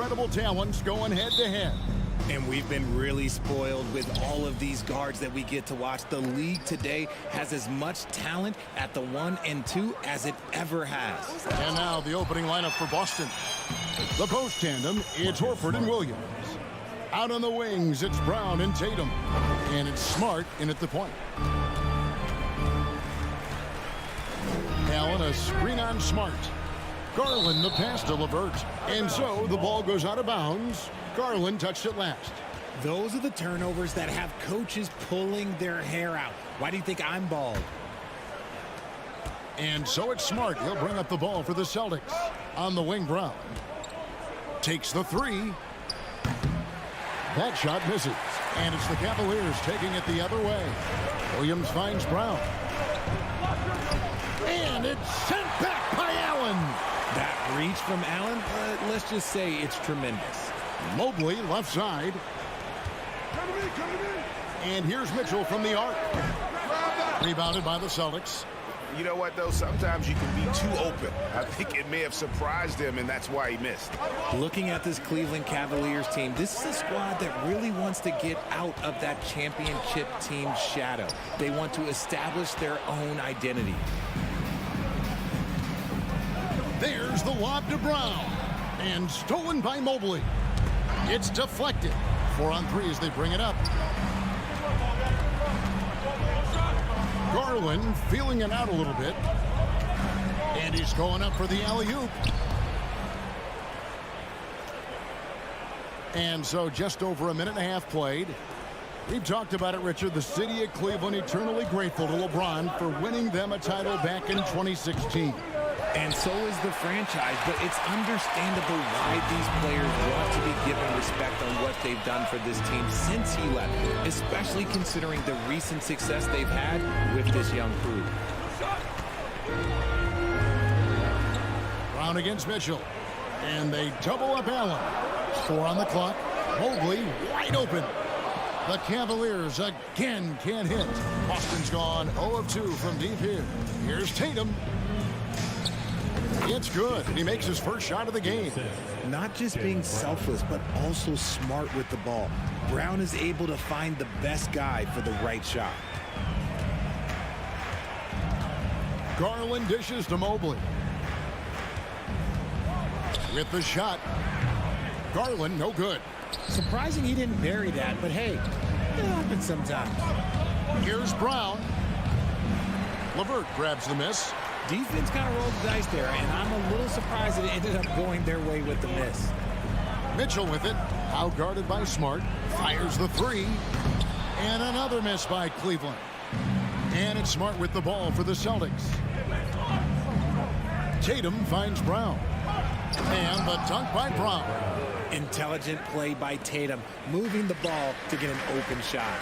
incredible talents going head-to-head. And we've been really spoiled with all of these guards that we get to watch. The league today has as much talent at the 1 and 2 as it ever has. And now the opening lineup for Boston. The post tandem, it's Horford and Williams. Out on the wings, it's Brown and Tatum. And it's Smart in at the point. Allen, a screen on Smart. Garland, the pass to LeVert. And so the ball goes out of bounds. Garland touched it last. Those are the turnovers that have coaches pulling their hair out. Why do you think I'm bald? And so it's Smart. He'll bring up the ball for the Celtics. On the wing, Brown. Takes the three. That shot misses. And it's the Cavaliers taking it the other way. Williams finds Brown. And it's sent back by Allen. That reach from Allen, let's just say it's tremendous. Mobley, left side. And here's Mitchell from the arc. Rebounded by the Celtics. You know what, though? Sometimes you can be too open. I think it may have surprised him, and that's why he missed. Looking at this Cleveland Cavaliers team, this is a squad that really wants to get out of that championship team shadow. They want to establish their own identity. There's the lob to Brown. And stolen by Mobley. It's deflected. 4 on 3 as they bring it up. Garland feeling it out a little bit. And he's going up for the alley-oop. And so just over a minute and a half played. We've talked about it, Richard. The city of Cleveland eternally grateful to LeBron for winning them a title back in 2016. And so is the franchise, but it's understandable why these players want to be given respect on what they've done for this team since he left, especially considering the recent success they've had with this young crew. Brown against Mitchell. And they double up Allen. 4 on the clock. Mobley wide open. The Cavaliers again can't hit. Boston's gone 0 of 2 from deep here. Here's Tatum. It's good. He makes his first shot of the game. Not just being selfless, but also smart with the ball. Brown is able to find the best guy for the right shot. Garland dishes to Mobley. With the shot. Garland, no good. Surprising he didn't bury that, but hey, it happens sometimes. Here's Brown. LeVert grabs the miss. Defense kind of rolled the dice there, and I'm a little surprised that it ended up going their way with the miss. Mitchell with it. Out guarded by Smart. Fires the three. And another miss by Cleveland. And it's Smart with the ball for the Celtics. Tatum finds Brown. And the dunk by Brown. Intelligent play by Tatum, moving the ball to get an open shot.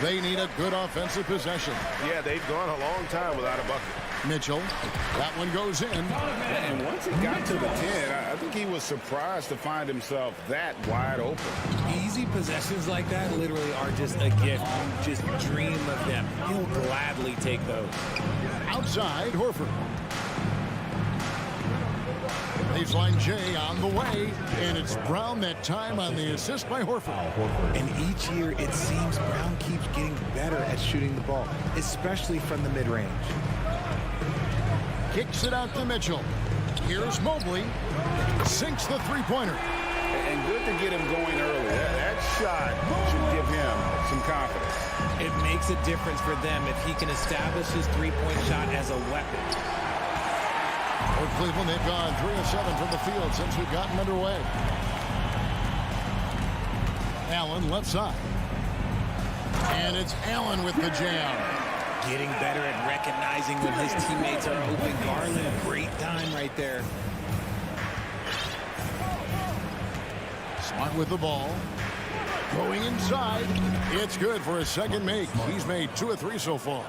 They need a good offensive possession. Yeah, they've gone a long time without a bucket. Mitchell, that one goes in. And once it got to the 10, I think he was surprised to find himself that wide open. Easy possessions like that literally are just a gift. You just dream of them. He'll gladly take those. Outside, Horford. Baseline J on the way, and it's Brown that time on the assist by Horford. And each year, it seems Brown keeps getting better at shooting the ball, especially from the mid-range. Kicks it out to Mitchell. Here's Mobley. Sinks the three-pointer. And good to get him going early. That shot should give him some confidence. It makes a difference for them if he can establish his three-point shot as a weapon. For Cleveland, they've gone 3 of 7 from the field since we've gotten underway. Allen left side. And it's Allen with the jam. Getting better at recognizing when his teammates are open. Garland, great time right there. Smart with the ball. Going inside. It's good for his second make. He's made 2 of 3 so far.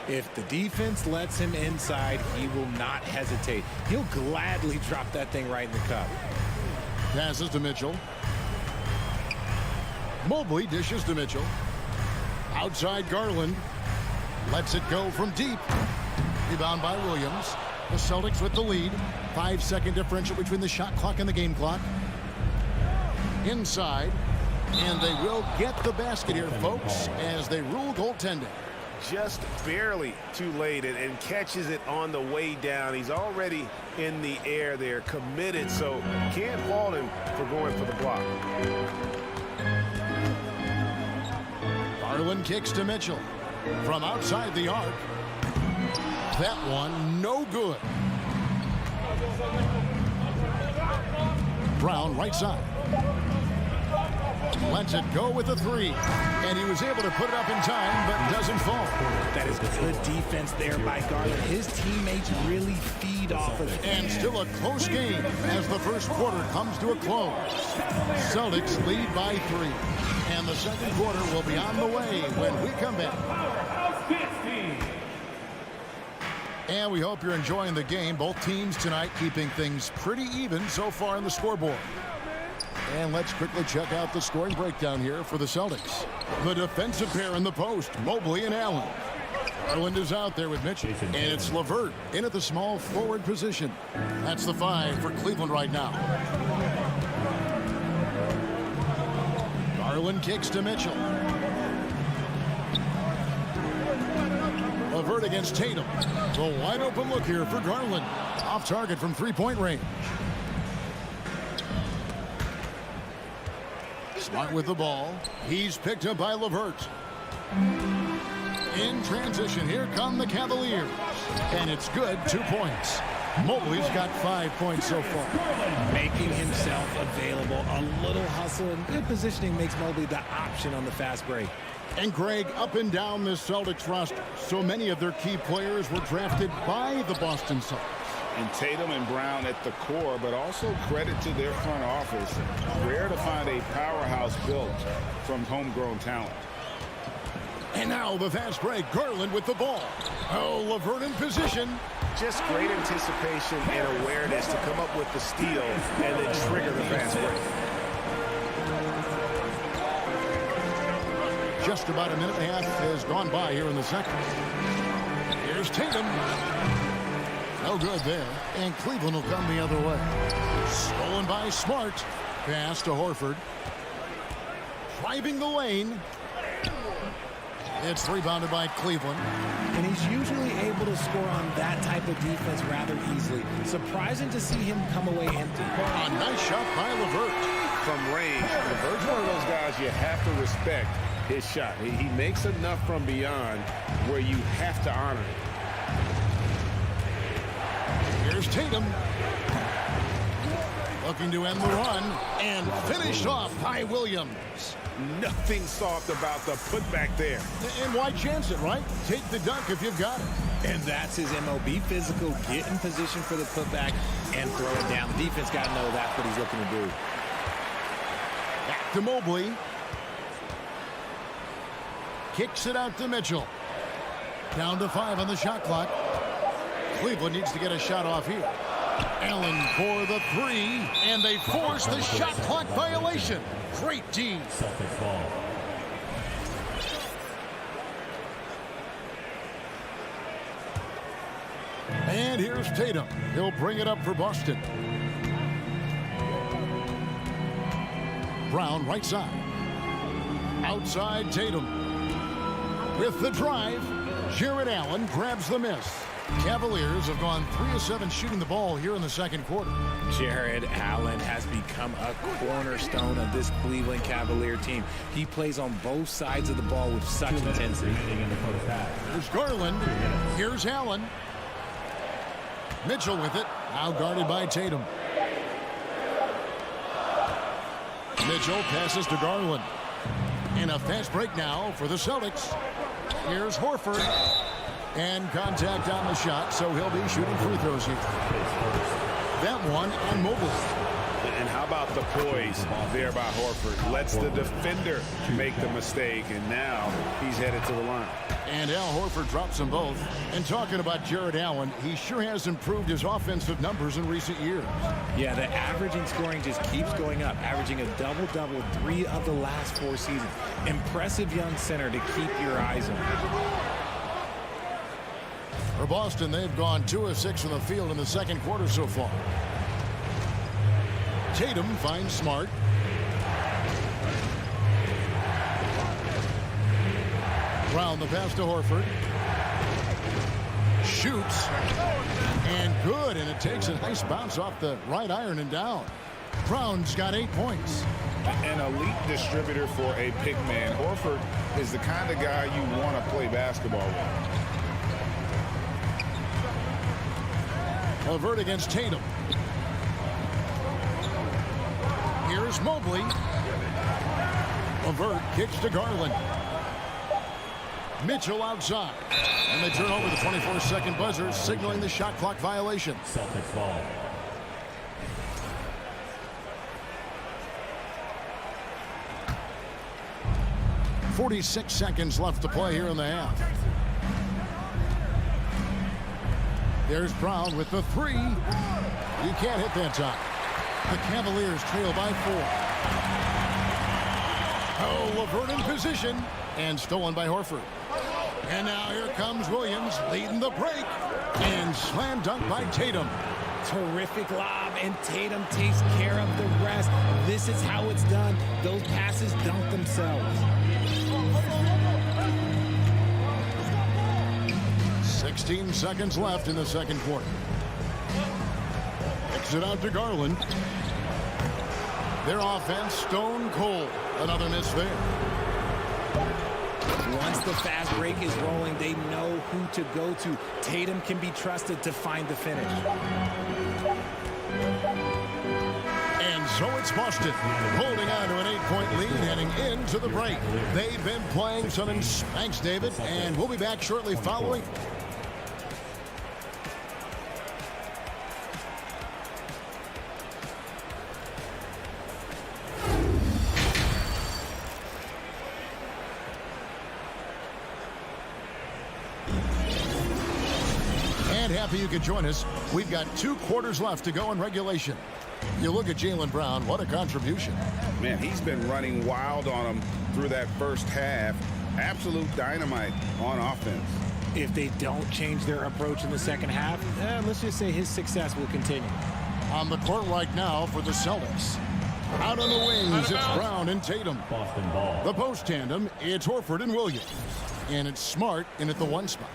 If the defense lets him inside, he will not hesitate. He'll gladly drop that thing right in the cup. Passes to Mitchell. Mobley dishes to Mitchell. Outside Garland. Lets it go from deep. Rebound by Williams. The Celtics with the lead. 5-second differential between the shot clock and the game clock. inside. And they will get the basket here, folks, as they rule goaltending. Just barely too late and catches it on the way down. He's already in the air there, committed, so can't fault him for going for the block. Garland kicks to Mitchell from outside the arc. That one no good. Brown right side. Lets it go with the three. And he was able to put it up in time, but doesn't fall. That is good defense there by Garland. His teammates really feed off of it. And still a close game as the first quarter comes to a close. Celtics lead by 3. And the second quarter will be on the way when we come back. And we hope you're enjoying the game. Both teams tonight keeping things pretty even so far in the scoreboard. And let's quickly check out the scoring breakdown here for the Celtics. The defensive pair in the post, Mobley and Allen. Garland is out there with Mitchell. And it's LeVert in at the small forward position. That's the 5 for Cleveland right now. Garland kicks to Mitchell. LeVert against Tatum. The wide open look here for Garland. Off target from three-point range. Smart with the ball. He's picked up by LeVert. In transition, here come the Cavaliers. And it's good, 2 points. Mobley's got 5 points so far. Making himself available. A little hustle and good positioning makes Mobley the option on the fast break. And Greg, up and down this Celtics roster, so many of their key players were drafted by the Boston Celtics. And Tatum and Brown at the core, but also credit to their front office. Rare to find a powerhouse built from homegrown talent. And now the fast break. Garland with the ball. Oh, LeVert in position. Just great anticipation and awareness to come up with the steal and then trigger the fast break. Just about a minute and a half has gone by here in the second. Here's Tatum. No good there. And Cleveland will come the other way. Stolen by Smart. Pass to Horford. Driving the lane. It's rebounded by Cleveland. And he's usually able to score on that type of defense rather easily. Surprising to see him come away empty. A nice shot by LeVert. From range, LeVert's one of those guys you have to respect his shot. He makes enough from beyond where you have to honor it. Here's Tatum. Looking to end the run. And finished off by Williams. Nothing soft about the putback there. And why chance it, right? Take the dunk if you've got it. And that's his MO. Be physical, get in position for the putback, and throw it down. The defense got to know that's what he's looking to do. Back to Mobley. Kicks it out to Mitchell. Down to 5 on the shot clock. Cleveland needs to get a shot off here. Allen for the 3, and they force the shot clock violation. Great D. Celtics ball. And here's Tatum. He'll bring it up for Boston. Brown right side. Outside Tatum. With the drive, Jared Allen grabs the miss. Cavaliers have gone 3 of 7 shooting the ball here in the second quarter. Jared Allen has become a cornerstone of this Cleveland Cavalier team. He plays on both sides of the ball with such intensity. Here's Garland. Here's Allen. Mitchell with it. Now guarded by Tatum. Mitchell passes to Garland. And a fast break now for the Celtics. Here's Horford. And contact on the shot, so he'll be shooting free throws here. That one on Mobley. And how about the poise there by Horford? Lets the defender make the mistake, and now he's headed to the line. And Al Horford drops them both. And talking about Jared Allen, he sure has improved his offensive numbers in recent years. Yeah, the averaging scoring just keeps going up, averaging a double-double 3 of the last 4 seasons. Impressive young center to keep your eyes on. For Boston, they've gone 2 of 6 from the field in the second quarter so far. Tatum finds Smart. Brown the pass to Horford. Shoots. And good, and it takes a nice bounce off the right iron and down. Brown's got 8 points. An elite distributor for a big man. Horford is the kind of guy you want to play basketball with. LeVert against Tatum. Here's Mobley. LeVert kicks to Garland. Mitchell outside. And they turn over the 24-second buzzer, signaling the shot clock violation. Celtics ball. .46 seconds left to play here in the half. There's Brown with the three. He can't hit that time. The Cavaliers trail by 4. Oh, LeVert in position. And stolen by Horford. And now here comes Williams leading the break. And slam dunk by Tatum. Terrific lob, and Tatum takes care of the rest. This is how it's done. Those passes dunk themselves. 16 seconds left in the second quarter. Kicks it out to Garland. Their offense stone cold. Another miss there. Once the fast break is rolling, they know who to go to. Tatum can be trusted to find the finish. And so it's Boston, holding on to an 8-point lead heading into the break. They've been playing some... Thanks, David, and we'll be back shortly following... Happy you could join us. We've got 2 quarters left to go in regulation. You look at Jaylen Brown, what a contribution. Man, he's been running wild on him through that first half. Absolute dynamite on offense. If they don't change their approach in the second half, let's just say his success will continue. On the court right now for the Celtics. Out on the wings, it's Brown and Tatum. Boston ball. The post tandem, it's Horford and Williams. And it's Smart in at the 1 spot.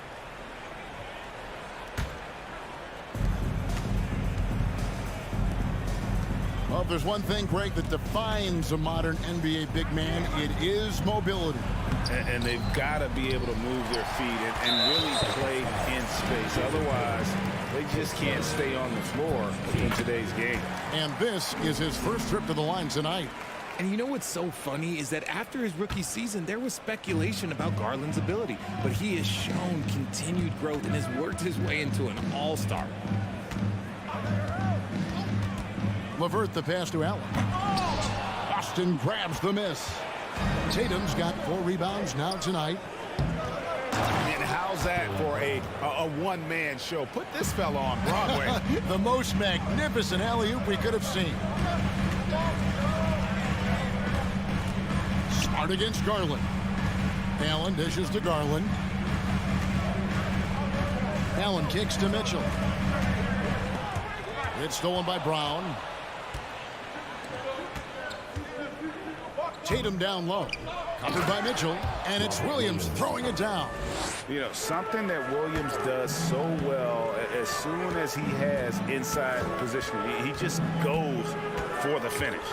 Well, if there's one thing, Greg, that defines a modern NBA big man, it is mobility. And they've got to be able to move their feet and really play in space. Otherwise, they just can't stay on the floor in today's game. And this is his first trip to the line tonight. And you know what's so funny is that after his rookie season, there was speculation about Garland's ability. But he has shown continued growth and has worked his way into an all-star. LeVert the pass to Allen. Boston grabs the miss. Tatum's got 4 rebounds now tonight. And how's that for a one-man show? Put this fella on Broadway. The most magnificent alley-oop we could have seen. Smart against Garland. Allen dishes to Garland. Allen kicks to Mitchell. It's stolen by Brown. Tatum down low. Covered by Mitchell. And it's Williams throwing it down. You know, something that Williams does so well, as soon as he has inside position, he just goes for the finish.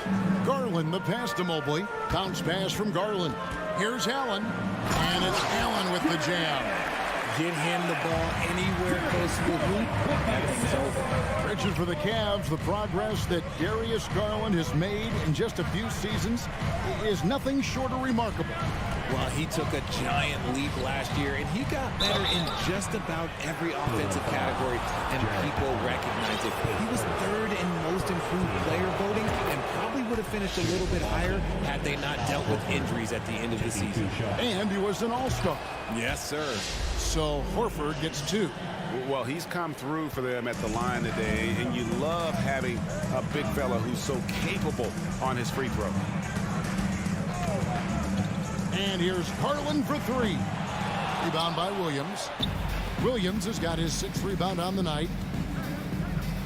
Garland the pass to Mobley. Bounce pass from Garland. Here's Allen. And it's Allen with the jam. Get him the ball anywhere close to the hoop. That thing's over. Richard for the Cavs, the progress that Darius Garland has made in just a few seasons is nothing short of remarkable. Well, he took a giant leap last year, and he got better in just about every offensive category, and people recognize it. He was 3rd in most improved player voting, and probably would have finished a little bit higher had they not dealt with injuries at the end of the season. And he was an all-star. Yes, sir. So Horford gets 2. Well, he's come through for them at the line today, and you love having a big fella who's so capable on his free throw. And here's Garland for 3. Rebound by Williams. Williams has got his 6th rebound on the night.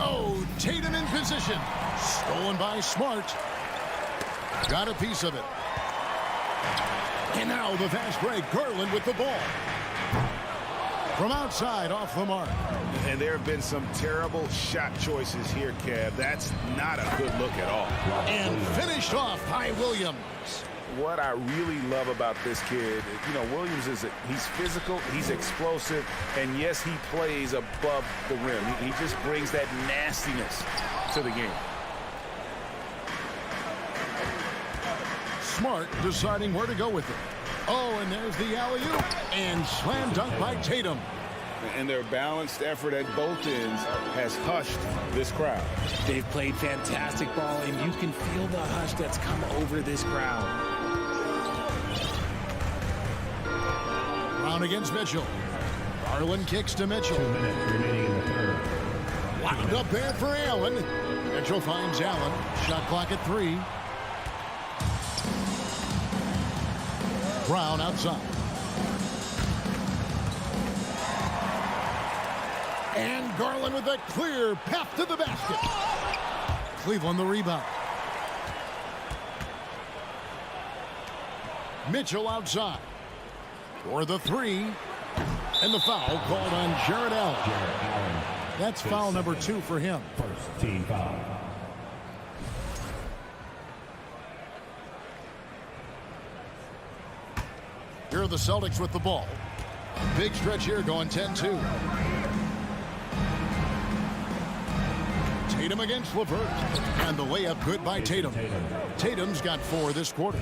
Oh, Tatum in position. Stolen by Smart. Got a piece of it. And now the fast break. Garland with the ball. From outside, off the mark. And there have been some terrible shot choices here, Kev. That's not a good look at all. And finished off by Williams. What I really love about this kid, Williams he's physical, he's explosive, and yes, he plays above the rim. He just brings that nastiness to the game. Smart deciding where to go with it. Oh, and there's the alley-oop. And slam dunk by Tatum. And their balanced effort at both ends has hushed this crowd. They've played fantastic ball, and you can feel the hush that's come over this crowd. Brown against Mitchell. Garland kicks to Mitchell. 2 minutes remaining in the third. Wound up there for Allen. Mitchell finds Allen. Shot clock at 3. Brown outside. And Garland with a clear path to the basket. Cleveland the rebound. Mitchell outside. For the 3. And the foul called on Jared Allen. That's foul number 2 for him. First team foul. Here are the Celtics with the ball. Big stretch here going 10-2. Tatum against LeVert. And the layup good by Tatum. Tatum's got 4 this quarter.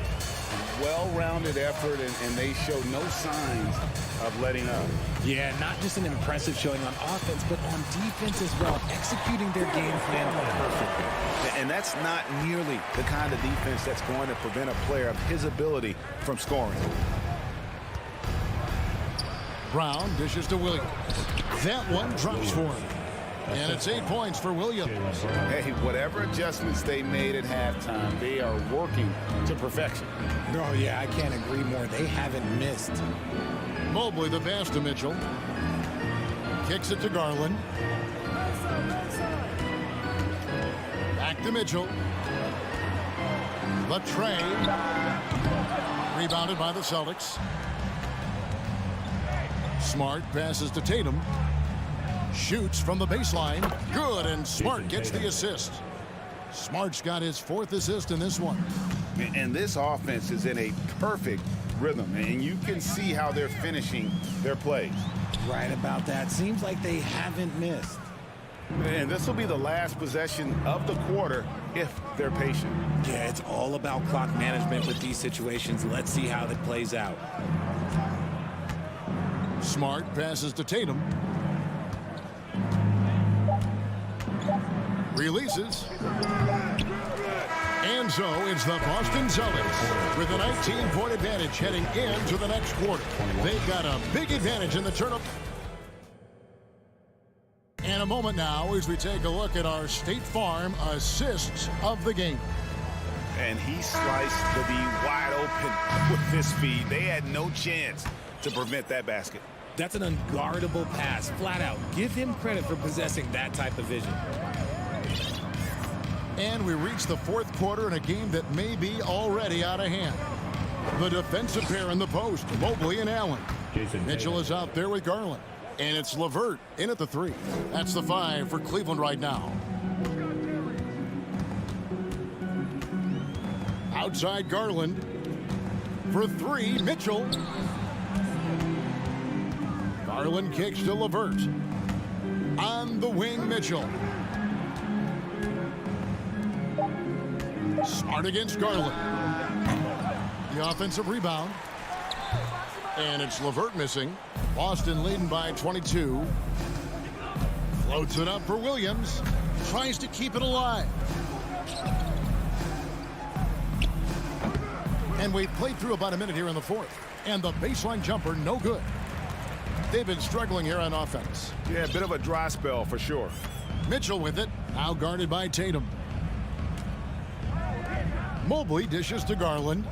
Well-rounded effort, and they show no signs of letting up. Yeah, not just an impressive showing on offense, but on defense as well, executing their game plan perfectly. And that's not nearly the kind of defense that's going to prevent a player of his ability from scoring. Brown dishes to Williams. That one drops for him. And it's 8 points for Williams. Hey, whatever adjustments they made at halftime, they are working to perfection. Oh, yeah, I can't agree more. They haven't missed. Mobley the pass to Mitchell. Kicks it to Garland. Back to Mitchell. The tray. Rebounded by the Celtics. Smart passes to Tatum. Shoots from the baseline. Good, and Smart gets the assist. Smart's got his 4th assist in this one. And this offense is in a perfect rhythm, and you can see how they're finishing their plays. Right about that. Seems like they haven't missed. And this will be the last possession of the quarter if they're patient. Yeah, it's all about clock management with these situations. Let's see how that plays out. Smart passes to Tatum. Releases. And so it's the Boston Celtics with a 19-point advantage heading into the next quarter. They've got a big advantage in the turnover. And a moment now as we take a look at our State Farm assists of the game. And he sliced the D wide open with his feed. They had no chance to prevent that basket. That's an unguardable pass, flat out. Give him credit for possessing that type of vision. And we reach the 4th quarter in a game that may be already out of hand. The defensive pair in the post, Mobley and Allen. Mitchell is out there with Garland. And it's LeVert in at the 3. That's the 5 for Cleveland right now. Outside Garland. For 3, Mitchell. Garland kicks to LeVert. On the wing, Mitchell. Smart against Garland. The offensive rebound. And it's LeVert missing. Boston leading by 22. Floats it up for Williams. Tries to keep it alive. And we've played through about a minute here in the 4th. And the baseline jumper, no good. They've been struggling here on offense. Yeah, a bit of a dry spell for sure. Mitchell with it. Now guarded by Tatum. Mobley dishes to Garland.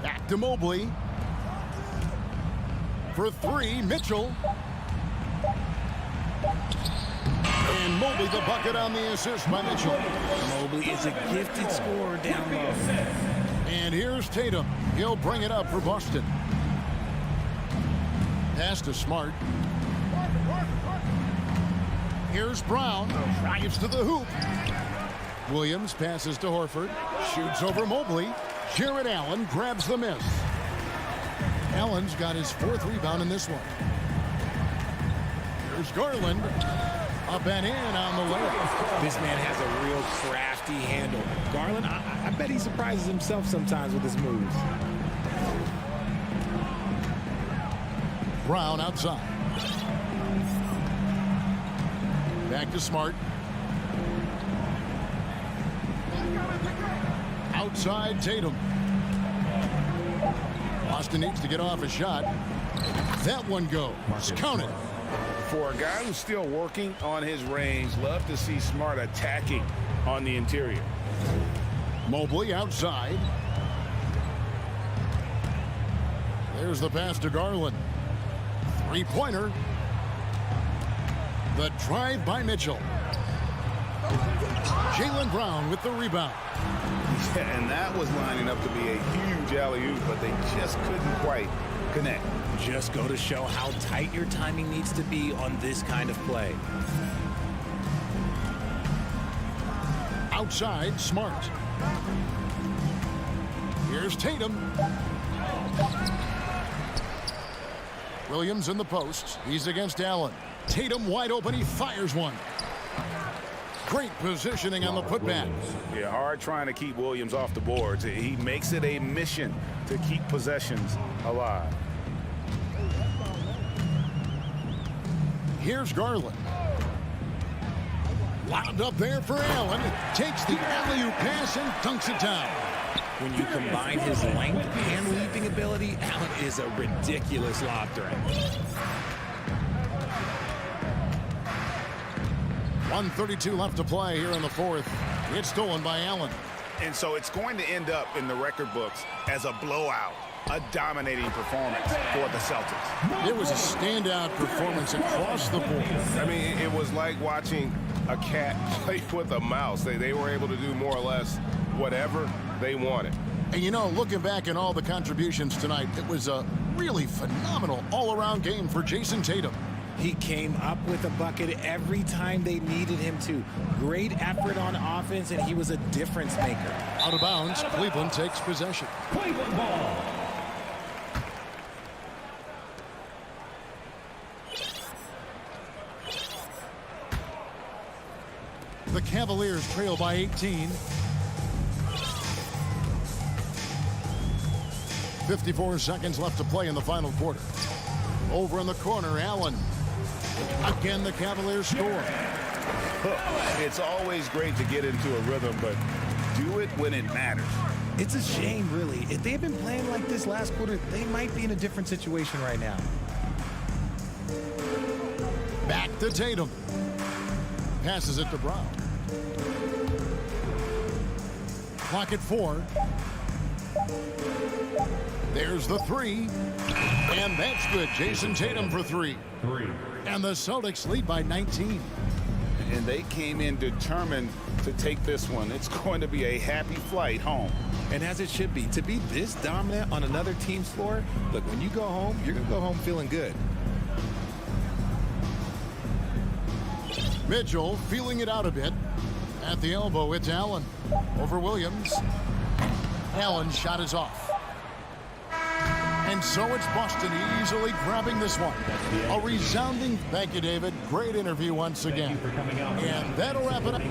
Back to Mobley. For 3, Mitchell. And Mobley the bucket on the assist by Mitchell. Mobley is a gifted scorer down low. And here's Tatum. He'll bring it up for Boston. Pass to Smart. Here's Brown. Drives to the hoop. Williams passes to Horford. Shoots over Mobley. Jarrett Allen grabs the miss. Allen's got his 4th rebound in this one. Here's Garland. Up and in on the layup. This man has a real crafty handle. Garland, I bet he surprises himself sometimes with his moves. Brown outside. Back to Smart. Outside Tatum. Boston needs to get off a shot. That one goes. Count it. For a guy who's still working on his range, love to see Smart attacking on the interior. Mobley outside. There's the pass to Garland. 3-pointer. The drive by Mitchell. Jaylen Brown with the rebound. Yeah, and that was lining up to be a huge alley-oop, but they just couldn't quite connect. Just go to show how tight your timing needs to be on this kind of play. Outside, Smart. Here's Tatum. Williams in the post. He's against Allen. Tatum wide open. He fires one. Great positioning on the putback. Yeah, hard trying to keep Williams off the boards. He makes it a mission to keep possessions alive. Here's Garland. Wound up there for Allen. Takes the alley-oop pass and dunks it down. When you combine his length and leaping ability, Allen is a ridiculous lob threat. 1:32 left to play here in the 4th. It's stolen by Allen. And so it's going to end up in the record books as a blowout, a dominating performance for the Celtics. It was a standout performance across the board. I mean, it was like watching a cat play with a mouse. They were able to do more or less whatever they wanted. And you know, looking back at all the contributions tonight, it was a really phenomenal all-around game for Jason Tatum. He came up with a bucket every time they needed him to. Great effort on offense, and he was a difference maker. Out of bounds, Cleveland takes possession. Cleveland ball. The Cavaliers trail by 18. 54 seconds left to play in the final quarter. Over in the corner, Allen. Again, the Cavaliers score. It's always great to get into a rhythm, but do it when it matters. It's a shame, really. If they had been playing like this last quarter, they might be in a different situation right now. Back to Tatum. Passes it to Brown. Clock at 4. There's the 3. And that's good. Jason Tatum for 3. And the Celtics lead by 19. And they came in determined to take this one. It's going to be a happy flight home. And as it should be. To be this dominant on another team's floor, look, when you go home, you're going to go home feeling good. Mitchell feeling it out a bit. At the elbow, it's Allen. Over Williams. Allen's shot is off. And so it's Boston easily grabbing this one. A resounding thank you, David. Great interview once again. And that'll wrap it up.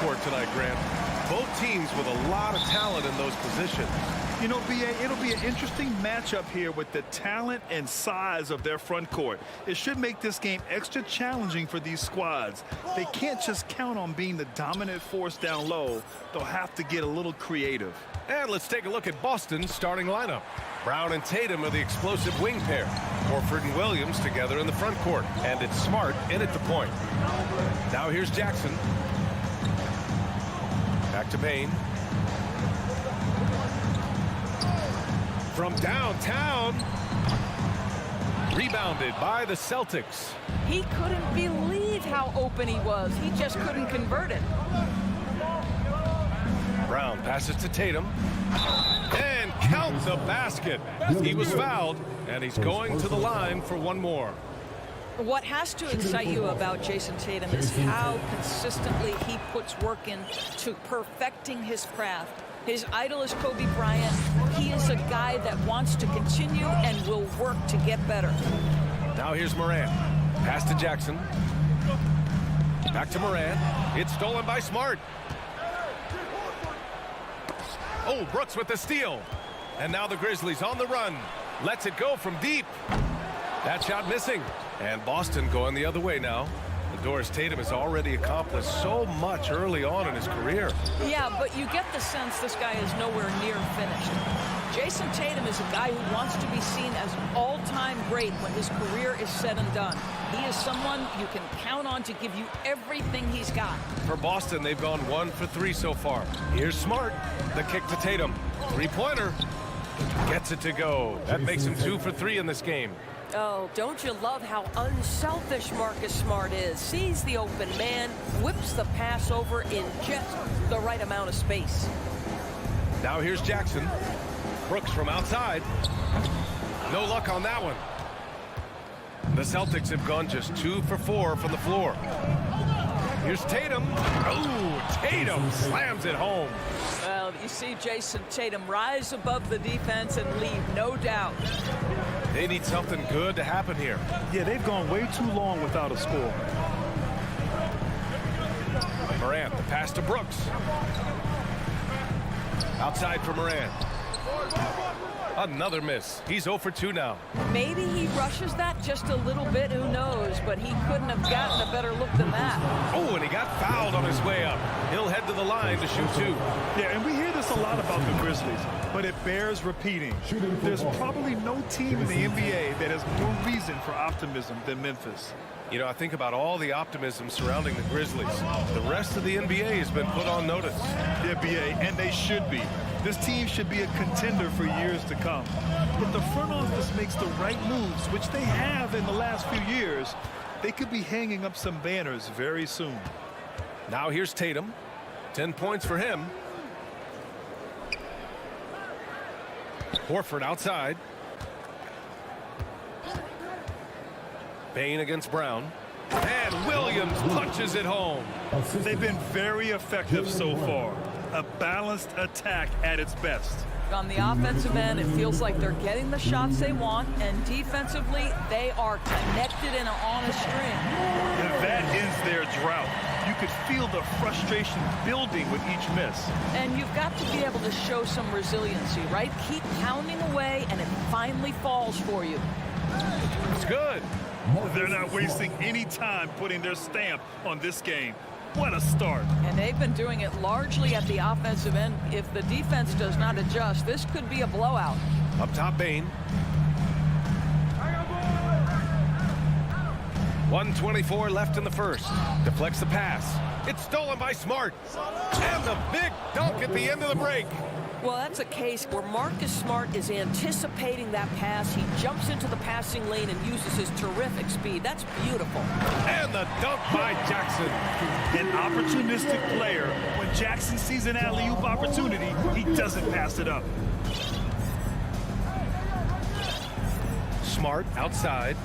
court tonight, Grant. Both teams with a lot of talent in those positions. You know, B.A., it'll be an interesting matchup here with the talent and size of their front court. It should make this game extra challenging for these squads. They can't just count on being the dominant force down low. They'll have to get a little creative. And let's take a look at Boston's starting lineup. Brown and Tatum are the explosive wing pair. Horford and Williams together in the front court. And it's Smart in at the point. Now here's Jackson. Back to Bane. From downtown. Rebounded by the Celtics. He couldn't believe how open he was. He just couldn't convert it. Brown passes to Tatum. And count the basket. He was fouled, and he's going to the line for one more. What has to excite you about Jason Tatum is how consistently he puts work into perfecting his craft. His idol is Kobe Bryant. He is a guy that wants to continue and will work to get better. Now here's Morant. Pass to Jackson. Back to Morant. It's stolen by Smart. Oh, Brooks with the steal. And now the Grizzlies on the run. Lets it go from deep. That shot missing. And Boston going the other way now. Doris Tatum has already accomplished so much early on in his career. Yeah, but you get the sense this guy is nowhere near finished. Jason Tatum is a guy who wants to be seen as an all-time great when his career is said and done. He is someone you can count on to give you everything he's got. For Boston, they've gone 1 for 3 so far. Here's Smart. The kick to Tatum. Three-pointer. Gets it to go. That makes him 2 for 3 in this game. Oh, don't you love how unselfish Marcus Smart is? Sees the open man, whips the pass over in just the right amount of space. Now here's Jackson. Brooks from outside. No luck on that one. The Celtics have gone just 2 for 4 from the floor. Here's Tatum. Oh, Tatum slams it home. Well, you see Jason Tatum rise above the defense and leave, no doubt. They need something good to happen here. Yeah, they've gone way too long without a score. Morant, the pass to Brooks. Outside for Morant. Another miss. He's 0 for 2 now. Maybe he rushes that just a little bit, who knows, but he couldn't have gotten a better look than that. Oh, and he got fouled on his way up. He'll head to the line to shoot 2. Yeah, and we hear this a lot about the Grizzlies, but it bears repeating. There's probably no team in the NBA that has more reason for optimism than Memphis. You know, I think about all the optimism surrounding the Grizzlies. The rest of the NBA has been put on notice. The NBA, and they should be. This team should be a contender for years to come. If the front office makes the right moves, which they have in the last few years, they could be hanging up some banners very soon. Now here's Tatum. 10 points for him. Horford outside. Bane against Brown. And Williams punches it home. They've been very effective so far. A balanced attack at its best. On the offensive end, it feels like they're getting the shots they want, and defensively, they are connected and on a string. And that ends their drought. You could feel the frustration building with each miss. And you've got to be able to show some resiliency, right? Keep pounding away, and it finally falls for you. It's good. They're not wasting any time putting their stamp on this game. What a start. And they've been doing it largely at the offensive end. If the defense does not adjust, this could be a blowout. Up top, Bane. 1:24 left in the first. Deflects the pass. It's stolen by Smart. And the big dunk at the end of the break. Well, that's a case where Marcus Smart is anticipating that pass. He jumps into the passing lane and uses his terrific speed. That's beautiful. And the dunk by Jackson. An opportunistic player. When Jackson sees an alley-oop opportunity, he doesn't pass it up. Smart outside.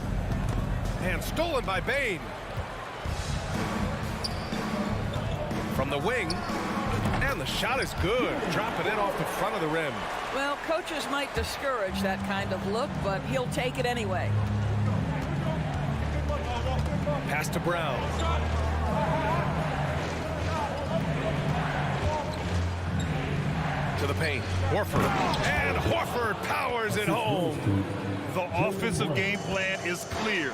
And stolen by Bane. From the wing. And the shot is good. Dropping it off the front of the rim. Well, coaches might discourage that kind of look, but he'll take it anyway. Pass to Brown. To the paint. Horford. And Horford powers it home. The offensive game plan is clear.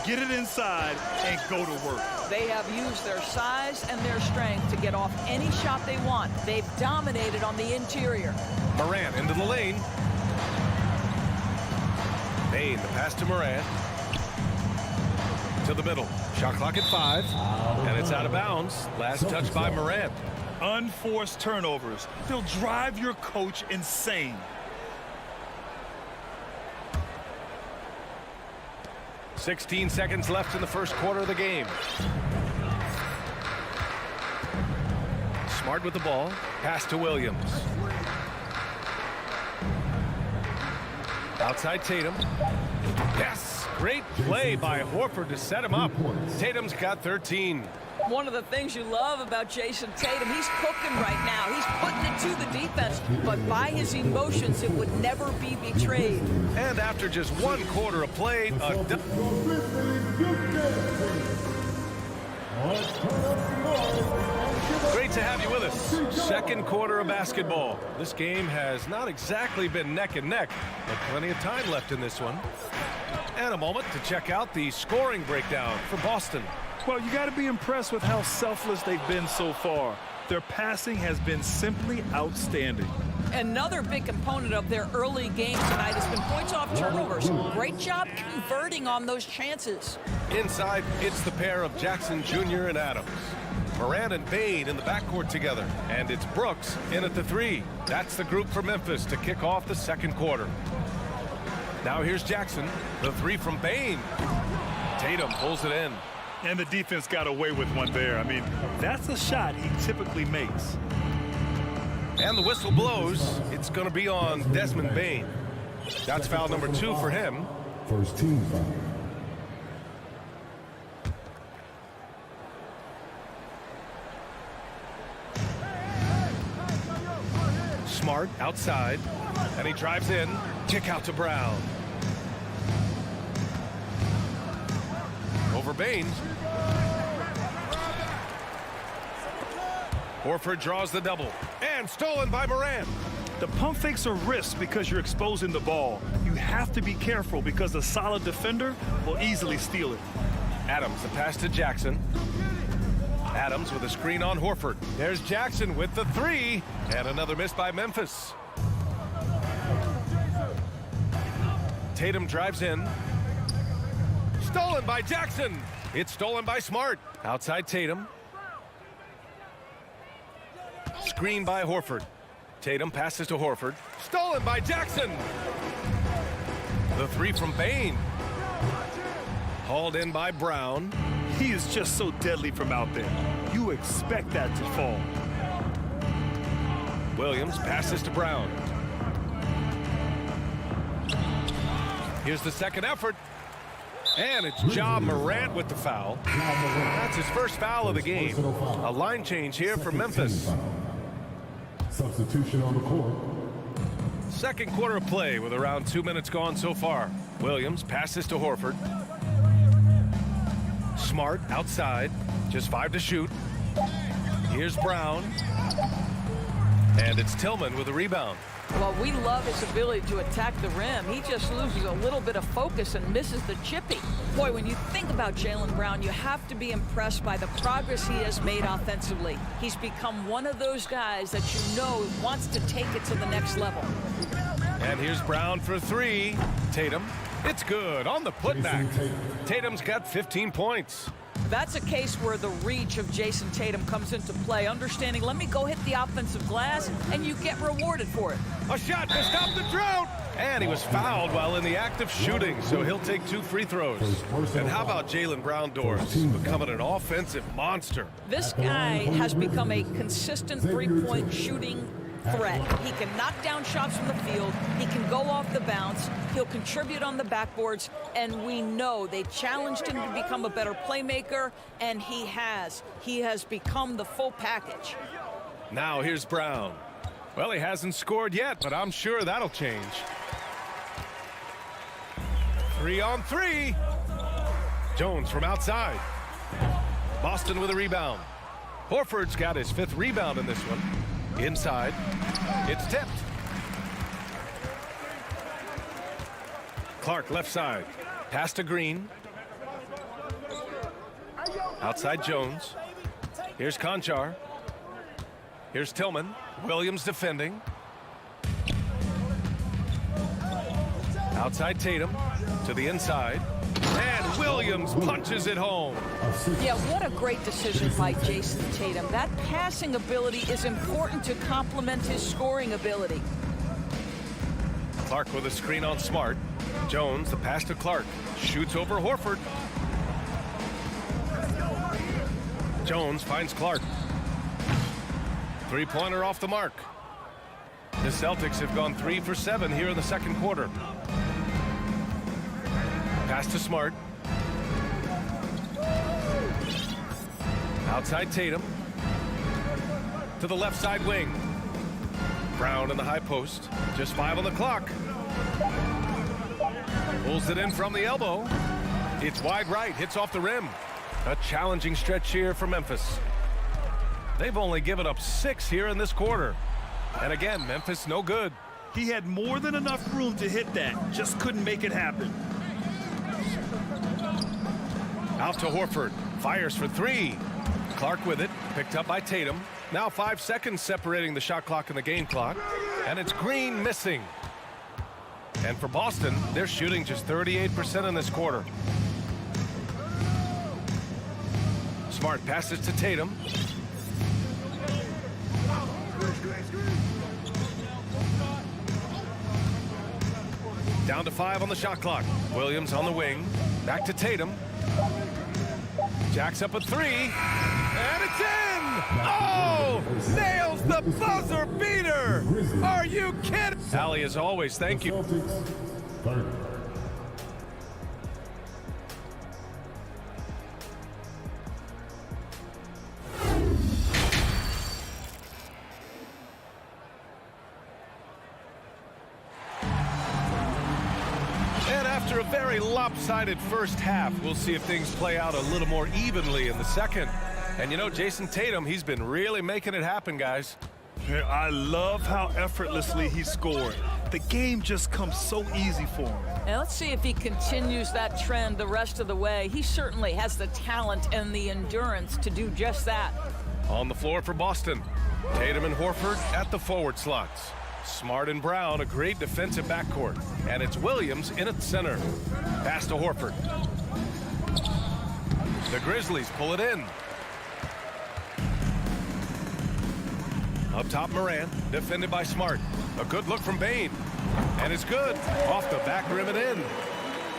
Get it inside and go to work. They have used their size and their strength to get off any shot they want. They've dominated on the interior. Morant into the lane. Bain, the pass to Morant. To the middle. Shot clock at 5. And it's out of bounds. Last touch by Morant. Unforced turnovers. They'll drive your coach insane. 16 seconds left in the first quarter of the game. Smart with the ball. Pass to Williams. Outside Tatum. Yes! Great play by Horford to set him up. Tatum's got 13. One of the things you love about Jason Tatum, he's cooking right now. He's putting it to the defense, but by his emotions, it would never be betrayed. And after just one quarter of play, great to have you with us. Second quarter of basketball. This game has not exactly been neck and neck, but plenty of time left in this one. And a moment to check out the scoring breakdown for Boston. Well, you got to be impressed with how selfless they've been so far. Their passing has been simply outstanding. Another big component of their early game tonight has been points off turnovers. Great job converting on those chances. Inside, it's the pair of Jackson Jr. and Adams. Morant and Bain in the backcourt together. And it's Brooks in at the 3. That's the group for Memphis to kick off the second quarter. Now here's Jackson. The 3 from Bain. Tatum pulls it in. And the defense got away with one there. I mean, that's a shot he typically makes. And the whistle blows. It's going to be on Desmond Bain. That's foul number 2 for him. First team foul. Smart outside. And he drives in. Kick out to Brown. Over Bain. Horford draws the double. And stolen by Morant. The pump fakes are risks because you're exposing the ball. You have to be careful because a solid defender will easily steal it. Adams, the pass to Jackson. Adams with a screen on Horford. There's Jackson with the 3. And another miss by Memphis. Tatum drives in. Stolen by Jackson. It's stolen by Smart. Outside Tatum. Screen by Horford. Tatum passes to Horford. Stolen by Jackson. The 3 from Bain. Hauled in by Brown. He is just so deadly from out there. You expect that to fall. Williams passes to Brown. Here's the second effort. And it's Ja Morant with the foul. That's his first foul of the game. A line change here for Memphis. Substitution on the court. Second quarter of play with around 2 minutes gone so far. Williams passes to Horford. Smart outside. Just 5 to shoot. Here's Brown. And it's Tillman with a rebound. Well, we love his ability to attack the rim. He just loses a little bit of focus and misses the chippy. Boy, when you think about Jaylen Brown, you have to be impressed by the progress he has made offensively. He's become one of those guys that you know wants to take it to the next level. And here's Brown for 3. Tatum. It's good on the putback. Tatum's got 15 points. That's a case where the reach of Jason Tatum comes into play. Understanding, let me go hit the offensive glass, and you get rewarded for it. A shot to stop the drought. And he was fouled while in the act of shooting, so he'll take 2 free throws. And how about Jaylen Brown Doors becoming an offensive monster? This guy has become a consistent three-point shooting threat. He can knock down shots from the field. He can go off the bounce. He'll contribute on the backboards. And we know they challenged him to become a better playmaker, and he has. He has become the full package. Now here's Brown. Well, he hasn't scored yet, but I'm sure that'll change. 3 on 3. Jones from outside. Boston with a rebound. Horford's got his 5th rebound in this one. Inside. It's tipped. Clark left side. Pass to Green. Outside Jones. Here's Conchar. Here's Tillman. Williams defending. Outside Tatum to the inside. And Williams punches it home. Yeah, what a great decision by Jason Tatum. That passing ability is important to complement his scoring ability. Clark with a screen on Smart. Jones, the pass to Clark. Shoots over Horford. Jones finds Clark. Three-pointer off the mark. The Celtics have gone 3 for 7 here in the second quarter. Pass to Smart. Outside Tatum. To the left side wing. Brown in the high post. Just 5 on the clock. Pulls it in from the elbow. It's wide right. Hits off the rim. A challenging stretch here for Memphis. They've only given up 6 here in this quarter. And again, Memphis no good. He had more than enough room to hit that. Just couldn't make it happen. Out to Horford. Fires for 3. Clark with it. Picked up by Tatum. Now 5 seconds separating the shot clock and the game clock. And it's Green missing. And for Boston, they're shooting just 38% in this quarter. Smart passes to Tatum. Down to 5 on the shot clock. Williams on the wing. Back to Tatum. Jacks up a 3. And it's in! Oh! Nails the buzzer beater! Are you kidding? Allie, as always, thank you. After a very lopsided first half, we'll see if things play out a little more evenly in the second. And you know, Jason Tatum, he's been really making it happen, guys. I love how effortlessly he scored. The game just comes so easy for him. Now let's see if he continues that trend the rest of the way. He certainly has the talent and the endurance to do just that. On the floor for Boston, Tatum and Horford at the forward slots. Smart and Brown, a great defensive backcourt. And it's Williams in at center. Pass to Horford. The Grizzlies pull it in. Up top, Morant, defended by Smart. A good look from Bane. And it's good. Off the back rim and in.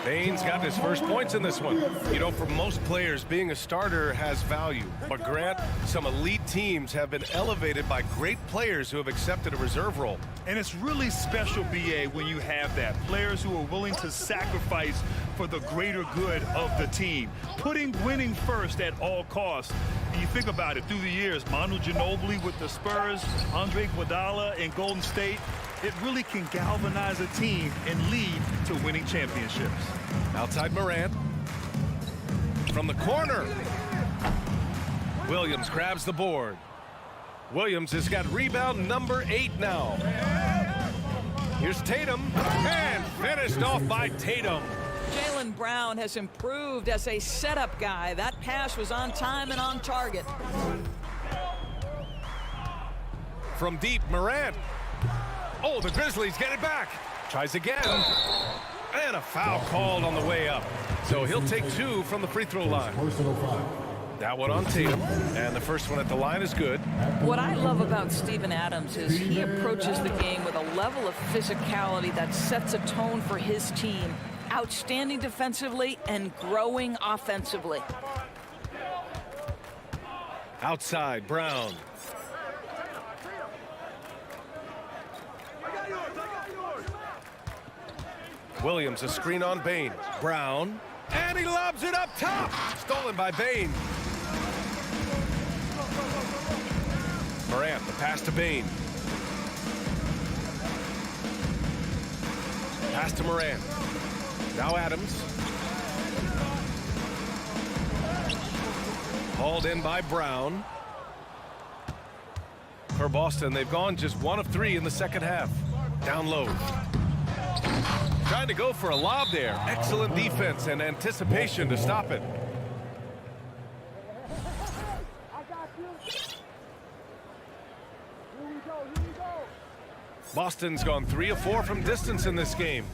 Bane's got his first points in this one. You know, for most players, being a starter has value. But Grant, some elite teams have been elevated by great players who have accepted a reserve role. And it's really special, B.A., when you have that. Players who are willing to sacrifice for the greater good of the team. Putting winning first at all costs. And you think about it, through the years, Manu Ginobili with the Spurs, Andre Iguodala in Golden State, it really can galvanize a team and lead to winning championships. Outside Morant. From the corner. Williams grabs the board. Williams has got rebound number 8 now. Here's Tatum. And finished off by Tatum. Jaylen Brown has improved as a setup guy. That pass was on time and on target. From deep, Morant. Oh, the Grizzlies get it back. Tries again. And a foul called on the way up. So he'll take 2 from the free throw line. That one on Tatum. And the first one at the line is good. What I love about Steven Adams is he approaches the game with a level of physicality that sets a tone for his team. Outstanding defensively and growing offensively. Outside, Brown. Williams, a screen on Bane. Brown. And he lobs it up top. Stolen by Bane. Morant, the pass to Bane. Pass to Morant. Now Adams. Hauled in by Brown. For Boston, they've gone just 1 of 3 in the second half. Down low. Trying to go for a lob there. Excellent defense and anticipation to stop it. Boston's gone 3 of 4 from distance in this game.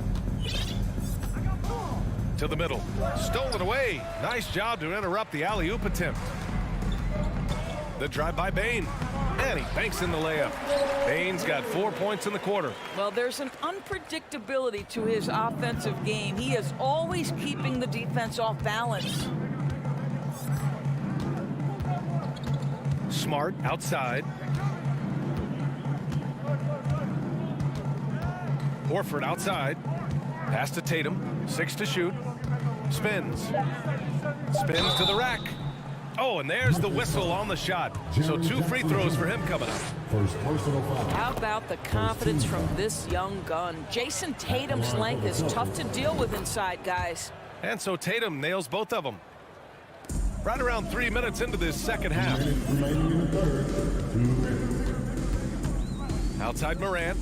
To the middle. Stolen away. Nice job to interrupt the alley-oop attempt. The drive by Bane. And he banks in the layup. Bane's got 4 points in the quarter. Well, there's an unpredictability to his offensive game. He is always keeping the defense off balance. Smart outside. Horford outside. Pass to Tatum. 6 to shoot. Spins. Spins to the rack. Oh, and there's the whistle on the shot. So 2 free throws for him coming up. How about the confidence from this young gun? Jason Tatum's length is tough to deal with inside, guys. And so Tatum nails both of them. Right around 3 minutes into this second half. Outside Morant.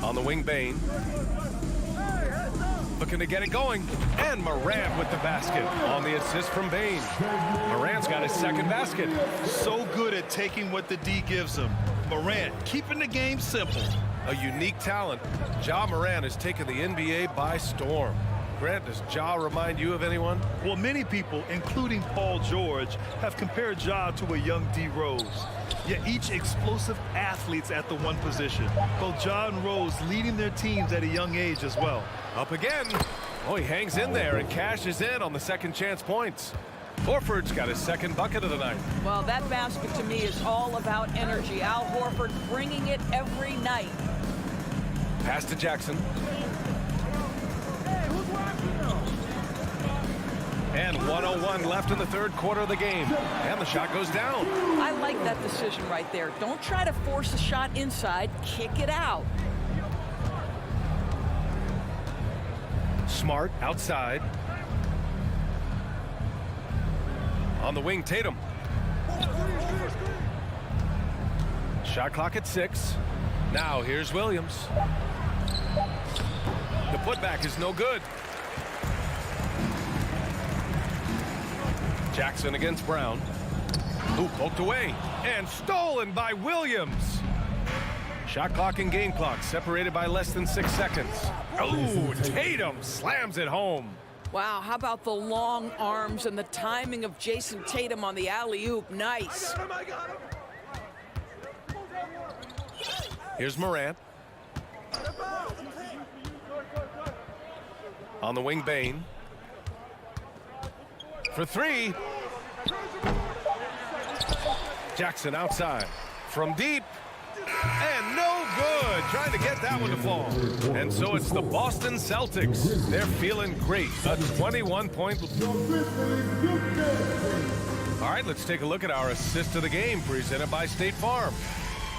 On the wing, Bane. Looking to get it going. And Morant with the basket on the assist from Bane. Morant's got his second basket. So good at taking what the D gives him. Morant keeping the game simple. A unique talent. Ja Morant has taken the NBA by storm. Grant, does Ja remind you of anyone? Well, many people, including Paul George, have compared Ja to a young D. Rose. Yet each explosive athletes at the one position. Both Ja and Rose leading their teams at a young age as well. Up again. Oh, he hangs in there and cashes in on the second chance points. Horford's got his second bucket of the night. Well, that basket to me is all about energy. Al Horford bringing it every night. Pass to Jackson. And 1:01 left in the third quarter of the game. And the shot goes down. I like that decision right there. Don't try to force a shot inside. Kick it out. Smart outside. On the wing, Tatum. Shot clock at 6. Now here's Williams. The putback is no good. Jackson against Brown. Ooh, poked away. And stolen by Williams. Shot clock and game clock separated by less than 6 seconds. Oh, Tatum slams it home. Wow, how about the long arms and the timing of Jason Tatum on the alley-oop? Nice. Here's Morant. On the wing, Bane. For 3. Jackson outside. From deep. And no good. Trying to get that one to fall. And so it's the Boston Celtics. They're feeling great. A 21-point. All right, let's take a look at our assist of the game presented by State Farm.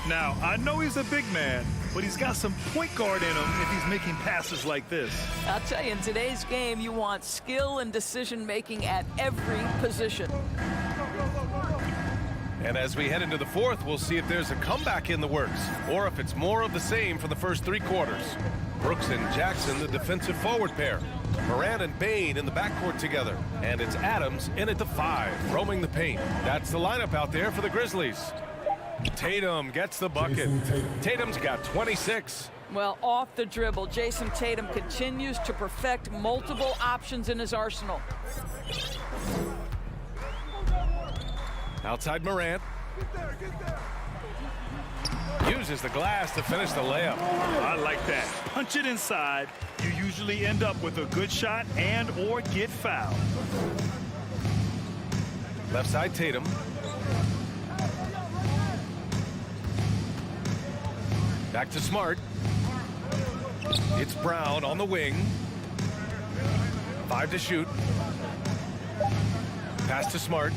Now, I know he's a big man, but he's got some point guard in him if he's making passes like this. I'll tell you, in today's game, you want skill and decision-making at every position. And as we head into the fourth, we'll see if there's a comeback in the works or if it's more of the same for the first 3 quarters. Brooks and Jackson, the defensive forward pair. Morant and Bane in the backcourt together. And it's Adams in at the 5, roaming the paint. That's the lineup out there for the Grizzlies. Tatum gets the bucket. Tatum's got 26. Well, off the dribble, Jason Tatum continues to perfect multiple options in his arsenal. Outside Morant. Uses the glass to finish the layup. I like that. Punch it inside. You usually end up with a good shot and or get fouled. Left side Tatum. Back to Smart. It's Brown on the wing. 5 to shoot. Pass to Smart.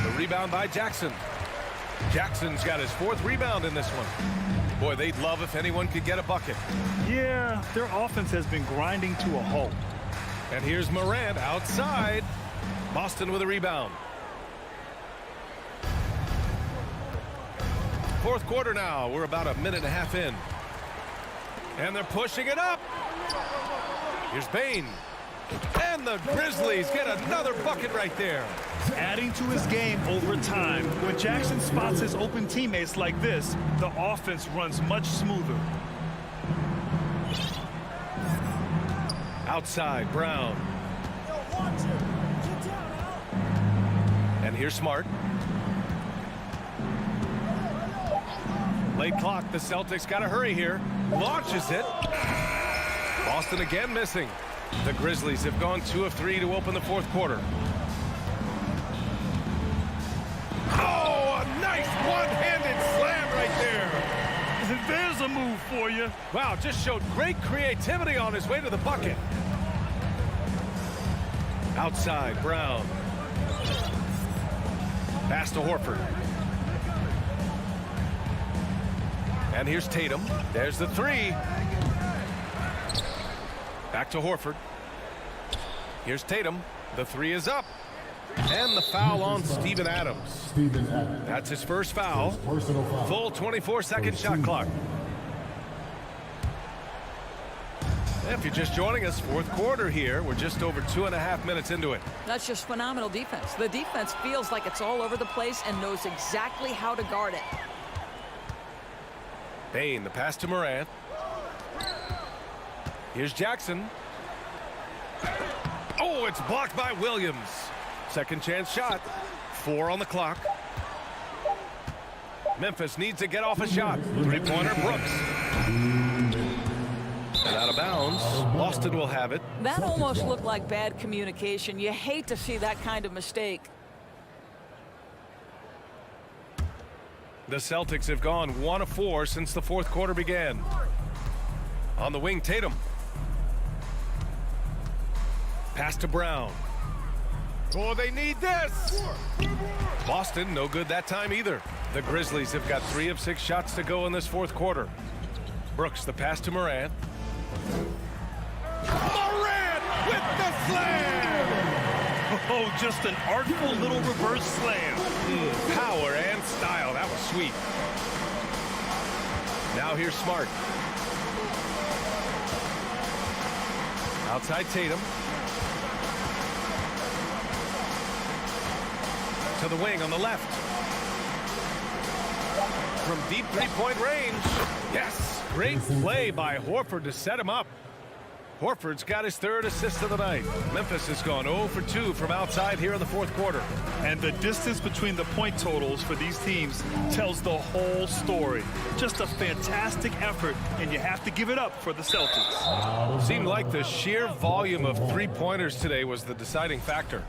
The rebound by Jackson. Jackson's got his 4th rebound in this one. Boy, they'd love if anyone could get a bucket. Yeah, their offense has been grinding to a halt. And here's Morant outside. Boston with a rebound. Fourth quarter now. We're about a minute and a half in. And they're pushing it up. Here's Bane. And the Grizzlies get another bucket right there. Adding to his game over time. When Jackson spots his open teammates like this, the offense runs much smoother. Outside, Brown. And here's Smart. Late clock. The Celtics got to hurry here. Launches it. Boston again missing. The Grizzlies have gone 2 of 3 to open the fourth quarter. Oh, a nice one-handed slam right there. There's a move for you. Wow, just showed great creativity on his way to the bucket. Outside, Brown. Pass to Horford. And here's Tatum. There's the three. Back to Horford. Here's Tatum. The three is up. And the foul on Steven Adams. That's his first foul. Full 24-second shot clock. If you're just joining us, fourth quarter here. We're just over 2.5 minutes into it. That's just phenomenal defense. The defense feels like it's all over the place and knows exactly how to guard it. Bane, the pass to Morant. Here's Jackson. Oh, it's blocked by Williams. Second chance shot. 4 on the clock. Memphis needs to get off a shot. Three-pointer, Brooks. And out of bounds. Boston will have it. That almost looked like bad communication. You hate to see that kind of mistake. The Celtics have gone 1 of 4 since the fourth quarter began. On the wing, Tatum. Pass to Brown. Oh, they need this! Boston, no good that time either. The Grizzlies have got 3 of 6 shots to go in this fourth quarter. Brooks, the pass to Morant. Morant with the slam! Oh, just an artful little reverse slam. Power and style. That was sweet. Now here's Smart. Outside Tatum. To the wing on the left. From deep three-point range. Yes. Great play by Horford to set him up. Horford's got his 3rd assist of the night. Memphis has gone 0 for 2 from outside here in the fourth quarter. And the distance between the point totals for these teams tells the whole story. Just a fantastic effort, and you have to give it up for the Celtics. Seemed like the sheer volume of three-pointers today was the deciding factor.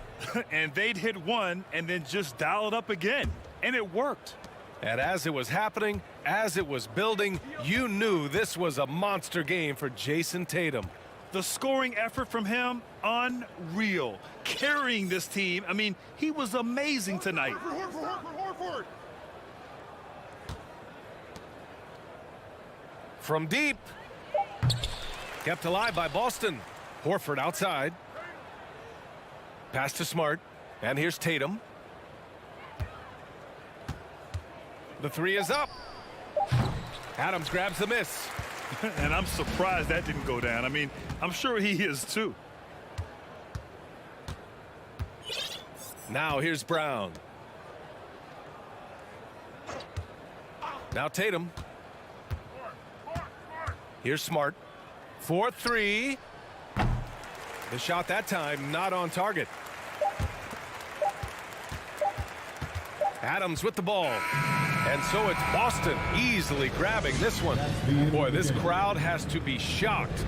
And they'd hit one and then just dial it up again. And it worked. And as it was happening, as it was building, you knew this was a monster game for Jason Tatum. The scoring effort from him, unreal. Carrying this team. I mean, he was amazing tonight. From deep. Kept alive by Boston. Horford outside. Pass to Smart. And here's Tatum. The three is up. Adams grabs the miss. And I'm surprised that didn't go down. I mean, I'm sure he is too. Now here's Brown. Now Tatum. Here's Smart. 4-3. The shot that time not on target. Adams with the ball. And so it's Boston easily grabbing this one. Boy, this crowd has to be shocked.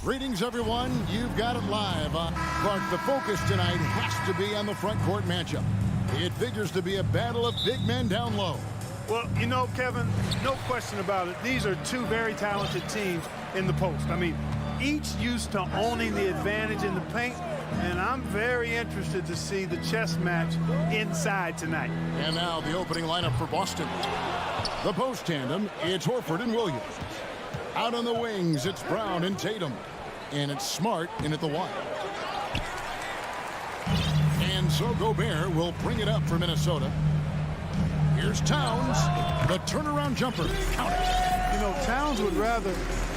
Greetings, everyone. You've got it live. Clark, the focus tonight has to be on the front court matchup. It figures to be a battle of big men down low. Well, you know, Kevin, no question about it. These are two very talented teams in the post. I mean, each used to owning the advantage in the paint, and I'm very interested to see the chess match inside tonight. And now the opening lineup for Boston. The post tandem, it's Horford and Williams. Out on the wings, it's Brown and Tatum. And it's Smart in at the one. And so Gobert will bring it up for Minnesota. Here's Towns. The turnaround jumper. Count it. You know, Towns would rather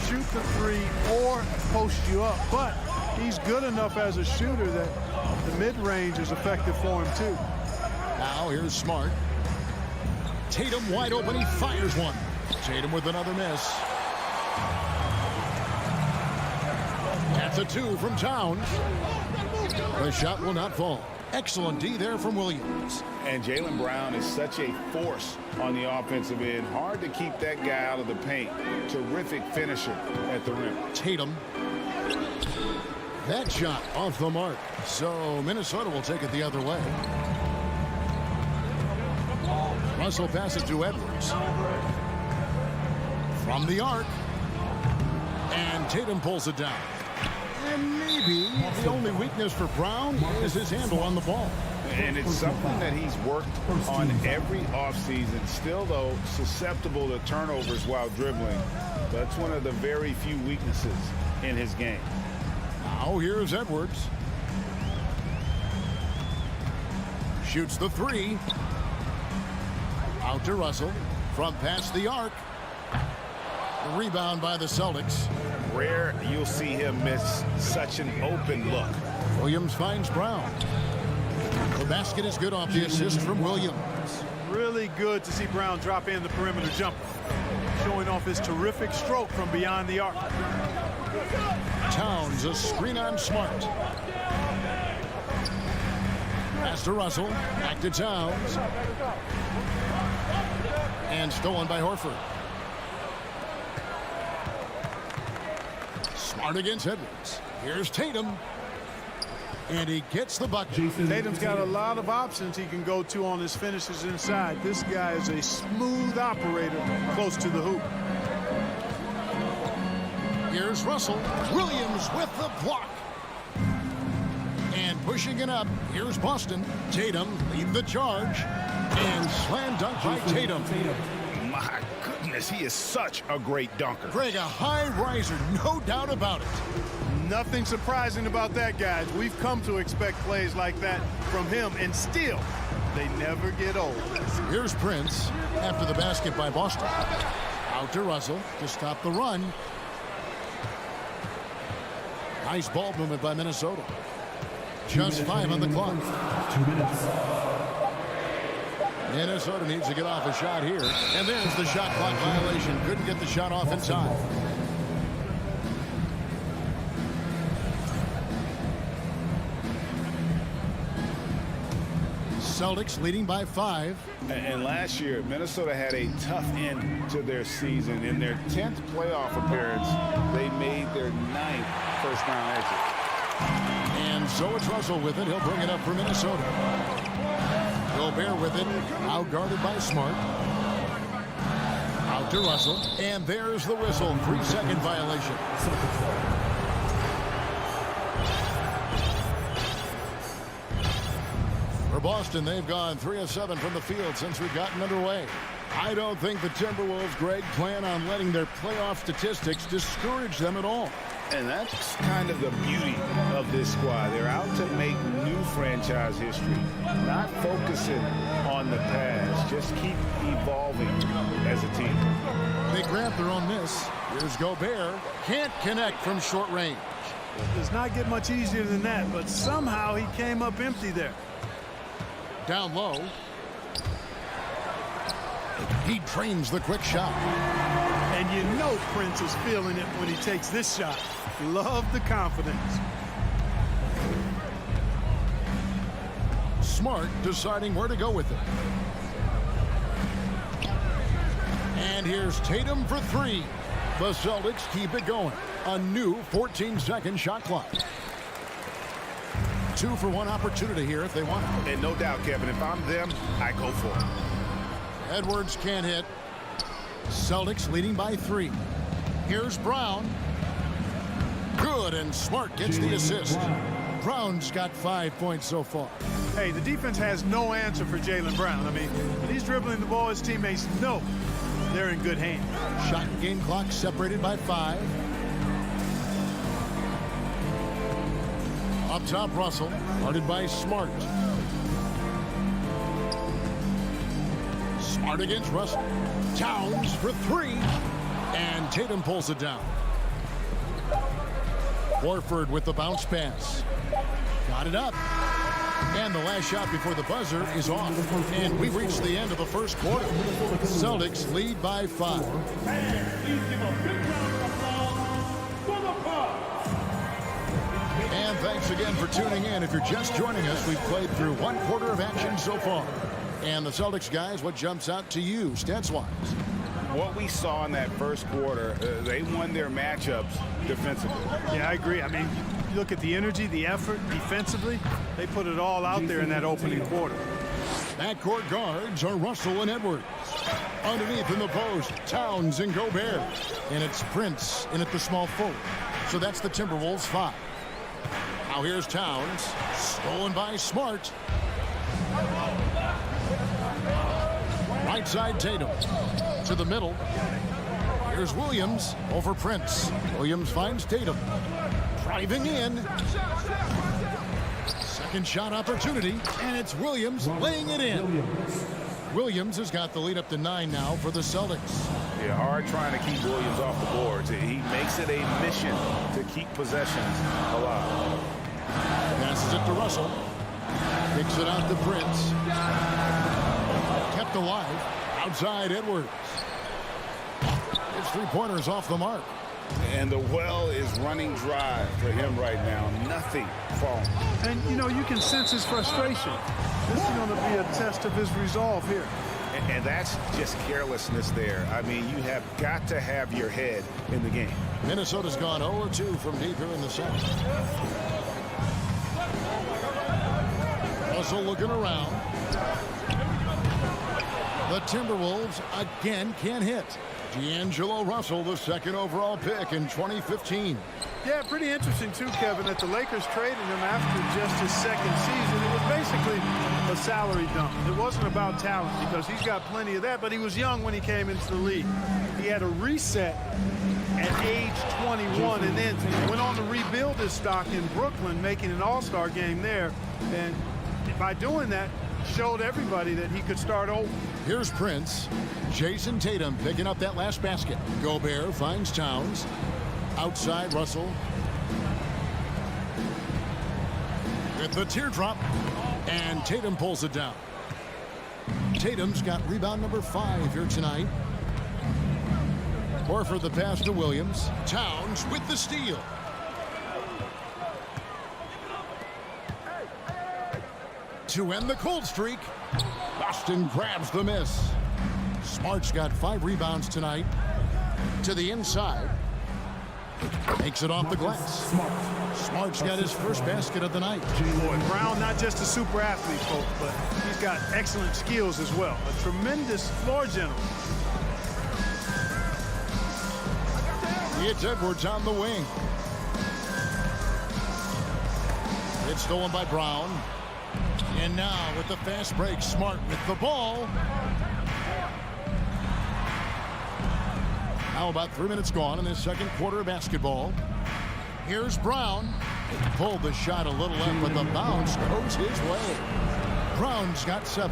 shoot the three or post you up, but he's good enough as a shooter that the mid-range is effective for him, too. Now here's Smart. Tatum wide open. He fires one. Tatum with another miss. That's a two from Towns. The shot will not fall. Excellent D there from Williams. And Jaylen Brown is such a force on the offensive end. Hard to keep that guy out of the paint. Terrific finisher at the rim. Tatum. That shot off the mark. So Minnesota will take it the other way. Russell passes to Edwards. From the arc. And Tatum pulls it down. And maybe the only weakness for Brown is his handle on the ball. And it's something that he's worked on every offseason. Still, though, susceptible to turnovers while dribbling. That's one of the very few weaknesses in his game. Now here's Edwards. Shoots the three. Out to Russell. From past the arc. The rebound by the Celtics. Rare you'll see him miss such an open look. Williams finds Brown. The basket is good off the assist from Williams. Really good to see Brown drop in the perimeter jumper, showing off his terrific stroke from beyond the arc. Towns, a screen on Smart. Pass to Russell. Back to Towns. And stolen by Horford. Smart against Edwards. Here's Tatum. And he gets the bucket. Tatum's got a lot of options he can go to on his finishes inside. This guy is a smooth operator close to the hoop. Here's Russell. Williams with the block. And pushing it up. Here's Boston. Tatum lead the charge. And slam dunk by Tatum. My goodness, he is such a great dunker. Greg, a high riser, no doubt about it. Nothing surprising about that, guys. We've come to expect plays like that from him, and still, they never get old. Here's Prince after the basket by Boston. Out to Russell to stop the run. Nice ball movement by Minnesota. Just 5 on the clock. 2 minutes. Minnesota needs to get off a shot here. And there's the shot clock violation. Couldn't get the shot off in time. Celtics leading by 5. And last year, Minnesota had a tough end to their season. In their 10th playoff appearance, they made their 9th first-round exit. And so it's Russell with it. He'll bring it up for Minnesota. Gobert with it. Out guarded by Smart. Out to Russell. And there's the whistle. 3-second violation. For Boston, they've gone 3 of 7 from the field since we've gotten underway. I don't think the Timberwolves, Greg, plan on letting their playoff statistics discourage them at all. And that's kind of the beauty of this squad. They're out to make new franchise history, not focusing on the past. Just keep evolving as a team. They grab their own miss. Here's Gobert. Can't connect from short range. It does not get much easier than that, but somehow he came up empty there. Down low. He drains the quick shot. And you know Prince is feeling it when he takes this shot. Love the confidence. Smart deciding where to go with it. And here's Tatum for 3. The Celtics keep it going. A new 14-second shot clock. 2 for 1 opportunity here if they want it. And no doubt, Kevin, if I'm them, I go for it. Edwards can't hit. Celtics leading by 3. Here's Brown. Good, and Smart gets the assist. Brown's got 5 points so far. Hey, the defense has no answer for Jaylen Brown. I mean, when he's dribbling the ball, his teammates know they're in good hands. Shot and game clock separated by 5. Up top, Russell, guarded by Smart. Smart against Russell. Towns for 3. And Tatum pulls it down. Horford with the bounce pass. Got it up. And the last shot before the buzzer is off. And we reach the end of the first quarter. Celtics lead by 5. And thanks again for tuning in. If you're just joining us, we've played through 1 quarter of action so far. And the Celtics guys, what jumps out to you stats-wise? What we saw in that first quarter, they won their matchups defensively. Yeah, I agree. I mean, you look at the energy, the effort defensively, they put it all out there in that opening quarter. Backcourt guards are Russell and Edwards. Underneath in the post, Towns and Gobert. And it's Prince in at the small forward. So that's the Timberwolves 5. Now here's Towns, stolen by Smart. Right side Tatum to the middle. Here's Williams over Prince. Williams finds Tatum. Driving in. Second shot opportunity, and it's Williams laying it in. Williams has got the lead up to 9 now for the Celtics. Yeah, hard trying to keep Williams off the boards. He makes it a mission to keep possessions alive. Passes it to Russell. Kicks it out to Prince. Kept alive. Outside Edwards. His 3-pointers off the mark. And the well is running dry for him right now. Nothing falling. And, you know, you can sense his frustration. This is going to be a test of his resolve here. And that's just carelessness there. I mean, you have got to have your head in the game. Minnesota's gone 0-2 from deep here in the second. Russell looking around. The Timberwolves again can't hit. D'Angelo Russell, the 2nd overall pick in 2015. Yeah, pretty interesting, too, Kevin, that the Lakers traded him after just his 2nd season. It was basically a salary dump. It wasn't about talent because he's got plenty of that, but he was young when he came into the league. He had a reset at age 21 and then went on to rebuild his stock in Brooklyn, making an all-star game there. And by doing that, showed everybody that he could start over. Here's Prince. Jason Tatum picking up that last basket. Gobert finds Towns. Outside Russell. With the teardrop. And Tatum pulls it down. Tatum's got rebound number 5 here tonight. Horford the pass to Williams. Towns with the steal. To end the cold streak. Boston grabs the miss. Smart's got 5 rebounds tonight. To the inside. Takes it off the glass. Smart's got his first basket of the night. Boy, Brown, not just a super athlete, folks, but he's got excellent skills as well. A tremendous floor general. It's Edwards on the wing. It's stolen by Brown. And now with the fast break, Smart with the ball. Now about 3 minutes gone in this second quarter of basketball. Here's Brown. Pulled the shot a little left, but the bounce goes his way. Brown's got 7.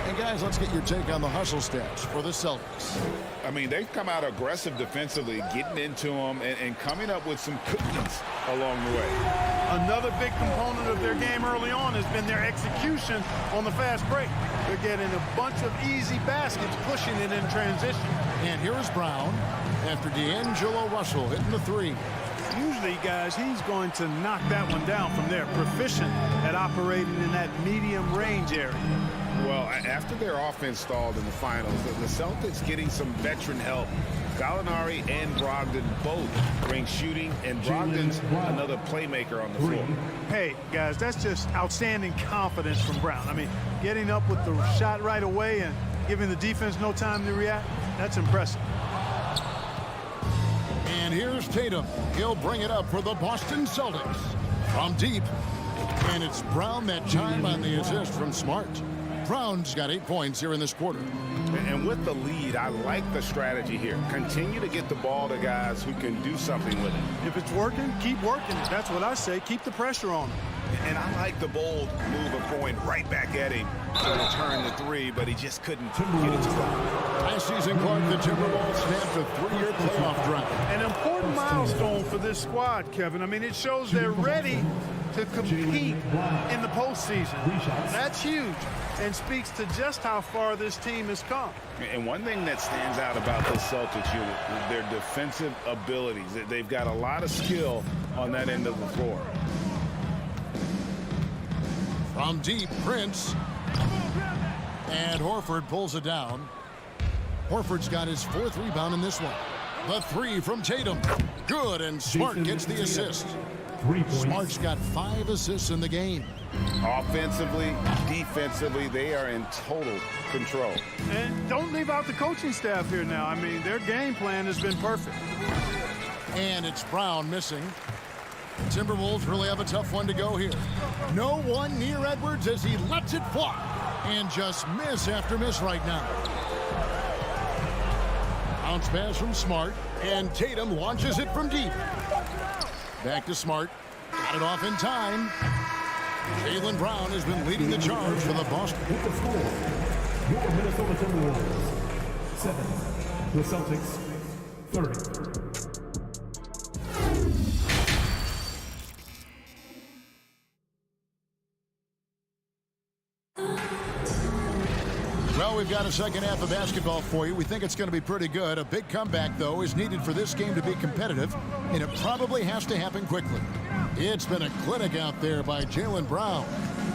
And guys, let's get your take on the hustle stats for the Celtics. I mean, they've come out aggressive defensively, getting into them and coming up with some cookies along the way. Another big component of their game early on has been their execution on the fast break. They're getting a bunch of easy baskets, pushing it in transition. And here's Brown after D'Angelo Russell hitting the 3. Usually, guys, he's going to knock that one down from there. Proficient at operating in that medium range area. Well, after their offense stalled in the finals, the Celtics getting some veteran help. Gallinari and Brogdon both bring shooting, and Brogdon's another playmaker on the floor. Hey, guys, that's just outstanding confidence from Brown. I mean, getting up with the shot right away and giving the defense no time to react, that's impressive. And here's Tatum. He'll bring it up for the Boston Celtics. From deep. And it's Brown that time on the assist from Smart. Brown's got 8 points here in this quarter. And with the lead, I like the strategy here. Continue to get the ball to guys who can do something with it. If it's working, keep working. That's what I say. Keep the pressure on him. And I like the bold move of going right back at him to return the three, but he just couldn't get it to go. Last season, Clark, the Timberwolves snapped a 3-year playoff drought. An important milestone for this squad, Kevin. I mean, it shows they're ready to compete in the postseason. That's huge and speaks to just how far this team has come. And one thing that stands out about this Celtics unit is their defensive abilities. They've got a lot of skill on that end of the floor. From deep, Prince. And Horford pulls it down. Horford's got his 4th rebound in this one. The 3 from Tatum. Good, and Smart gets the assist. Smart's got 5 assists in the game. Offensively, defensively, they are in total control. And don't leave out the coaching staff here now. I mean, their game plan has been perfect. And it's Brown missing. Timberwolves really have a tough one to go here. No one near Edwards as he lets it fly. And just miss after miss right now. Bounce pass from Smart. And Tatum launches it from deep. Back to Smart. Got it off in time. Jaylen Brown has been leading the charge for the Boston. With the score, your Minnesota Timberwolves 7, the Celtics 30. Well, we've got a second half of basketball for you. We think it's going to be pretty good. A big comeback, though, is needed for this game to be competitive, and it probably has to happen quickly. It's been a clinic out there by Jaylen Brown.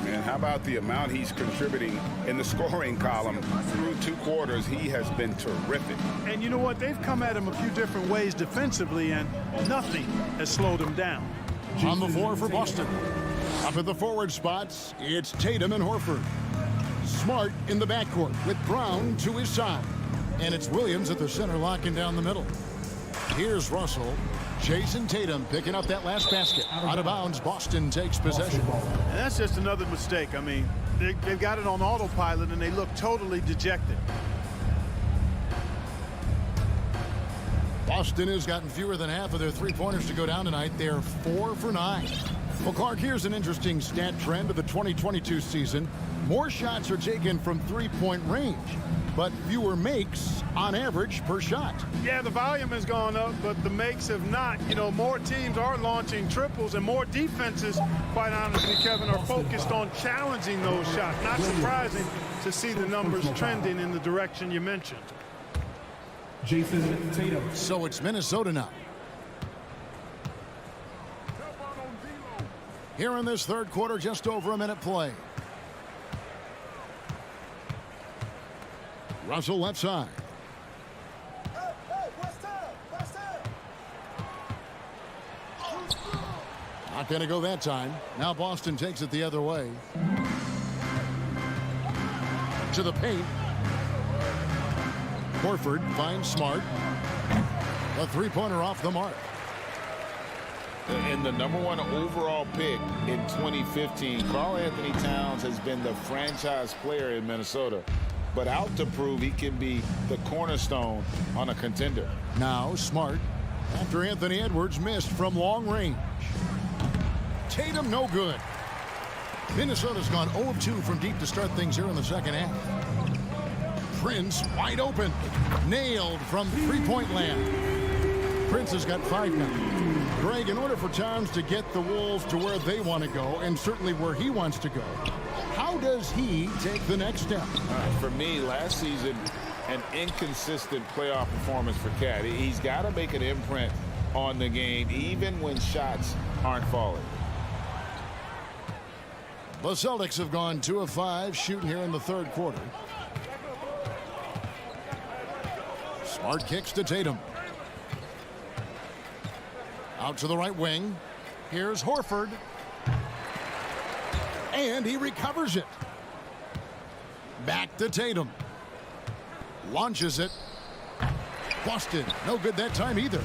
And how about the amount he's contributing in the scoring column? Through 2 quarters, he has been terrific. And you know what? They've come at him a few different ways defensively, and nothing has slowed him down. On the floor for Boston. Up at the forward spots, it's Tatum and Horford. Smart in the backcourt with Brown to his side. And it's Williams at the center locking down the middle. Here's Russell. Jason Tatum picking up that last basket. Out of bounds, Boston takes possession. And that's just another mistake. I mean, they've got it on autopilot, and they look totally dejected. Boston has gotten fewer than half of their three-pointers to go down tonight. They're 4 for 9. Well, Clark, here's an interesting stat trend of the 2022 season. More shots are taken from three-point range, but fewer makes on average per shot. Yeah, the volume has gone up, but the makes have not. You know, more teams are launching triples, and more defenses, quite honestly, Kevin, are focused on challenging those shots. Not surprising to see the numbers trending in the direction you mentioned. Jason Tatum. So it's Minnesota now. Here in this third quarter, just over a minute play. Russell left side. Not going to go that time. Now Boston takes it the other way. To the paint. Horford finds Smart. A three-pointer off the mark. And the #1 overall pick in 2015, Karl-Anthony Towns has been the franchise player in Minnesota, but out to prove he can be the cornerstone on a contender. Now Smart, after Anthony Edwards missed from long range. Tatum no good. Minnesota's gone 0 of 2 from deep to start things here in the second half. Prince wide open. Nailed from three-point land. Prince has got 5 now. Greg, in order for Towns to get the Wolves to where they want to go, and certainly where he wants to go, how does he take the next step? For me, last season, an inconsistent playoff performance for Cat. He's got to make an imprint on the game, even when shots aren't falling. The Celtics have gone 2 of 5 shooting here in the third quarter. Smart kicks to Tatum. Out to the right wing. Here's Horford. And he recovers it. Back to Tatum. Launches it. Busted. No good that time either.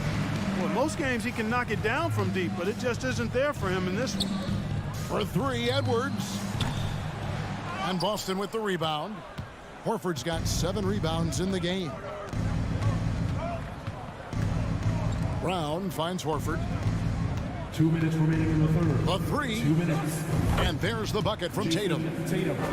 Well, most games he can knock it down from deep, but it just isn't there for him in this one. For 3, Edwards. And Boston with the rebound. Horford's got 7 rebounds in the game. Brown finds Horford. 2 minutes remaining in the third. The 3. 2 minutes. And there's the bucket from Tatum.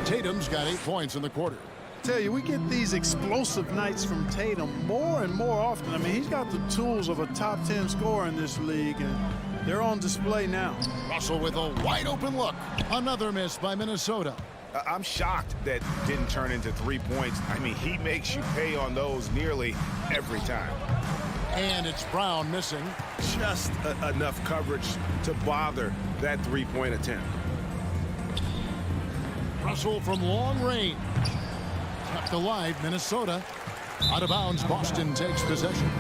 Tatum's got 8 points in the quarter. Tell you, we get these explosive nights from Tatum more and more often. I mean, he's got the tools of a top 10 scorer in this league, and they're on display now. Russell with a wide open look. Another miss by Minnesota. I'm shocked that didn't turn into 3 points. I mean, he makes you pay on those nearly every time. And it's Brown missing. Just enough coverage to bother that 3-point attempt. Russell from long range. Kept alive, Minnesota. Out of bounds, Boston takes possession.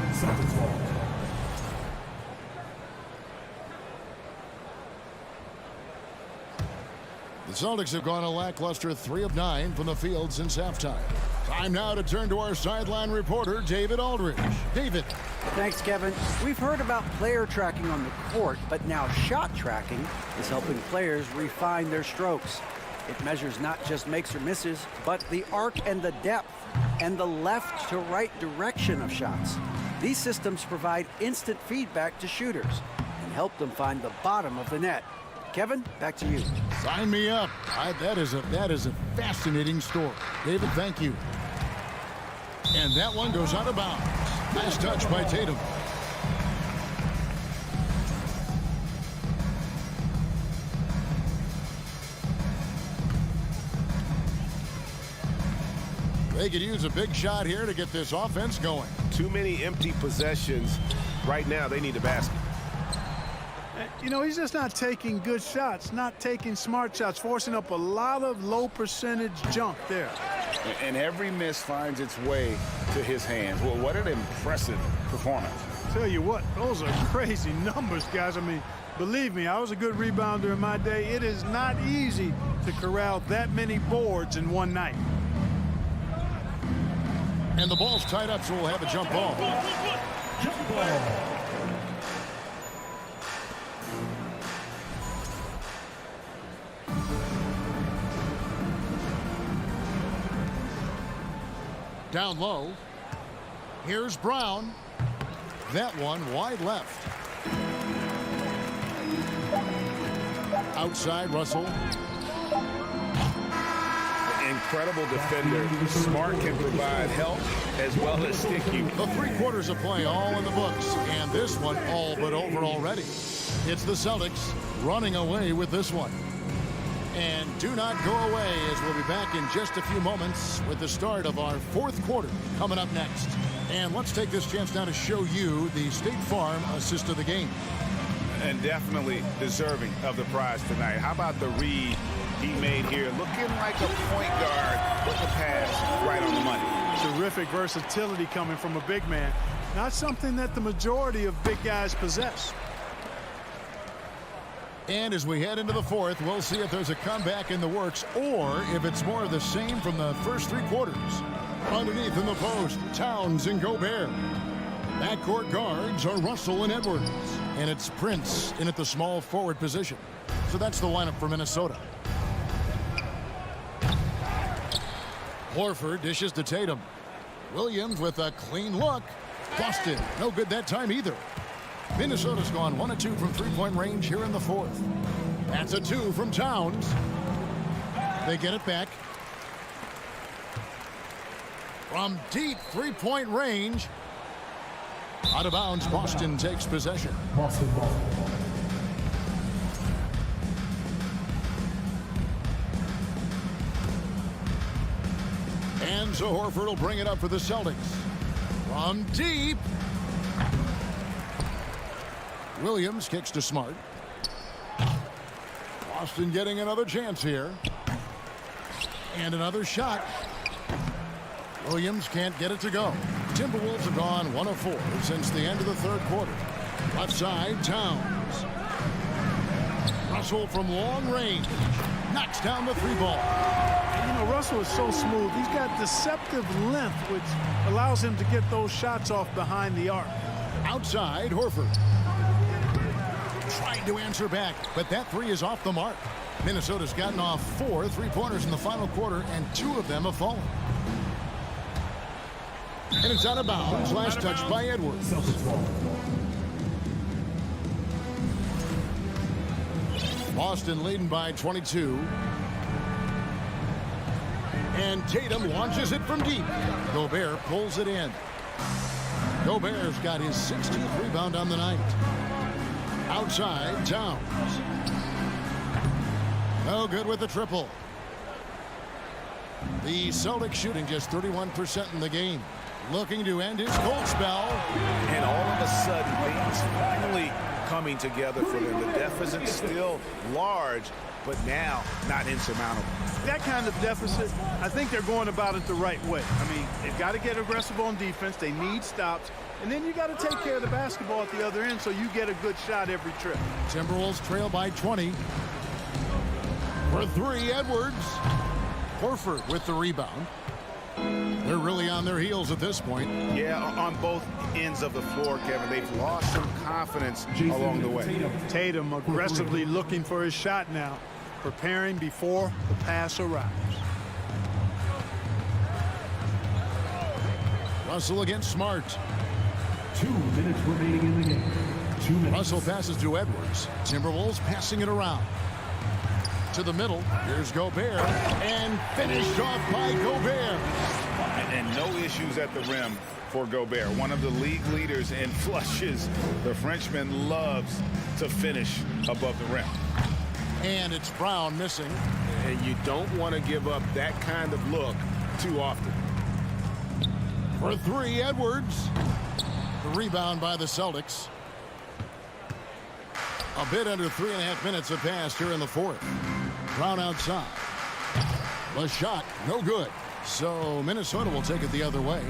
The Celtics have gone a lackluster 3 of 9 from the field since halftime. Time now to turn to our sideline reporter, David Aldridge. David. Thanks, Kevin. We've heard about player tracking on the court, but now shot tracking is helping players refine their strokes. It measures not just makes or misses, but the arc and the depth and the left to right direction of shots. These systems provide instant feedback to shooters and help them find the bottom of the net. Kevin, back to you. Sign me up. That is a fascinating story. David, thank you. And that one goes out of bounds. Nice touch by Tatum. They could use a big shot here to get this offense going. Too many empty possessions. Right now, they need a basket. You know, he's just not taking good shots, not taking smart shots, forcing up a lot of low percentage junk there. And every miss finds its way to his hands. Well, what an impressive performance. Tell you what, those are crazy numbers, guys. I mean, believe me, I was a good rebounder in my day. It is not easy to corral that many boards in one night. And the ball's tied up, so we'll have a jump ball. Jump ball. Down low. Here's Brown. That one wide left. Outside, Russell. Incredible defender. Smart can provide help as well as stick you. The 3 quarters of play all in the books, and this one all but over already. It's the Celtics running away with this one. And do not go away, as we'll be back in just a few moments with the start of our 4th quarter coming up next. And let's take this chance now to show you the State Farm assist of the game. And definitely deserving of the prize tonight. How about the read he made here? Looking like a point guard with the pass right on the money. Terrific versatility coming from a big man. Not something that the majority of big guys possess. And as we head into the 4th, we'll see if there's a comeback in the works or if it's more of the same from the first 3 quarters. Underneath in the post, Towns and Gobert. Backcourt guards are Russell and Edwards. And it's Prince in at the small forward position. So that's the lineup for Minnesota. Horford dishes to Tatum. Williams with a clean look. Busted. No good that time either. Minnesota's gone 1 of 2 from 3-point range here in the 4th. That's a 2 from Towns. They get it back. From deep 3-point range. Out of bounds, Boston takes possession. Boston ball. And so Horford will bring it up for the Celtics. From deep. Williams kicks to Smart. Boston getting another chance here. And another shot. Williams can't get it to go. Timberwolves have gone 1 of 4 since the end of the third quarter. Left side, Towns. Russell from long range. Knocks down the 3-ball. You know, Russell is so smooth. He's got deceptive length, which allows him to get those shots off behind the arc. Outside, Horford. Trying to answer back, but that 3 is off the mark. Minnesota's gotten off 4 3-pointers in the final quarter, and 2 of them have fallen. And it's out of bounds. Last touch by Edwards. Boston leading by 22. And Tatum launches it from deep. Gobert pulls it in. Gobert's got his 16th rebound on the night. Outside, Towns. No good with the triple. The Celtics shooting just 31% in the game. Looking to end his cold spell. And all of a sudden, things finally coming together for them. The deficit still large, but now not insurmountable. That kind of deficit, I think they're going about it the right way. I mean, they've got to get aggressive on defense. They need stops. And then you got to take care of the basketball at the other end so you get a good shot every trip. Timberwolves trail by 20. For 3, Edwards. Horford with the rebound. They're really on their heels at this point. Yeah, on both ends of the floor, Kevin. They've lost some confidence along the way. Tatum aggressively looking for his shot now, preparing before the pass arrives. Russell against Smart. 2 minutes remaining in the game. 2 minutes. Russell passes to Edwards. Timberwolves passing it around. To the middle. Here's Gobert. And finished off by Gobert. And no issues at the rim for Gobert. One of the league leaders in flushes. The Frenchman loves to finish above the rim. And it's Brown missing. And you don't want to give up that kind of look too often. For 3, Edwards. The rebound by the Celtics. A bit under 3.5 minutes have passed here in the fourth. Brown outside. The shot, no good. So Minnesota will take it the other way.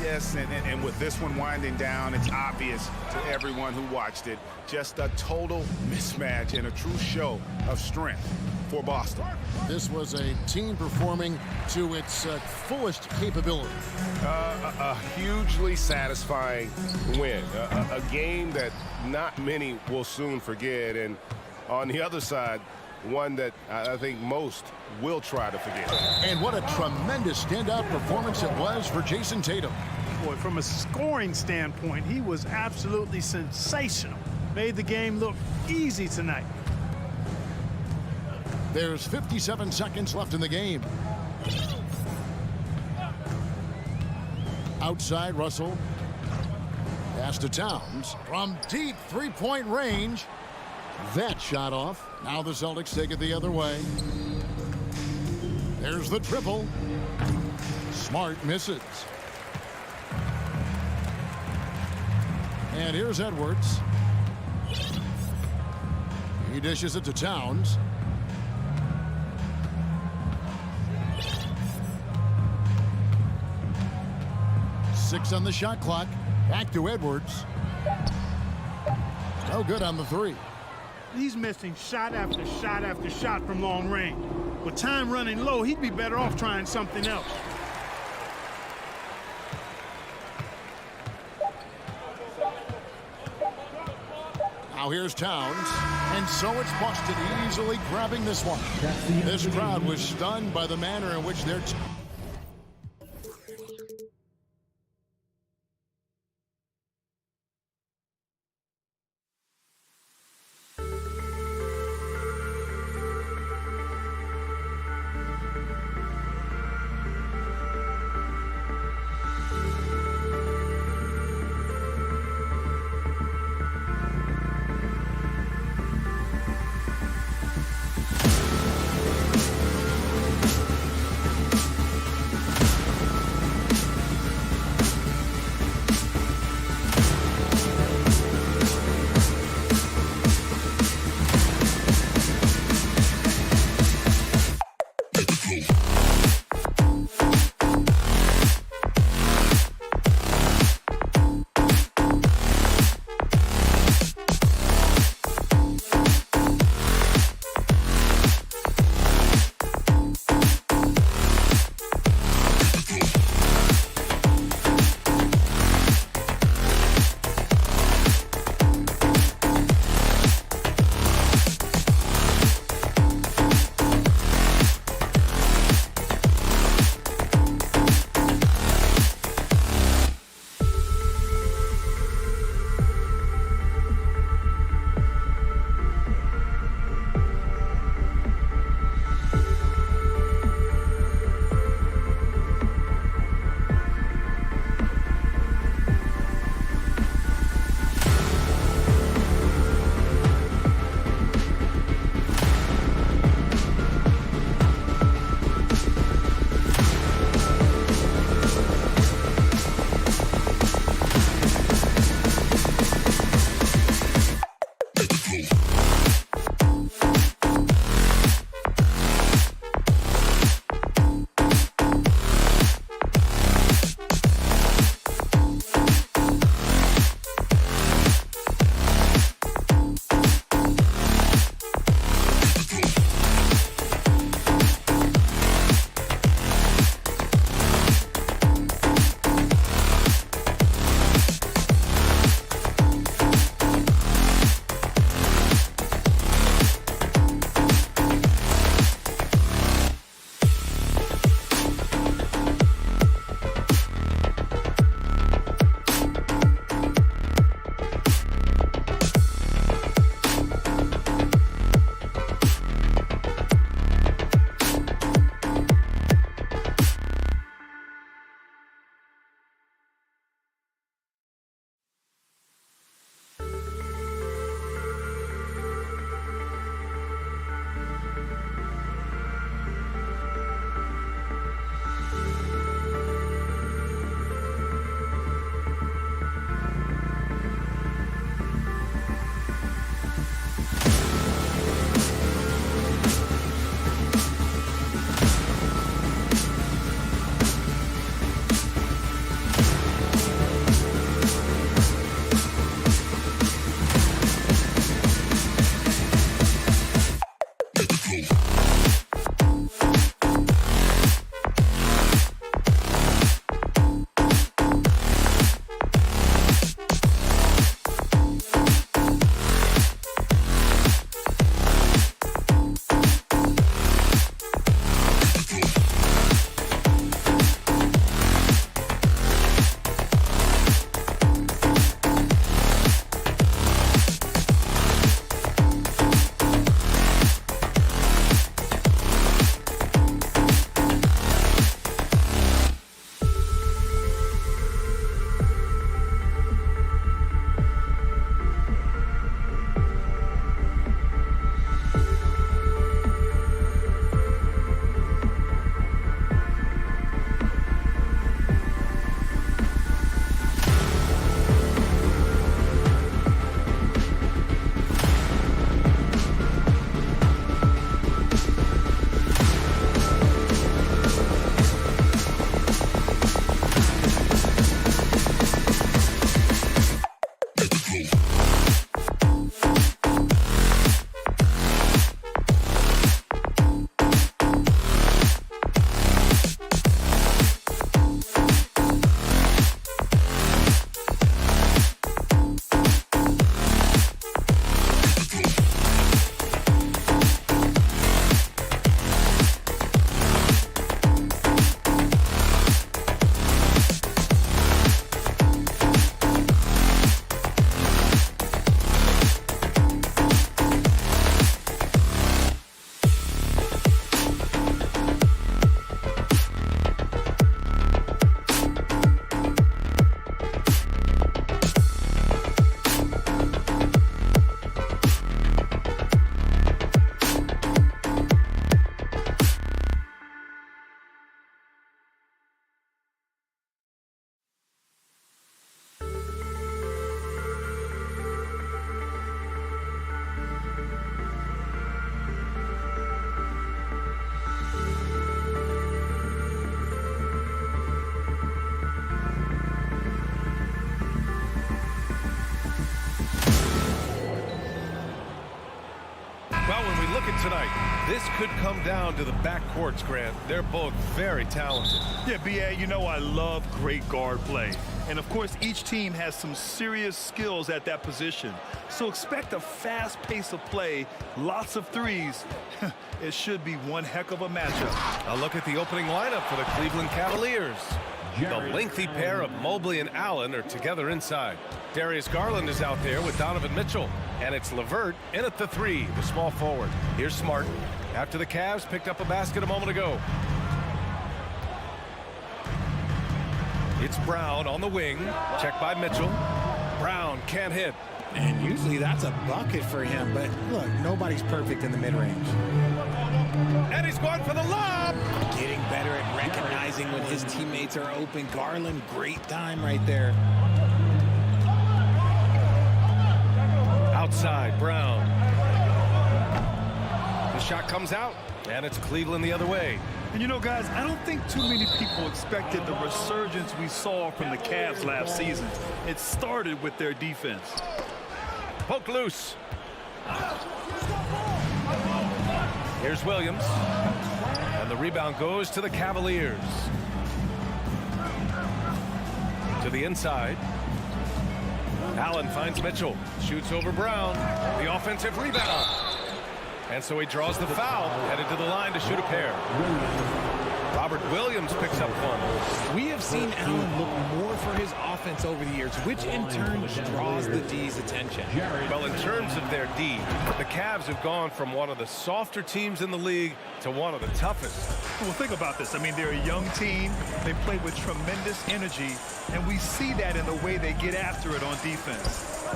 Yes, and with this one winding down, it's obvious to everyone who watched it. Just a total mismatch and a true show of strength for Boston. This was a team performing to its fullest capability. A hugely satisfying win. A game that not many will soon forget. And on the other side, one that I think most will try to forget. And what a tremendous standout performance it was for Jason Tatum. Boy, from a scoring standpoint, he was absolutely sensational. Made the game look easy tonight. There's 57 seconds left in the game. Outside, Russell. Pass to Towns. From deep 3-point range. That shot off. Now the Celtics take it the other way. There's the triple. Smart misses. And here's Edwards. He dishes it to Towns. Six on the shot clock. Back to Edwards. No good on the 3. He's missing shot after shot after shot from long range. With time running low, he'd be better off trying something else. Now here's Towns. And so it's Boston easily grabbing this one. This crowd was stunned by the manner in which they're... Well, when we look at tonight, this could come down to the backcourts, Grant. They're both very talented. Yeah, B.A., you know I love great guard play. And, of course, each team has some serious skills at that position. So expect a fast pace of play, lots of threes. It should be one heck of a matchup. A look at the opening lineup for the Cleveland Cavaliers. The lengthy pair of Mobley and Allen are together inside. Darius Garland is out there with Donovan Mitchell. And it's LeVert in at the 3, the small forward. Here's Smart after the Cavs picked up a basket a moment ago. It's Brown on the wing. Checked by Mitchell. Brown can't hit. And usually that's a bucket for him. But look, nobody's perfect in the mid-range. And he's going for the lob. Getting better at recognizing when his teammates are open. Garland, great time right there. Outside, Brown. The shot comes out, and it's Cleveland the other way. And you know, guys, I don't think too many people expected the resurgence we saw from the Cavs last season. It started with their defense. Poke loose. Here's Williams. And the rebound goes to the Cavaliers. To the inside. Allen finds Mitchell. Shoots over Brown. The offensive rebound. And so he draws the foul. Headed to the line to shoot a pair. Robert Williams picks up one. We have seen Allen look more for his offense over the years, which in turn draws the D's attention. Well, in terms of their D, the Cavs have gone from one of the softer teams in the league to one of the toughest. Well, think about this. I mean, they're a young team. They play with tremendous energy, and we see that in the way they get after it on defense.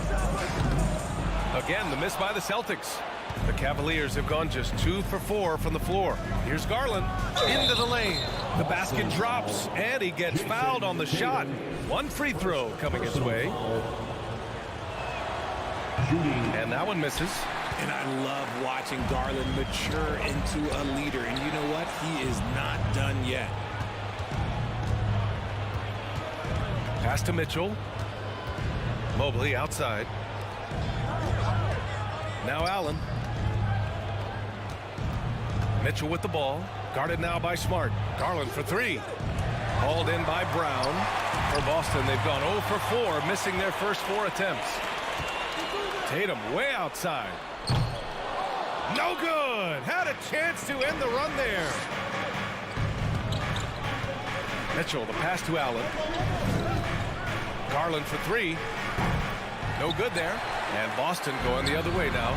Again, the miss by the Celtics. The Cavaliers have gone just 2 for 4 from the floor. Here's Garland into the lane. The basket drops, and he gets fouled on the shot. One free throw coming his way. And that one misses. And I love watching Garland mature into a leader. And you know what? He is not done yet. Pass to Mitchell. Mobley outside. Now Allen. Mitchell with the ball. Guarded now by Smart. Garland for 3. Hauled in by Brown. For Boston, they've gone 0 for 4, missing their first 4 attempts. Tatum way outside. No good. Had a chance to end the run there. Mitchell, the pass to Allen. Garland for 3. No good there. And Boston going the other way now.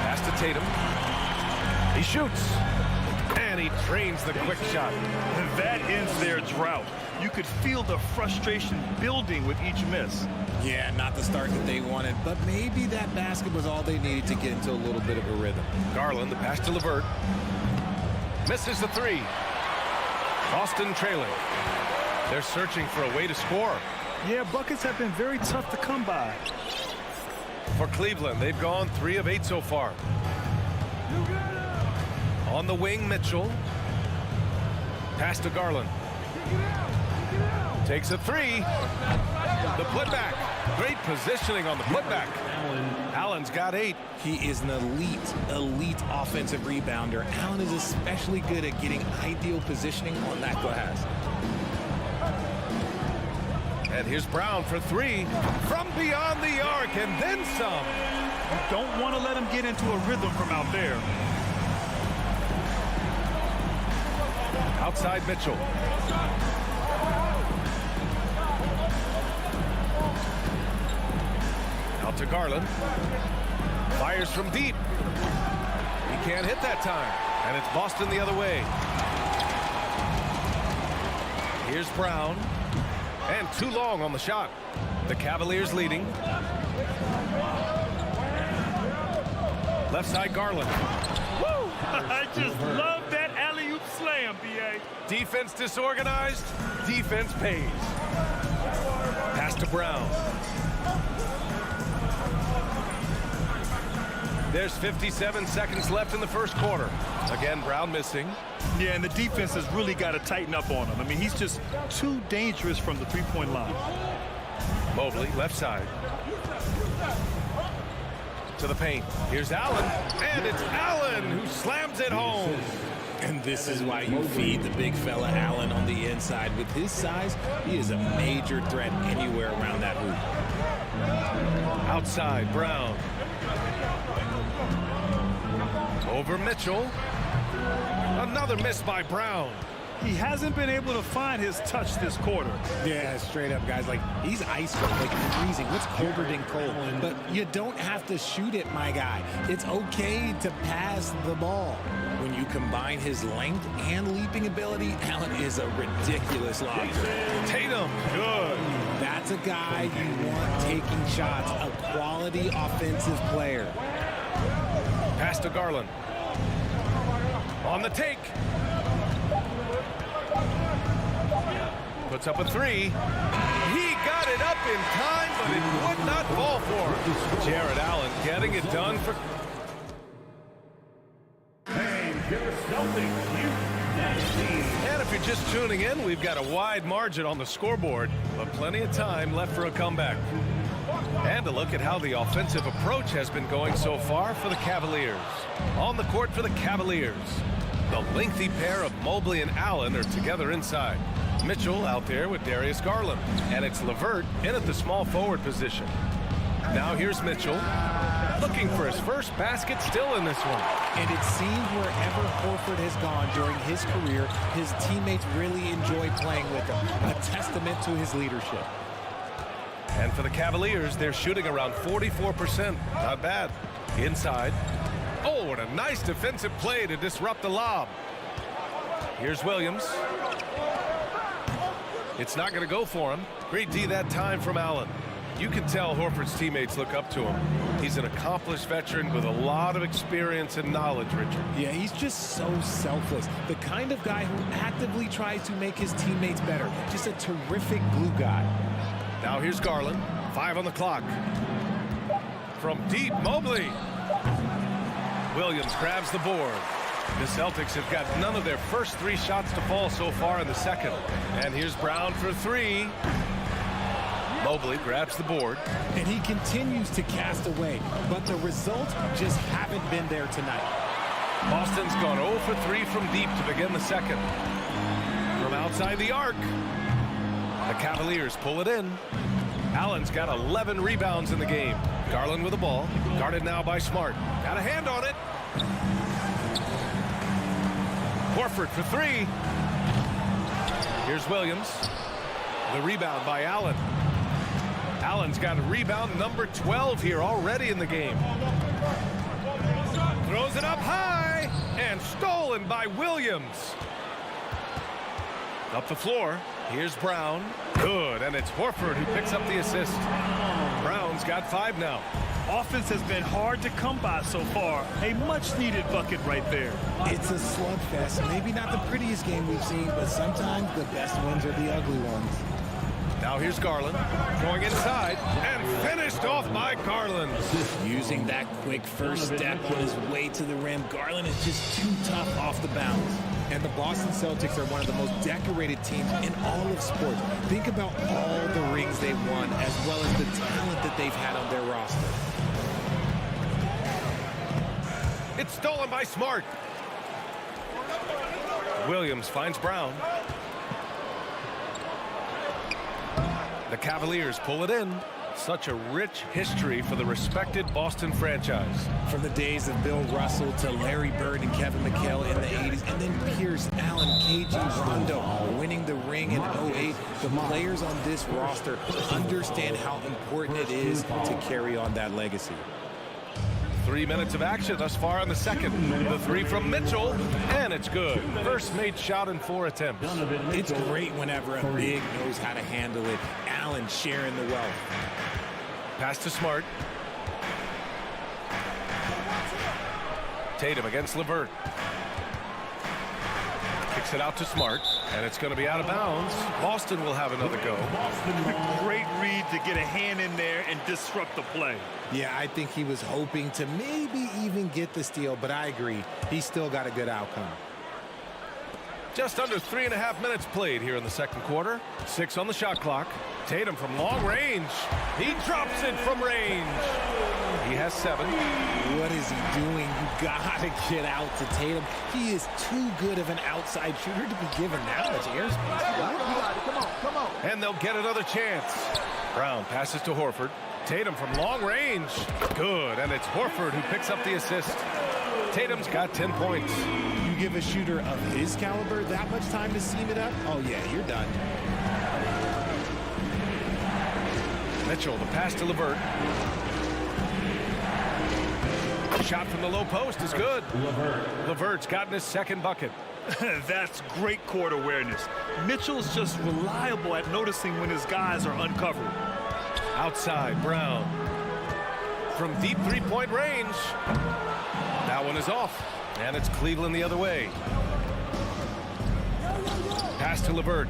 Pass to Tatum. He shoots. And he drains the quick shot. That ends their drought. You could feel the frustration building with each miss. Yeah, not the start that they wanted, but maybe that basket was all they needed to get into a little bit of a rhythm. Garland, the pass to LeVert. Misses the 3. Boston trailing. They're searching for a way to score. Yeah, buckets have been very tough to come by. For Cleveland, they've gone 3 of 8 so far. On the wing, Mitchell. Pass to Garland. Takes a 3. The putback. Great positioning on the putback. Allen's got 8. He is an elite offensive rebounder. Allen is especially good at getting ideal positioning on that glass. And here's Brown for 3 from beyond the arc, and then some. You don't want to let him get into a rhythm from out there. Outside Mitchell. Out to Garland. Fires from deep. He can't hit that time. And it's Boston the other way. Here's Brown. And too long on the shot. The Cavaliers leading. Left side Garland. Woo! I just love that alley-oop slam, B.A. Defense disorganized. Defense pays. Pass to Brown. There's 57 seconds left in the first quarter. Again, Brown missing. Yeah, and the defense has really got to tighten up on him. I mean, he's just too dangerous from the three-point line. Mobley, left side. to the paint. Here's Allen, and it's Allen who slams it home. And this is why you feed the big fella Allen on the inside. With his size, he is a major threat anywhere around that hoop. Outside, Brown. Over Mitchell. Another miss by Brown. He hasn't been able to find his touch this quarter. Yeah, straight up, guys. Like, he's ice cold, like freezing. What's colder than cold? But you don't have to shoot it, my guy. It's okay to pass the ball. When you combine his length and leaping ability, Allen is a ridiculous lobster. Tatum, good. That's a guy you want taking shots, a quality offensive player. Pass to Garland. On the take. Puts up a three. He got it up in time, but it would not fall for him. Jared Allen getting it done for... And if you're just tuning in, we've got a wide margin on the scoreboard, but plenty of time left for a comeback. And a look at how the offensive approach has been going so far for the Cavaliers. On the court for the Cavaliers, the lengthy pair of Mobley and Allen are together inside. Mitchell out there with Darius Garland, and it's LeVert in at the small forward position. Now here's Mitchell, looking for his first basket, still in this one. And it seems wherever Horford has gone during his career, his teammates really enjoy playing with him, a testament to his leadership. And for the Cavaliers, they're shooting around 44%. Not bad. Inside. Oh, what a nice defensive play to disrupt the lob. Here's Williams. It's not going to go for him. Great D that time from Allen. You can tell Horford's teammates look up to him. He's an accomplished veteran with a lot of experience and knowledge, Richard. Yeah, he's just so selfless. The kind of guy who actively tries to make his teammates better. Just a terrific glue guy. Now here's Garland. 5 on the clock. From deep, Mobley. Williams grabs the board. The Celtics have got none of their first 3 shots to fall so far in the second. And here's Brown for 3. Mobley grabs the board. And he continues to cast away, but the results just haven't been there tonight. Boston's gone 0 for 3 from deep to begin the second. From outside the arc, the Cavaliers pull it in. Allen's got 11 rebounds in the game. Garland with the ball, guarded now by Smart. Got a hand on it. Horford for 3. Here's Williams. The rebound by Allen. Allen's got a rebound number 12 here already in the game. Throws it up high and stolen by Williams. Up the floor. Here's Brown. Good, and it's Horford who picks up the assist. Brown's got 5 now. Offense has been hard to come by so far. A much-needed bucket right there. It's a slugfest. Maybe not the prettiest game we've seen, but sometimes the best ones are the ugly ones. Now here's Garland, going inside, and finished off by Garland. Using that quick first step on his way to the rim, Garland is just too tough off the bounce. And the Boston Celtics are one of the most decorated teams in all of sports. Think about all the rings they've won, as well as the talent that they've had on their roster. It's stolen by Smart. Williams finds Brown. The Cavaliers pull it in. Such a rich history for the respected Boston franchise. From the days of Bill Russell to Larry Bird and Kevin McHale in the 80s, and then Pierce, Allen, KG, Rondo winning the ring in 08. The players on this roster understand how important it is to carry on that legacy. 3 minutes of action thus far in the second. The 3 from Mitchell, and it's good. First made shot in 4 attempts. It's great whenever a big knows how to handle it. Allen sharing the wealth. Pass to Smart. Tatum against LeVert. Kicks it out to Smart, and it's going to be out of bounds. Boston will have another go. Great read to get a hand in there and disrupt the play. Yeah, I think he was hoping to maybe even get the steal, but I agree. He still got a good outcome. Just under 3.5 minutes played here in the second quarter. 6 on the shot clock. Tatum from long range. He drops it from range. He has 7. What is he doing? You gotta get out to Tatum. He is too good of an outside shooter to be given that much airspace. Come on. And they'll get another chance. Brown passes to Horford. Tatum from long range. Good, and it's Horford who picks up the assist. Tatum's got 10 points. You give a shooter of his caliber that much time to seam it up? Oh, yeah, you're done. Mitchell, the pass to LeVert. Shot from the low post is good. LeVert's gotten his second bucket. That's great court awareness. Mitchell's just reliable at noticing when his guys are uncovered. Outside, Brown. From deep three-point range. That one is off. And it's Cleveland the other way. Pass to LeVert.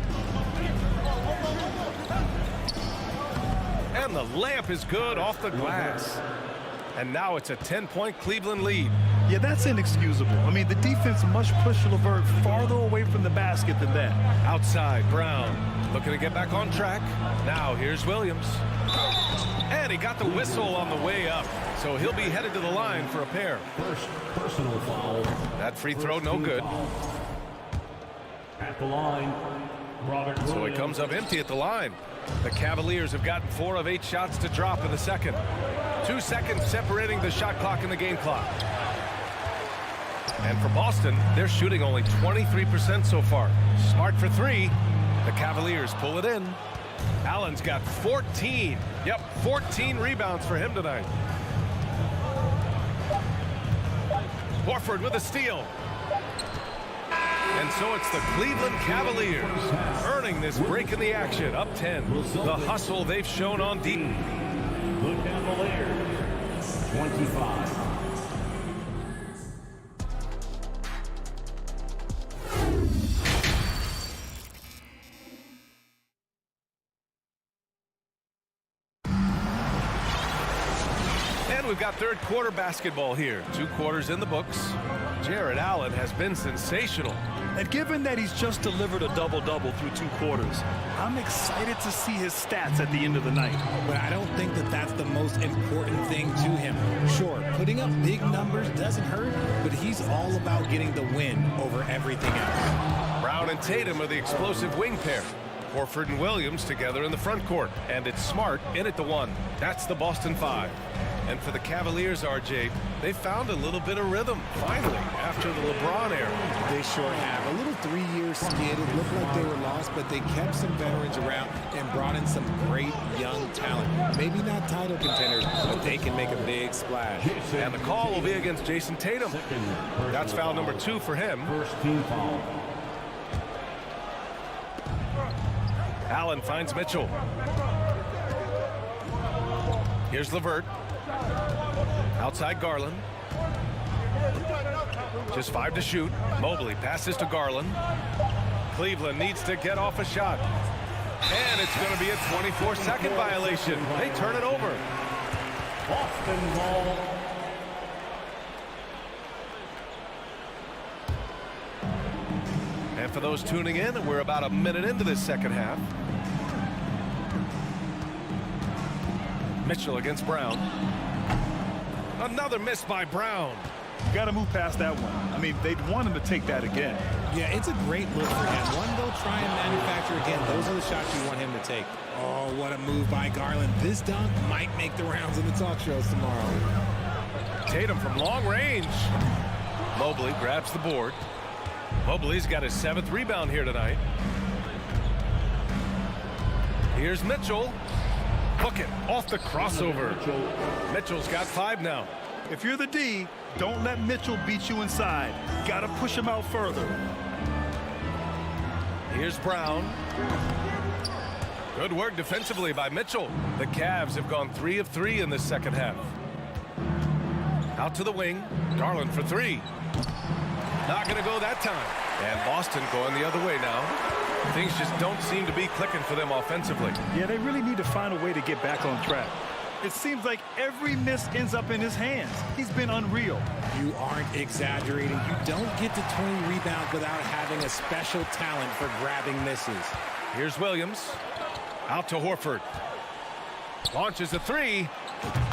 And the layup is good off the glass. And now it's a 10-point Cleveland lead. Yeah, that's inexcusable. I mean, the defense must push LeVert farther away from the basket than that. Outside, Brown. Looking to get back on track. Now here's Williams. And he got the whistle on the way up. So he'll be headed to the line for a pair. First personal foul. That free throw no good. At the line, Robert Williams. So he comes up empty at the line. The Cavaliers have gotten 4 of 8 shots to drop in the second. 2 seconds separating the shot clock and the game clock. And for Boston, they're shooting only 23% so far. Smart for 3. The Cavaliers pull it in. Allen's got 14. Yep, 14 rebounds for him tonight. Horford with a steal. And so it's the Cleveland Cavaliers earning this break in the action, up 10. The hustle they've shown on deep. The Cavaliers, 25. And we've got third quarter basketball here. 2 quarters in the books. Jared Allen has been sensational. And given that he's just delivered a double-double through 2 quarters, I'm excited to see his stats at the end of the night. But I don't think that that's the most important thing to him. Sure, putting up big numbers doesn't hurt, but he's all about getting the win over everything else. Brown and Tatum are the explosive wing pair. Horford and Williams together in the front court. And it's Smart in at the 1. That's the Boston 5. And for the Cavaliers, RJ, they found a little bit of rhythm, finally, after the LeBron era. They sure have. A little 3-year skid. It looked like they were lost, but they kept some veterans around and brought in some great young talent. Maybe not title contenders, but they can make a big splash. And the call will be against Jason Tatum. That's foul number 2 for him. First team foul. Allen finds Mitchell. Here's LeVert. Outside Garland. Just 5 to shoot. Mobley passes to Garland. Cleveland needs to get off a shot. And it's going to be a 24-second violation. They turn it over. Boston ball. And for those tuning in, we're about a minute into this second half. Mitchell against Brown. Another miss by Brown. Got to move past that one. I mean, they'd want him to take that again. Yeah, it's a great look for him. One they'll try and manufacture again. Those are the shots you want him to take. Oh, what a move by Garland. This dunk might make the rounds in the talk shows tomorrow. Tatum from long range. Mobley grabs the board. Mobley's got his 7th rebound here tonight. Here's Mitchell. Hook it off the crossover. Mitchell's got 5 now. If you're the D, don't let Mitchell beat you inside. Got to push him out further. Here's Brown. Good work defensively by Mitchell. The Cavs have gone 3 of 3 in this second half. Out to the wing. Garland for 3. Not going to go that time. And Boston going the other way now. Things just don't seem to be clicking for them offensively. Yeah, they really need to find a way to get back on track. It seems like every miss ends up in his hands. He's been unreal. You aren't exaggerating. You don't get to 20 rebounds without having a special talent for grabbing misses. Here's Williams. Out to Horford. Launches a 3.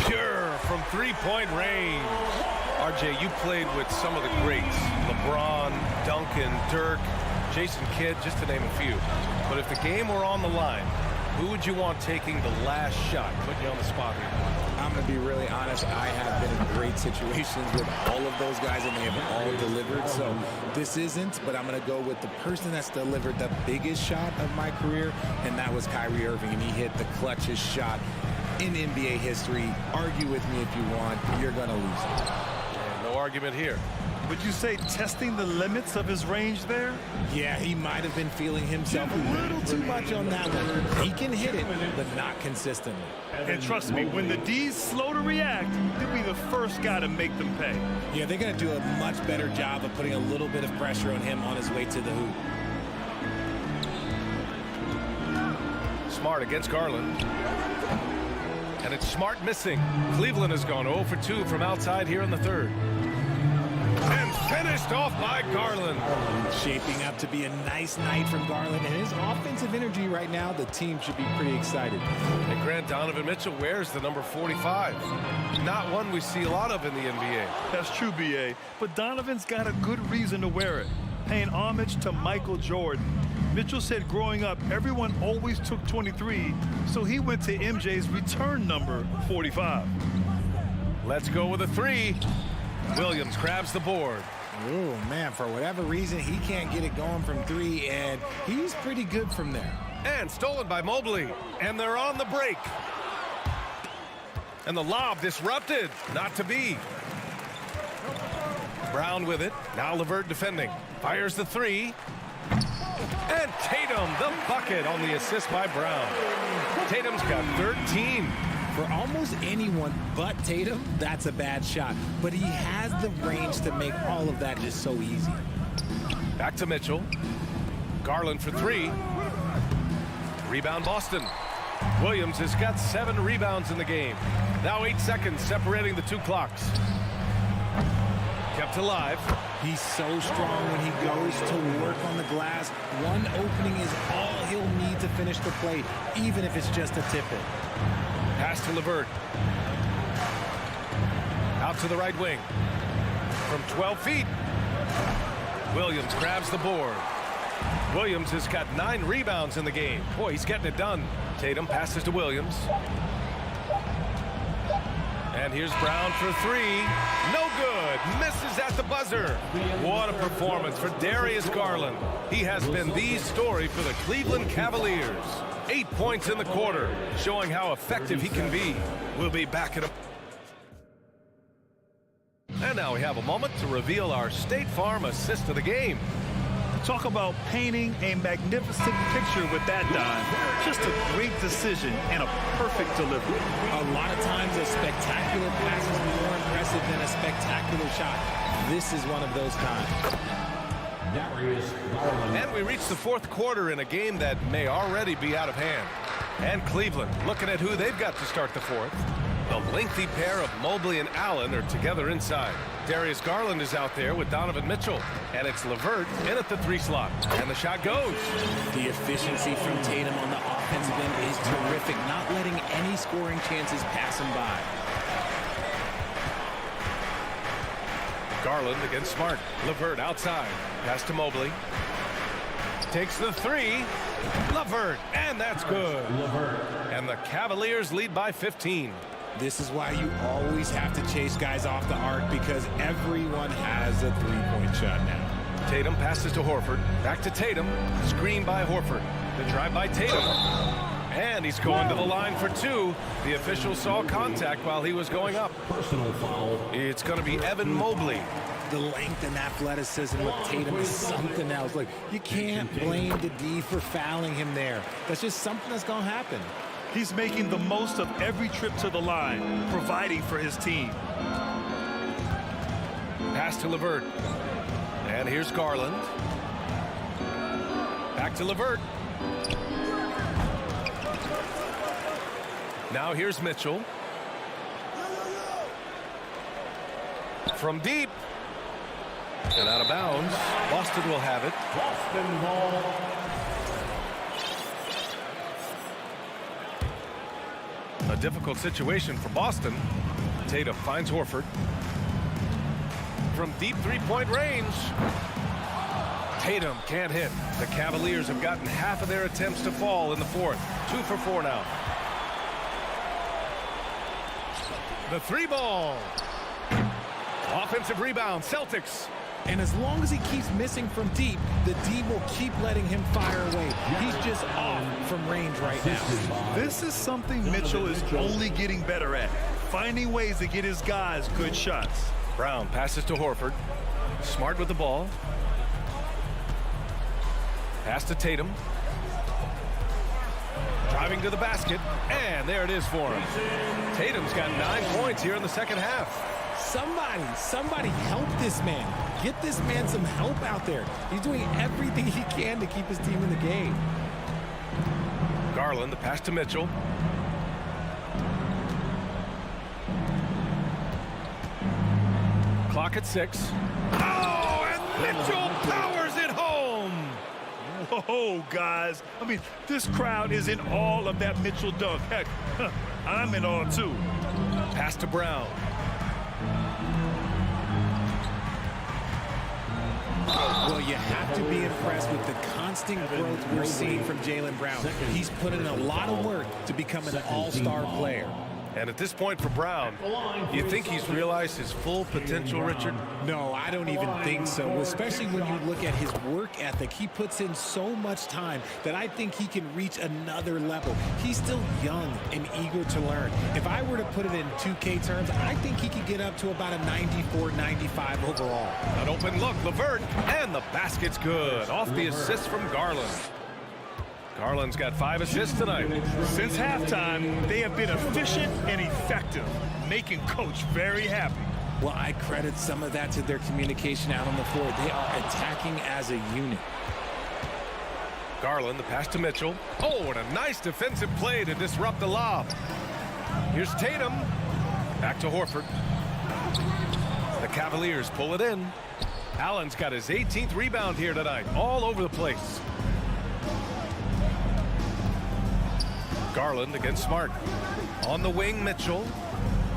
Pure from three-point range. RJ, you played with some of the greats. LeBron, Duncan, Dirk, Jason Kidd, just to name a few. But if the game were on the line, who would you want taking the last shot? Putting you on the spot here. I'm going to be really honest. I have been in great situations with all of those guys, and they have all delivered. So this isn't, but I'm going to go with the person that's delivered the biggest shot of my career, and that was Kyrie Irving, and he hit the clutchest shot in NBA history. Argue with me if you want. You're going to lose it. And no argument here. Would you say testing the limits of his range there? Yeah, he might have been feeling himself a little too much on that one. He can hit it, but not consistently. And trust me, when the D's slow to react, he'll be the first guy to make them pay. Yeah, they're going to do a much better job of putting a little bit of pressure on him on his way to the hoop. Smart against Garland. And it's Smart missing. Cleveland has gone 0 for 2 from outside here in the third. And finished off by Garland. Shaping up to be a nice night from Garland, and his offensive energy right now, the team should be pretty excited. And Grant, Donovan Mitchell wears the number 45. Not one we see a lot of in the NBA. That's true, B.A., but Donovan's got a good reason to wear it, paying homage to Michael Jordan. Mitchell said growing up, everyone always took 23, so he went to MJ's return number 45. Let's go with a three. Williams grabs the board. Oh, man, for whatever reason, he can't get it going from three, and he's pretty good from there. And stolen by Mobley. And they're on the break. And the lob disrupted. Not to be. Brown with it. Now LeVert defending. Fires the three. And Tatum, the bucket on the assist by Brown. Tatum's got 13. For almost anyone but Tatum, that's a bad shot. But he has the range to make all of that just so easy. Back to Mitchell. Garland for three. Rebound Boston. Williams has got 7 rebounds in the game. Now 8 seconds separating the two clocks. Kept alive. He's so strong when he goes to work on the glass. One opening is all he'll need to finish the play, even if it's just a tip-in. Pass to LeVert. Out to the right wing. From 12 feet. Williams grabs the board. Williams has got 9 rebounds in the game. Boy, he's getting it done. Tatum passes to Williams. And here's Brown for three. No good. Misses at the buzzer. What a performance for Darius Garland. He has been the story for the Cleveland Cavaliers. 8 points in the quarter, showing how effective he can be. We'll be back in a... And now we have a moment to reveal our State Farm assist of the game. Talk about painting a magnificent picture with that dime. Just a great decision and a perfect delivery. A lot of times a spectacular pass is more impressive than a spectacular shot. This is one of those times. And we reach the fourth quarter in a game that may already be out of hand. And Cleveland looking at who they've got to start the fourth. The lengthy pair of Mobley and Allen are together inside. Darius Garland is out there with Donovan Mitchell. And it's LeVert in at the 3 slot. And the shot goes. The efficiency from Tatum on the offensive end is terrific, not letting any scoring chances pass him by. Garland against Smart. LeVert outside. Pass to Mobley. Takes the 3. LeVert. And that's good. And the Cavaliers lead by 15. This is why you always have to chase guys off the arc, because everyone has a three-point shot now. Tatum passes to Horford. Back to Tatum. Screen by Horford. The drive by Tatum. And he's going to the line for 2. The official saw contact while he was going up. Personal foul. It's going to be Evan Mobley. The length and athleticism with Tatum is something else. Like, you can't blame the D for fouling him there. That's just something that's going to happen. He's making the most of every trip to the line, providing for his team. Pass to LeVert. And here's Garland. Back to LeVert. Now here's Mitchell. From deep. And out of bounds. Boston will have it. Boston ball. A difficult situation for Boston. Tatum finds Horford. From deep three-point range. Tatum can't hit. The Cavaliers have gotten half of their attempts to fall in the fourth. 2 for 4 now. The three ball. Offensive rebound, Celtics. And as long as he keeps missing from deep, the D will keep letting him fire away. He's just off from range right now. This is something Mitchell is only getting better at, finding ways to get his guys good shots. Brown passes to Horford. Smart with the ball. Pass to Tatum. Driving to the basket, and there it is for him. Tatum's got 9 points here in the second half. Somebody help this man. Get this man some help out there. He's doing everything he can to keep his team in the game. Garland, the pass to Mitchell. Clock at 6. Oh, and Mitchell powers it home. Whoa, guys. I mean, this crowd is in awe of that Mitchell dunk. Heck, I'm in awe, too. Pass to Brown. Well, you have to be impressed with the constant growth we're seeing from Jaylen Brown. He's put in a lot of work to become an all-star player. And at this point for Brown, you think he's realized his full potential, Richard? No, I don't even think so, especially when you look at his work ethic. He puts in so much time that I think he can reach another level. He's still young and eager to learn. If I were to put it in 2K terms, I think he could get up to about a 94, 95 overall. An open look, LeVert, and the basket's good. Off the assist from Garland. Garland's got 5 assists tonight. Since halftime, they have been efficient and effective, making Coach very happy. Well, I credit some of that to their communication out on the floor. They are attacking as a unit. Garland, the pass to Mitchell. Oh, and a nice defensive play to disrupt the lob. Here's Tatum. Back to Horford. The Cavaliers pull it in. Allen's got his 18th rebound here tonight, all over the place. Garland against Smart. On the wing, Mitchell.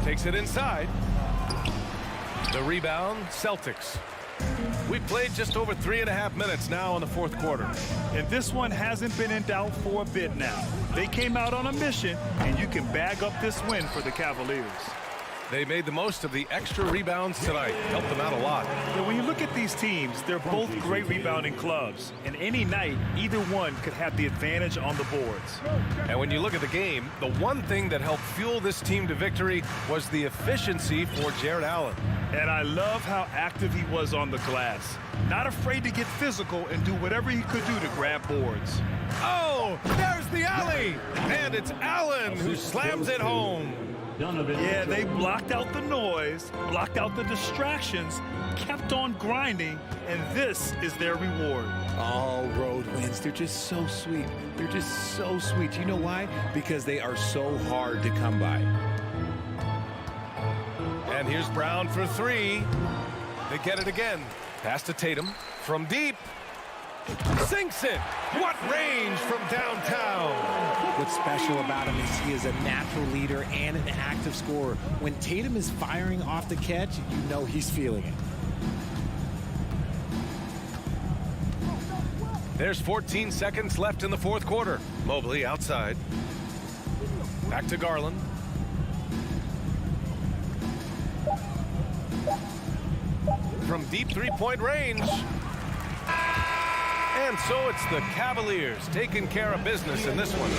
Takes it inside. The rebound, Celtics. We've played just over 3.5 minutes now in the fourth quarter. And this one hasn't been in doubt for a bit now. They came out on a mission, and you can bag up this win for the Cavaliers. They made the most of the extra rebounds tonight. Helped them out a lot. Yeah, when you look at these teams, they're both great rebounding clubs. And any night, either one could have the advantage on the boards. And when you look at the game, the one thing that helped fuel this team to victory was the efficiency for Jared Allen. And I love how active he was on the glass. Not afraid to get physical and do whatever he could do to grab boards. Oh, there's the alley. And it's Allen who slams it home. Yeah, they blocked out the noise, blocked out the distractions, kept on grinding, and this is their reward. All road wins. They're just so sweet. They're just so sweet. You know why? Because they are so hard to come by. And here's Brown for 3. They get it again. Pass to Tatum from deep. Sinks it. What range from downtown. What's special about him is he is a natural leader and an active scorer. When Tatum is firing off the catch, you know he's feeling it. There's 14 seconds left in the fourth quarter. Mobley outside. Back to Garland. From deep three-point range. And so it's the Cavaliers taking care of business in this one.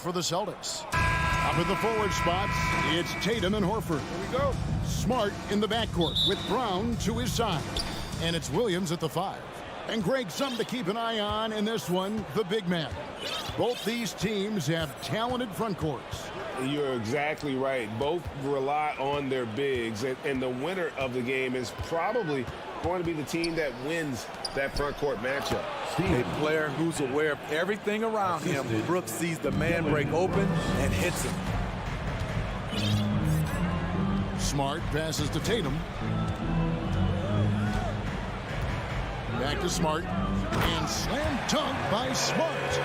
for the Celtics. Up in the forward spots, it's Tatum and Horford. Here we go. Smart in the backcourt with Brown to his side. And it's Williams at the 5. And Greg, something to keep an eye on in this one, the big man. Both these teams have talented front courts. You're exactly right. Both rely on their bigs, and the winner of the game is probably going to be the team that wins that front court matchup. A player who's aware of everything around him. Brooks sees the man break open and hits him. Smart passes to Tatum. Back to Smart. And slam dunk by Smart.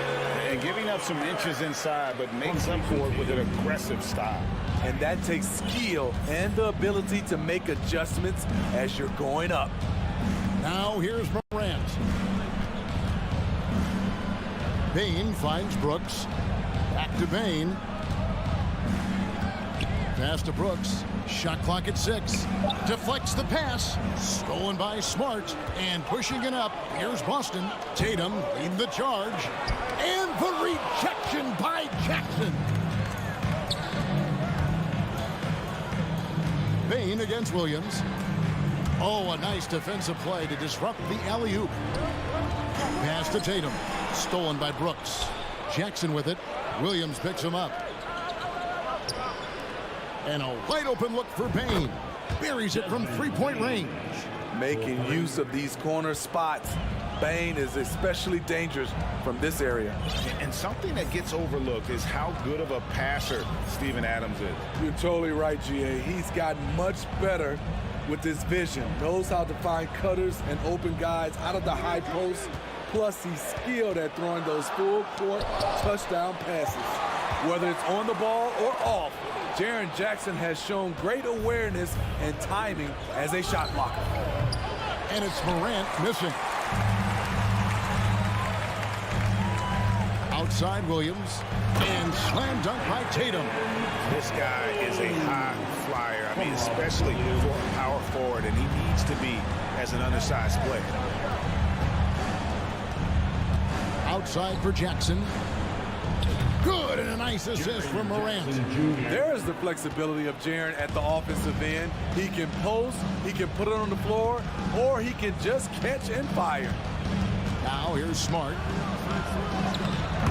And giving up some inches inside, but makes up for it with an aggressive style. And that takes skill and the ability to make adjustments as you're going up. Now here's Morant. Bain finds Brooks. Back to Bain. Pass to Brooks. Shot clock at 6. Deflects the pass. Stolen by Smart. And pushing it up. Here's Boston. Tatum leading the charge. And the rejection by Jackson. Bain against Williams. Oh, a nice defensive play to disrupt the alley-oop. Pass to Tatum. Stolen by Brooks. Jackson with it. Williams picks him up. And a wide open look for Bain. Buries it from three-point range. Making use of these corner spots. Bain is especially dangerous from this area. And something that gets overlooked is how good of a passer Steven Adams is. You're totally right, GA. He's gotten much better with his vision. Knows how to find cutters and open guys out of the high post. Plus, he's skilled at throwing those full-court touchdown passes. Whether it's on the ball or off, Jaren Jackson has shown great awareness and timing as a shot blocker. And it's Morant missing. Outside Williams. And slam dunk by Tatum. This guy is a high flyer. I mean, especially for a power forward, and he needs to be as an undersized player. Outside for Jackson. Good, and a nice assist from Morant. There's the flexibility of Jaren at the offensive end. He can post, he can put it on the floor, or he can just catch and fire. Now here's Smart.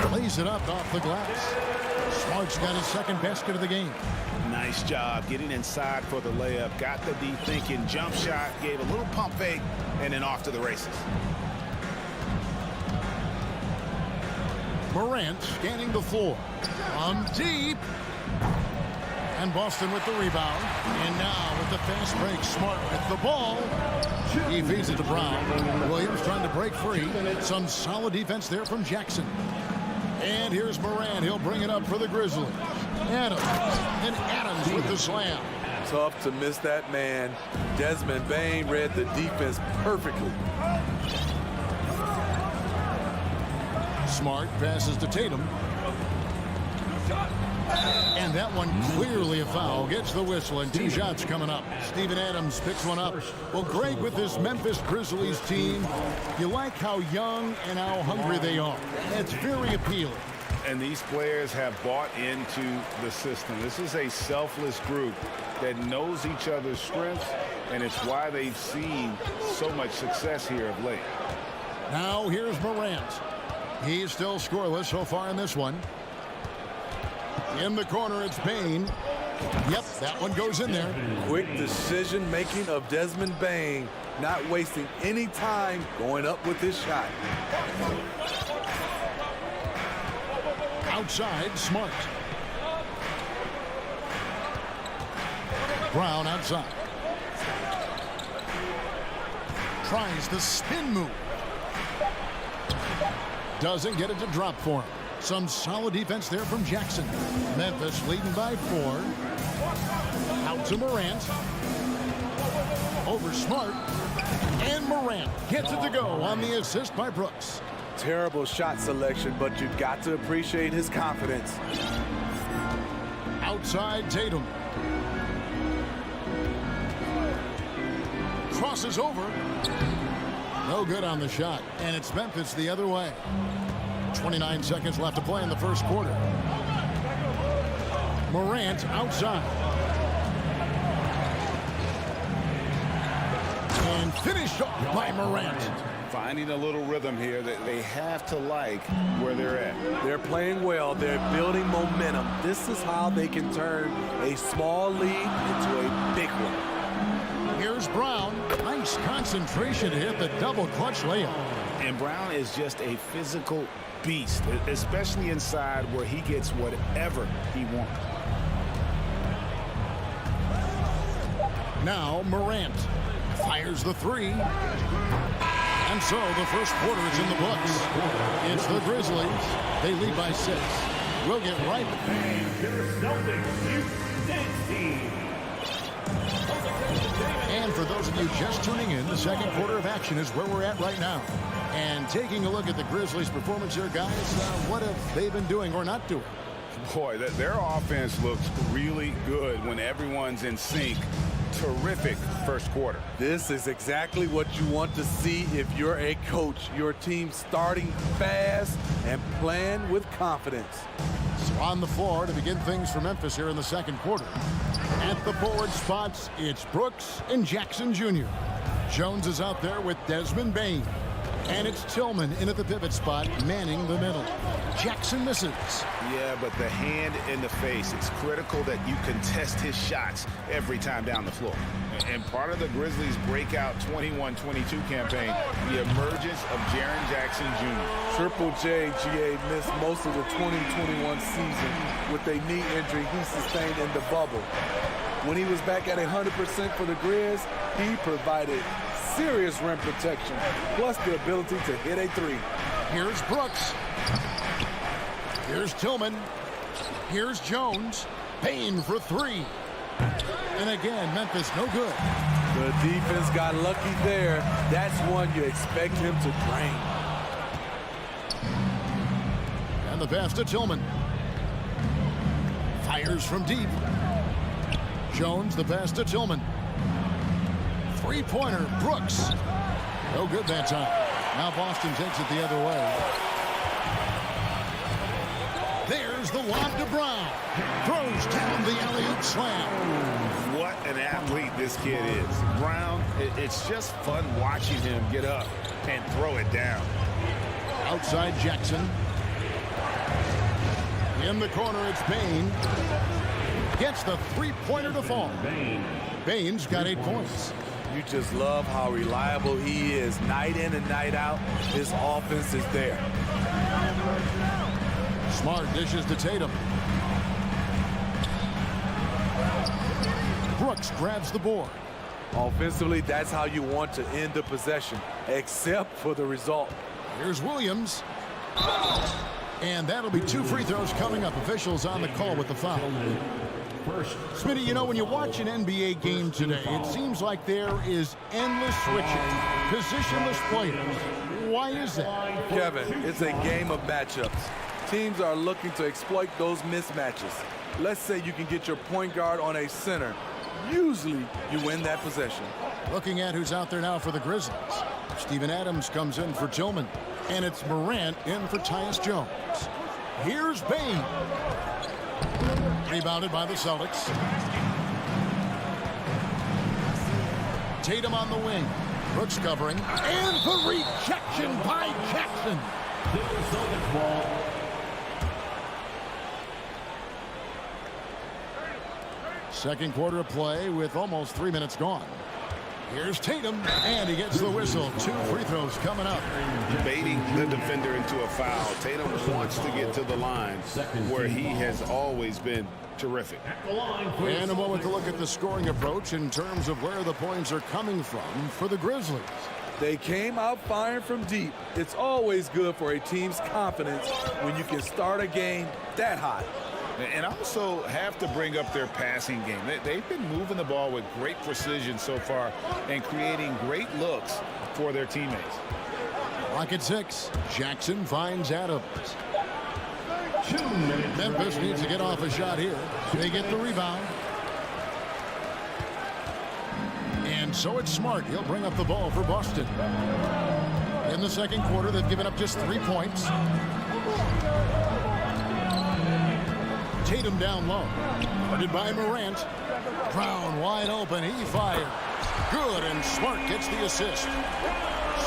Plays it up off the glass. Smart's got his second basket of the game. Nice job getting inside for the layup. Got the D thinking, jump shot, gave a little pump fake, and then off to the races. Morant scanning the floor. On deep. And Boston with the rebound. And now with the fast break, Smart with the ball. He feeds it to Brown. Williams trying to break free. Some solid defense there from Jackson. And here's Morant. He'll bring it up for the Grizzlies. Adams. And Adams with the slam. Tough to miss that man. Desmond Bain read the defense perfectly. Smart passes to Tatum. And that one clearly a foul. Gets the whistle and 2 shots coming up. Steven Adams picks one up. Well, Greg, with this Memphis Grizzlies team, you like how young and how hungry they are. It's very appealing. And these players have bought into the system. This is a selfless group that knows each other's strengths, and it's why they've seen so much success here of late. Now here's Morant. He's still scoreless so far in this one. In the corner, it's Bain. Yep, that one goes in there. Quick decision-making of Desmond Bain, not wasting any time going up with his shot. Outside, Smart. Brown outside. Tries the spin move. Doesn't get it to drop for him. Some solid defense there from Jackson. Memphis leading by 4. Out to Morant. Over Smart. And Morant gets it to go on the assist by Brooks. Terrible shot selection, but you've got to appreciate his confidence. Outside Tatum. Crosses over. No good on the shot. And it's Memphis the other way. 29 seconds left to play in the first quarter. Morant outside. And finished off by Morant. Finding a little rhythm here that they have to like where they're at. They're playing well. They're building momentum. This is how they can turn a small lead into a big one. Here's Brown. Nice concentration to hit the double clutch layup. And Brown is just a physical beast, especially inside where he gets whatever he wants. Now Morant fires the three. And so the first quarter is in the books. It's the Grizzlies. They lead by 6. We'll get right. And for those of you just tuning in, the second quarter of action is where we're at right now. And taking a look at the Grizzlies' performance here, guys, what have they been doing or not doing? Boy, their offense looks really good when everyone's in sync. Terrific first quarter. This is exactly what you want to see if you're a coach. Your team starting fast and playing with confidence. So on the floor to begin things for Memphis here in the second quarter. At the forward spots, it's Brooks and Jackson Jr. Jones is out there with Desmond Bane. And it's Tillman in at the pivot spot, manning the middle. Jackson misses. Yeah, but the hand in the face, it's critical that you contest his shots every time down the floor. And part of the Grizzlies' breakout 21-22 campaign, the emergence of Jaren Jackson Jr. Triple J, GA, missed most of the 2021 season with a knee injury he sustained in the bubble. When he was back at 100% for the Grizz, he provided serious rim protection, plus the ability to hit a three. Here's Brooks. Here's Tillman. Here's Jones. Payne for 3. And again, Memphis no good. The defense got lucky there. That's one you expect him to drain. And the pass to Tillman. Fires from deep. Jones, the pass to Tillman. Three-pointer, Brooks. No good that time. Now Boston takes it the other way. There's the lob to Brown. Throws down the alley-oop slam. What an athlete this kid is. Brown, it's just fun watching him get up and throw it down. Outside Jackson. In the corner, it's Bane. Gets the three-pointer to fall. Bane's got 8 points. You just love how reliable he is. Night in and night out, his offense is there. Smart dishes to Tatum. Brooks grabs the board. Offensively, that's how you want to end the possession, except for the result. Here's Williams. And that'll be 2 free throws coming up. Officials on the call with the foul. Smitty, you know, when you watch an NBA game today, it seems like there is endless switching, positionless players. Why is that? Kevin, it's a game of matchups. Teams are looking to exploit those mismatches. Let's say you can get your point guard on a center. Usually, you win that possession. Looking at who's out there now for the Grizzlies. Steven Adams comes in for Tillman. And it's Morant in for Tyus Jones. Here's Bane. Rebounded by the Celtics. Tatum on the wing. Brooks covering. And the rejection by Jackson. Second quarter of play with almost 3 minutes gone. Here's Tatum, and he gets the whistle. 2 free throws coming up. Baiting the defender into a foul. Tatum wants to get to the line where he has always been terrific. And a moment to look at the scoring approach in terms of where the points are coming from for the Grizzlies. They came out firing from deep. It's always good for a team's confidence when you can start a game that hot. And also have to bring up their passing game. They've been moving the ball with great precision so far and creating great looks for their teammates. Clock at 6. Jackson finds Adams. Memphis needs to get off a shot here. They get the rebound. And so it's Smart. He'll bring up the ball for Boston. In the second quarter, they've given up just 3 points. Tatum down low. Guarded by Morant. Brown wide open. He fired. Good, and Smart gets the assist.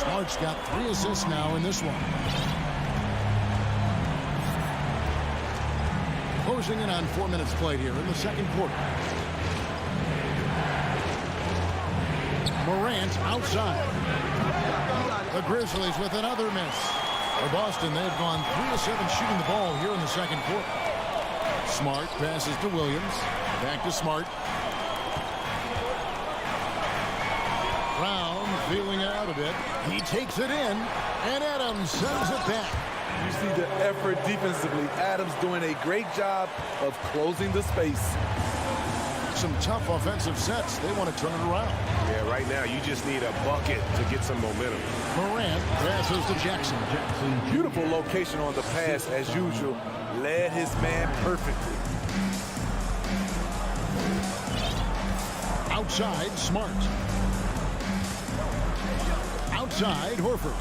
Smart's got 3 assists now in this one. Closing in on 4 minutes played here in the second quarter. Morant outside. The Grizzlies with another miss. For Boston, they've gone 3 of 7 shooting the ball here in the second quarter. Smart passes to Williams. Back to Smart. Brown feeling out a bit. He takes it in, and Adams sends it back. You see the effort defensively. Adams doing a great job of closing the space. Some tough offensive sets. They want to turn it around. Yeah, right now you just need a bucket to get some momentum. Morant passes to Jackson. Beautiful location on the pass as usual. Led his man perfectly. Outside, Smart. Outside, Horford.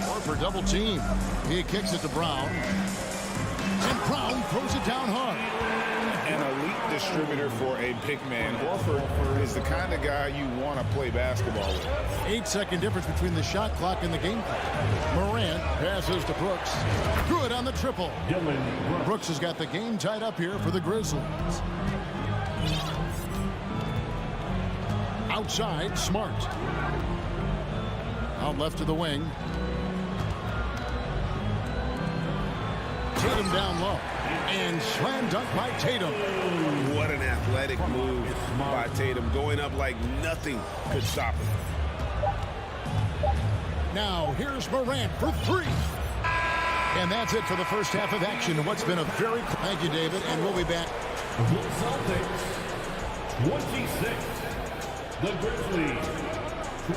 Horford double team. He kicks it to Brown. And Brown throws it down hard. An elite distributor for a big man. Horford is the kind of guy you want to play basketball with. 8-second difference between the shot clock and the game clock. Morant passes to Brooks. Good on the triple. Brooks has got the game tied up here for the Grizzlies. Outside, Smart. Out left to the wing. Tatum down low. And slam dunk by Tatum. What an athletic move by Tatum. Going up like nothing could stop him. Now here's Morant for 3. And that's it for the first half of action. What's been a very... Thank you, David, and we'll be back. The Celtics, 26. The Grizzlies,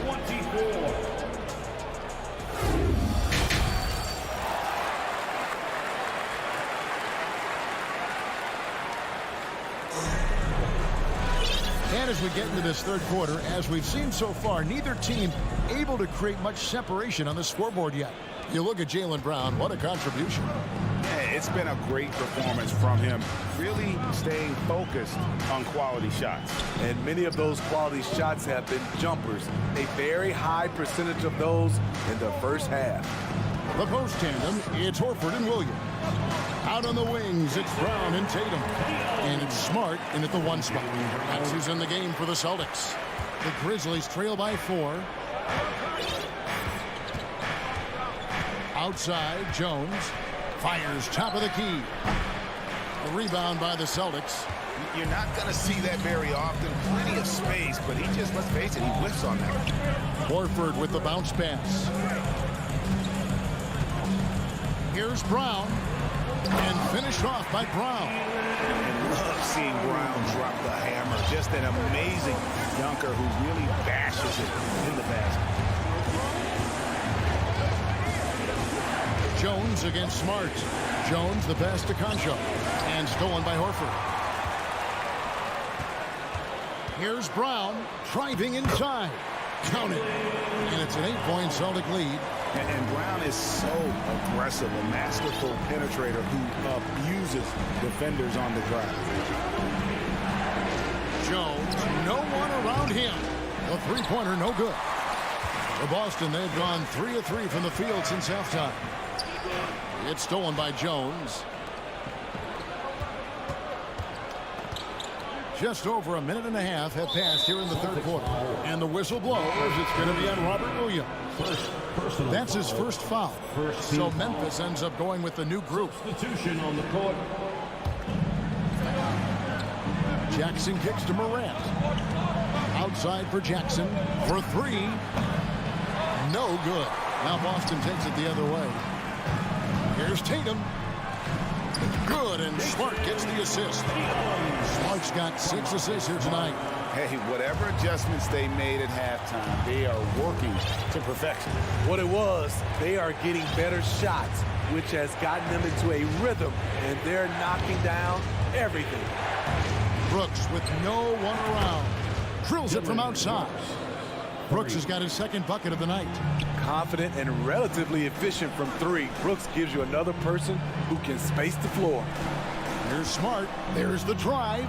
24. And as we get into this third quarter, as we've seen so far, neither team able to create much separation on the scoreboard yet. You look at Jaylen Brown, what a contribution. Yeah, it's been a great performance from him, really staying focused on quality shots. And many of those quality shots have been jumpers. A very high percentage of those in the first half. The post tandem, it's Horford and Williams. Out on the wings, it's Brown and Tatum. And it's Smart in at the 1 spot. That's who's in the game for the Celtics. The Grizzlies trail by 4. Outside, Jones fires top of the key. A rebound by the Celtics. You're not going to see that very often. Plenty of space, but he just, let's face it, he whiffs on that. Horford with the bounce pass. Here's Brown. And finished off by Brown. And love seeing Brown drop the hammer. Just an amazing dunker who really bashes it in the basket. Jones against Smart. Jones the pass to Concho. And stolen by Horford. Here's Brown driving inside. Count it. And it's an 8-point Celtic lead. And Brown is so aggressive, a masterful penetrator who abuses defenders on the drive. Jones, no one around him. The three-pointer, no good. For Boston, they've gone 3 of 3 from the field since halftime. It's stolen by Jones. Just over a minute and a half have passed here in the third quarter. And the whistle blows. It's going to be on Robert Williams. That's his first foul. So Memphis ends up going with the new group. Substitution on the court. Jackson kicks to Morant. Outside for Jackson for 3. No good. Now Boston takes it the other way. Here's Tatum. Good, and Smart gets the assist. Smart's got 6 assists here tonight. Hey, whatever adjustments they made at halftime, they are working to perfection. What it was, they are getting better shots, which has gotten them into a rhythm, and they're knocking down everything. Brooks with no one around. Drills it from outside. Brooks has got his second bucket of the night. Confident and relatively efficient from three. Brooks gives you another person who can space the floor. Here's Smart. There's the drive.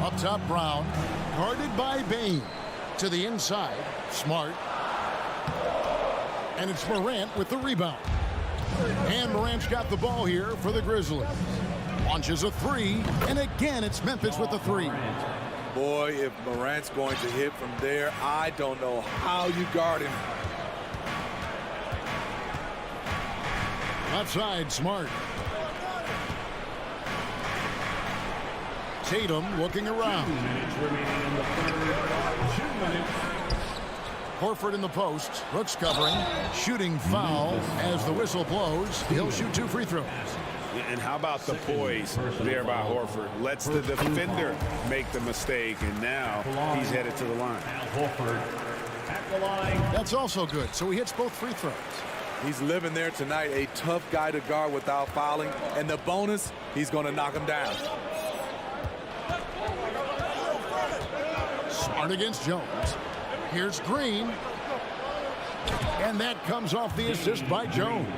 Up top, Brown. Guarded by Bain. To the inside. Smart. And it's Morant with the rebound. And Morant's got the ball here for the Grizzlies. Launches a three. And again, it's Memphis with the three. Boy, if Morant's going to hit from there, I don't know how you guard him. Left side, Smart. Tatum looking around. 2 minutes remaining in the third. 2 minutes. Horford in the post. Brooks covering. Shooting foul as the whistle blows. He'll shoot 2 free throws. And how about the poise there by Horford? Lets the defender make the mistake, and now he's headed to the line. Horford at the line. That's also good. So he hits both free throws. He's living there tonight, a tough guy to guard without fouling. And the bonus, he's going to knock him down. Smart against Jones. Here's Green. And that comes off the assist by Jones.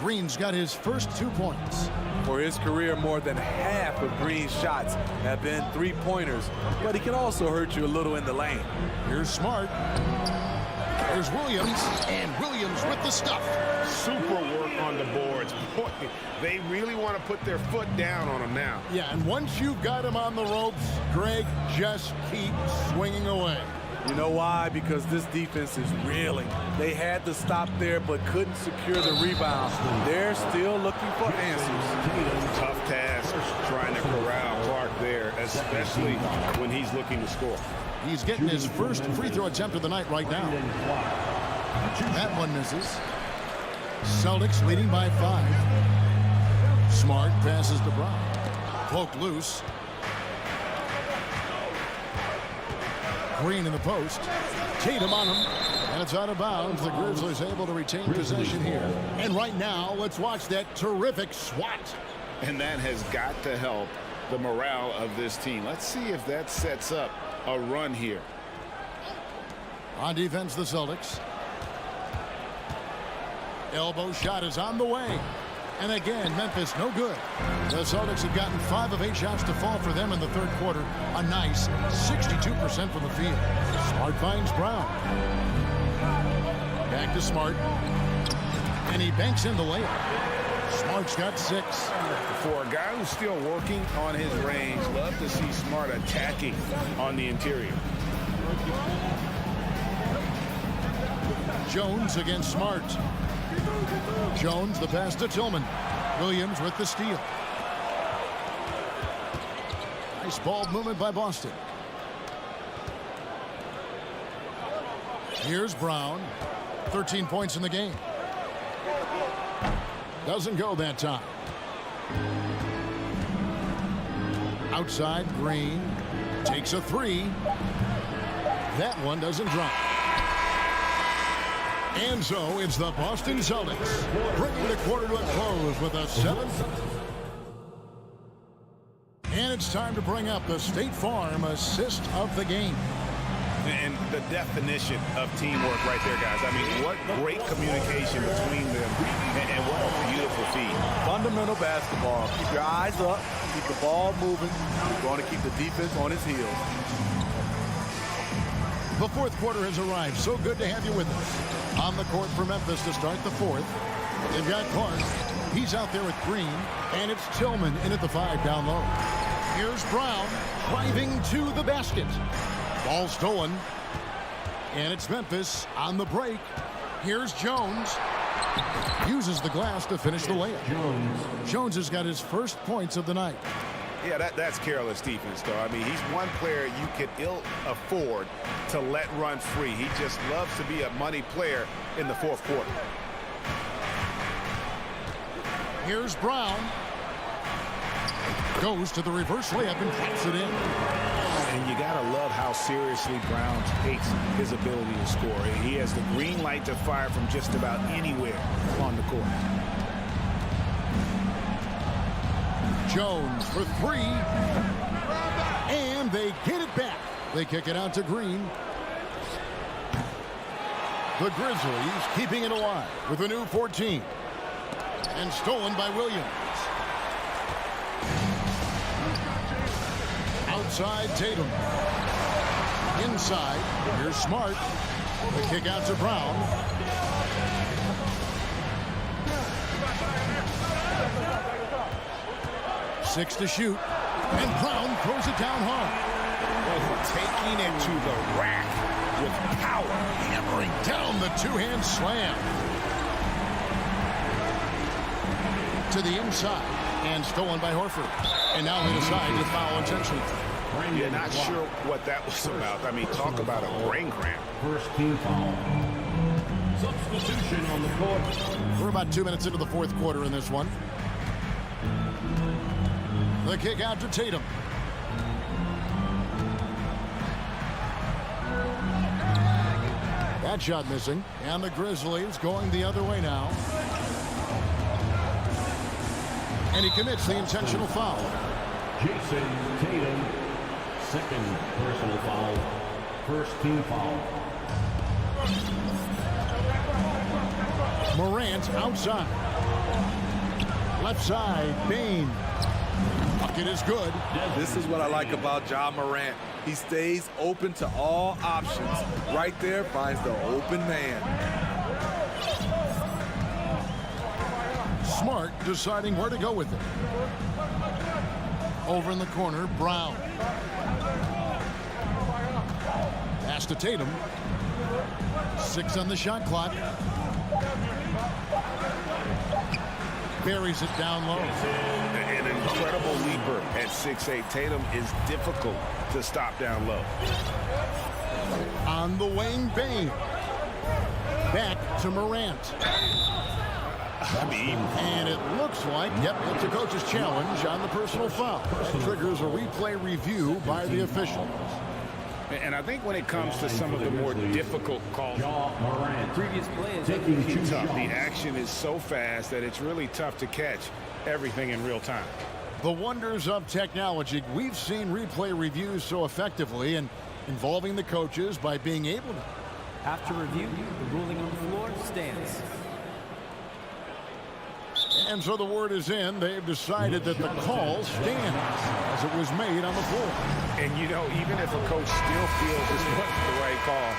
Green's got his first 2 points. For his career, more than half of Green's shots have been three-pointers, but he can also hurt you a little in the lane. Here's Smart. There's Williams, and Williams with the stuff. Super work on the boards. Boy, they really want to put their foot down on him now. Yeah, and once you've got him on the ropes, Greg, just keep swinging away. You know why? Because this defense is reeling. They had to stop there, but couldn't secure the rebound. They're still looking for answers. Tough task trying to corral Clark there, especially when he's looking to score. He's getting his first free throw attempt of the night right now. That one misses. Celtics leading by 5. Smart passes to Brown. Poked loose. Green in the post. Tatum on him. And it's out of bounds. The Grizzlies able to retain possession here. And right now, let's watch that terrific swat. And that has got to help the morale of this team. Let's see if that sets up a run here. On defense, the Celtics. Elbow shot is on the way. And again, Memphis no good. The Celtics have gotten 5 of 8 shots to fall for them in the third quarter. A nice 62% from the field. Smart finds Brown. Back to Smart. And he banks in the layup. Smart's got 6. For a guy who's still working on his range, love to see Smart attacking on the interior. Jones against Smart. Jones, the pass to Tillman. Williams with the steal. Nice ball movement by Boston. Here's Brown. 13 points in the game. Doesn't go that time. Outside, Green takes a 3. That one doesn't drop. And so it's the Boston Celtics bringing the quarter to a close with a 7th. And it's time to bring up the State Farm assist of the game. And the definition of teamwork right there, guys. I mean, what great communication between them, and what a beautiful feed. Fundamental basketball. Keep your eyes up, keep the ball moving. You're going to keep the defense on its heels. The fourth quarter has arrived. So good to have you with us. On the court for Memphis to start the fourth. They've got Clark. He's out there with Green. And it's Tillman in at the 5 down low. Here's Brown driving to the basket. Ball stolen. And it's Memphis on the break. Here's Jones. Uses the glass to finish the layup. Jones has got his first points of the night. Yeah, that's careless defense, though. I mean, he's one player you could ill afford to let run free. He just loves to be a money player in the fourth quarter. Here's Brown. Goes to the reverse layup and drops it in. And you got to love how seriously Brown takes his ability to score. He has the green light to fire from just about anywhere on the court. Jones for 3. And they get it back. They kick it out to Green. The Grizzlies keeping it alive with a new 14. And stolen by Williams. Outside Tatum. Inside. Here's Smart. The kick out to Brown. Six to shoot. And Brown throws it down hard. Taking it to the rack with power. Hammering down the two-hand slam. To the inside. And stolen by Horford. And now they decide to foul intentionally. You're not sure what that was about. I mean, talk about a brain cramp. First team foul. Substitution on the court. We're about 2 minutes into the fourth quarter in this one. The kick out to Tatum. That shot missing. And the Grizzlies going the other way now. And he commits the intentional foul. Jason Tatum, second personal foul. First team foul. Morant outside. Left side, Bain. Bucket is good. This is what I like about Ja Morant. He stays open to all options. Right there finds the open man. Smart deciding where to go with it. Over in the corner, Brown. Pass to Tatum. 6 on the shot clock. Buries it down low. An incredible leaper at 6'8". Tatum is difficult to stop down low. On the wing, Bain. Back to Morant. And it looks like, yep, it's a coach's challenge on the personal foul. Triggers a replay review by the official. And I think when it comes to some of the more difficult calls, Previous plays. tough. The action is so fast that it's really tough to catch everything in real time. The wonders of technology. We've seen replay reviews so effectively and involving the coaches by being able to. After review, the ruling on the floor stands. And so the word is in. They've decided that the call stands as it was made on the floor. And, you know, even if a coach still feels this wasn't the right call,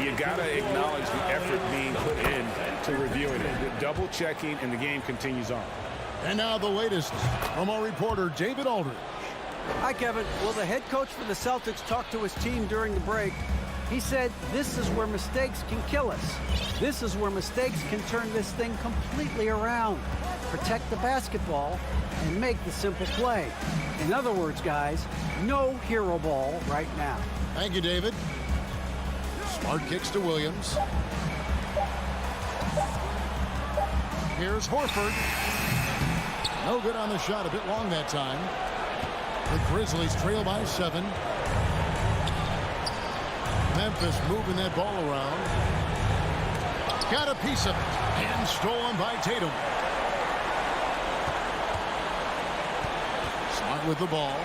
you got to acknowledge the effort being put in to reviewing it. The double checking, and the game continues on. And now the latest from our reporter, David Aldridge. Hi, Kevin. Well, the head coach for the Celtics talked to his team during the break. He said, this is where mistakes can kill us. This is where mistakes can turn this thing completely around. Protect the basketball and make the simple play. In other words, guys, no hero ball right now. Thank you, David. Smart kicks to Williams. Here's Horford. No good on the shot, a bit long that time. The Grizzlies trail by 7. Memphis moving that ball around. Got a piece of it. And stolen by Tatum. Smart with the ball.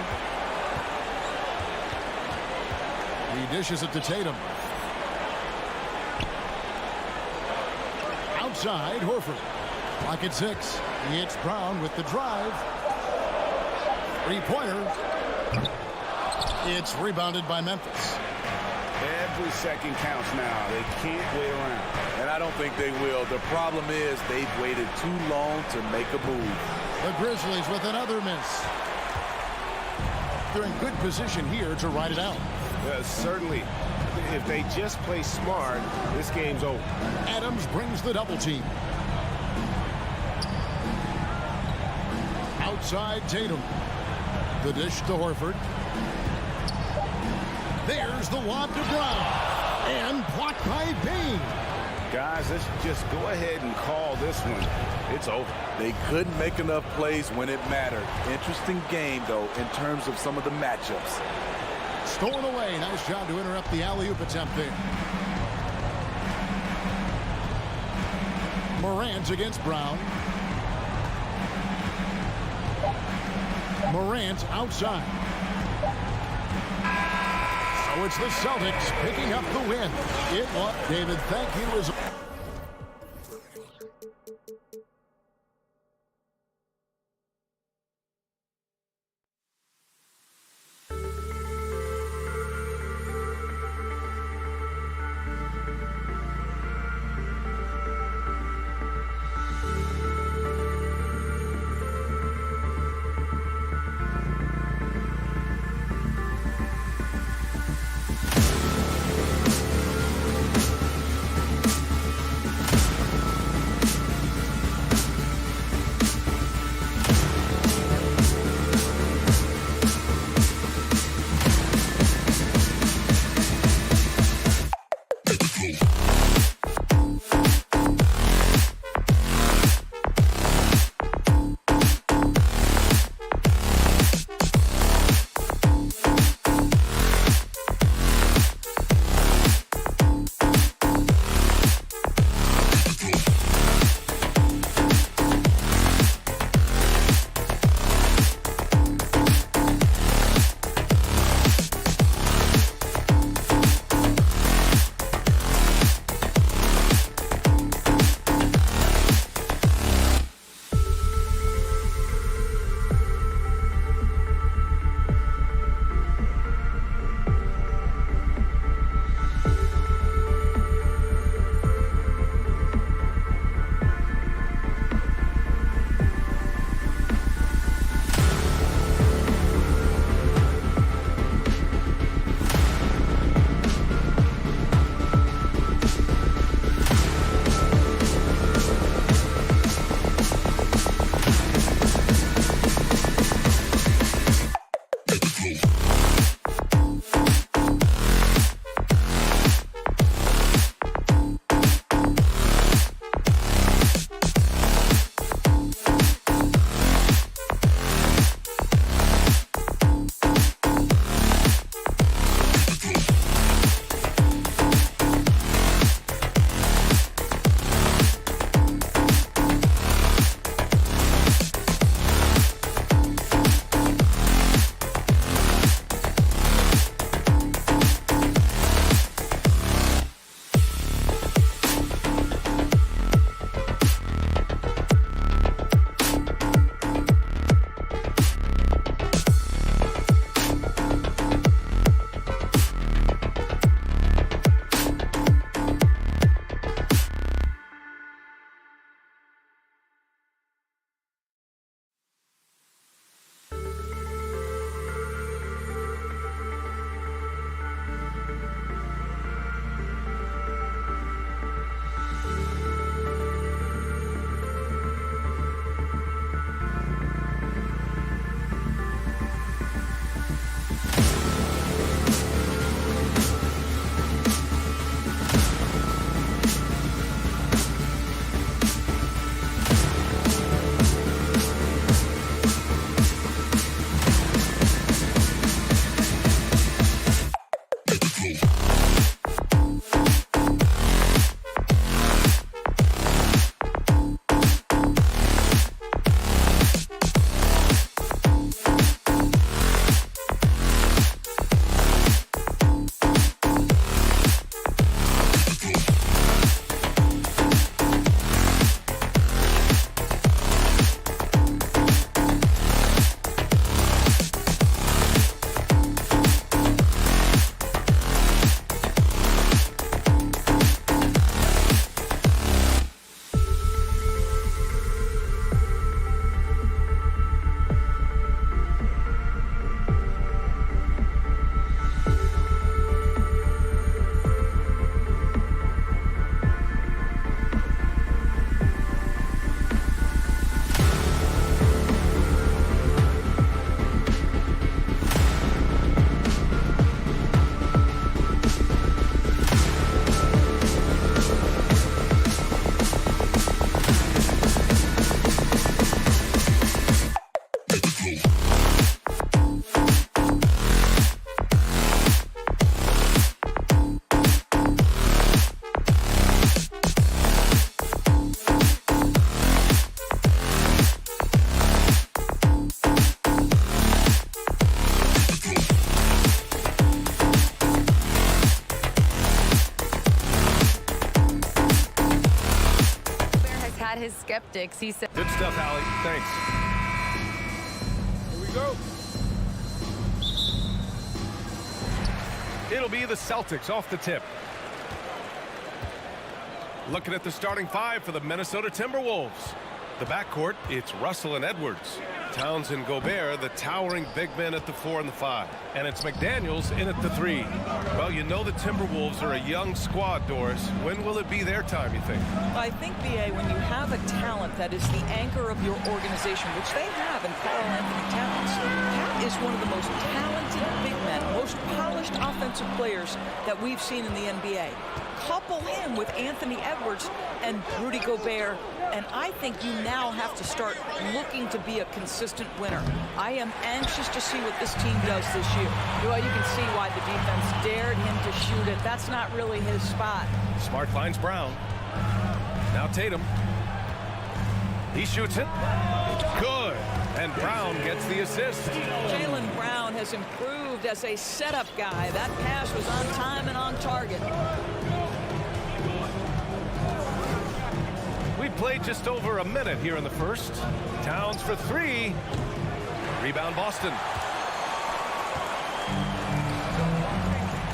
He dishes it to Tatum. Outside, Horford. Clock at 6. It's Brown with the drive. Three-pointer. It's rebounded by Memphis. Every second counts now. They can't wait around. And I don't think they will. The problem is they've waited too long to make a move. The Grizzlies with another miss. They're in good position here to ride it out. Certainly. If they just play smart, this game's over. Adams brings the double team. Outside Tatum. The dish to Horford. There's the lob to Brown. And blocked by Bain. Guys, let's just go ahead and call this one. It's over. They couldn't make enough plays when it mattered. Interesting game, though, in terms of some of the matchups. Stolen away. Nice job to interrupt the alley-oop attempt there. Morant against Brown. Morant outside. So it's the Celtics picking up the win. It was, David, thank you. skeptics. He said, Good stuff, Hallie. Thanks. Here we go. It'll be the Celtics off the tip. Looking at the starting five for the Minnesota Timberwolves. The backcourt, it's Russell and Edwards. Towns and Gobert, the towering big men at the 4 and the 5. And it's McDaniels in at the 3. Well, you know the Timberwolves are a young squad, Doris. When will it be their time, you think? I think, B.A., when you have a talent that is the anchor of your organization, which they have in Karl Anthony Towns, that is one of the most talented big men, most polished offensive players that we've seen in the NBA. Couple him with Anthony Edwards and Rudy Gobert, and I think you now have to start looking to be a consistent winner. I am anxious to see what this team does this year. Well, you can see why the defense dared him to shoot it. That's not really his spot. Smart finds Brown. Now Tatum. He shoots it. Good. And Brown gets the assist. Jaylen Brown has improved as a setup guy. That pass was on time and on target. We played just over a minute here in the first. Towns for 3. Rebound Boston.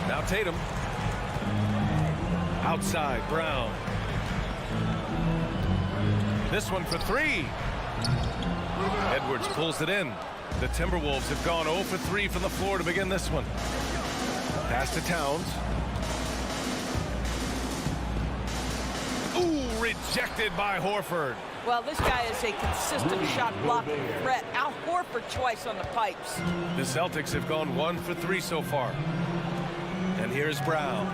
Now Tatum. Outside Brown. This one for 3. Edwards pulls it in. The Timberwolves have gone 0 for 3 from the floor to begin this one. Pass to Towns. Ooh, rejected by Horford. Well, this guy is a consistent shot blocking threat. Al Horford twice on the pipes. The Celtics have gone 1 for 3 so far. And here's Brown.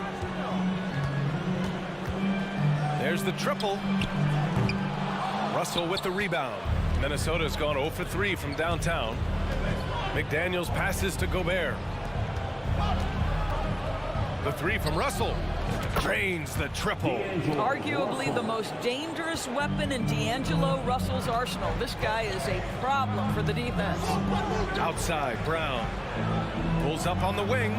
There's the triple. Russell with the rebound. Minnesota's gone 0 for 3 from downtown. McDaniels passes to Gobert. The 3 from Russell. Drains the triple. Arguably the most dangerous weapon in D'Angelo Russell's arsenal. This guy is a problem for the defense. Outside, Brown. Pulls up on the wing.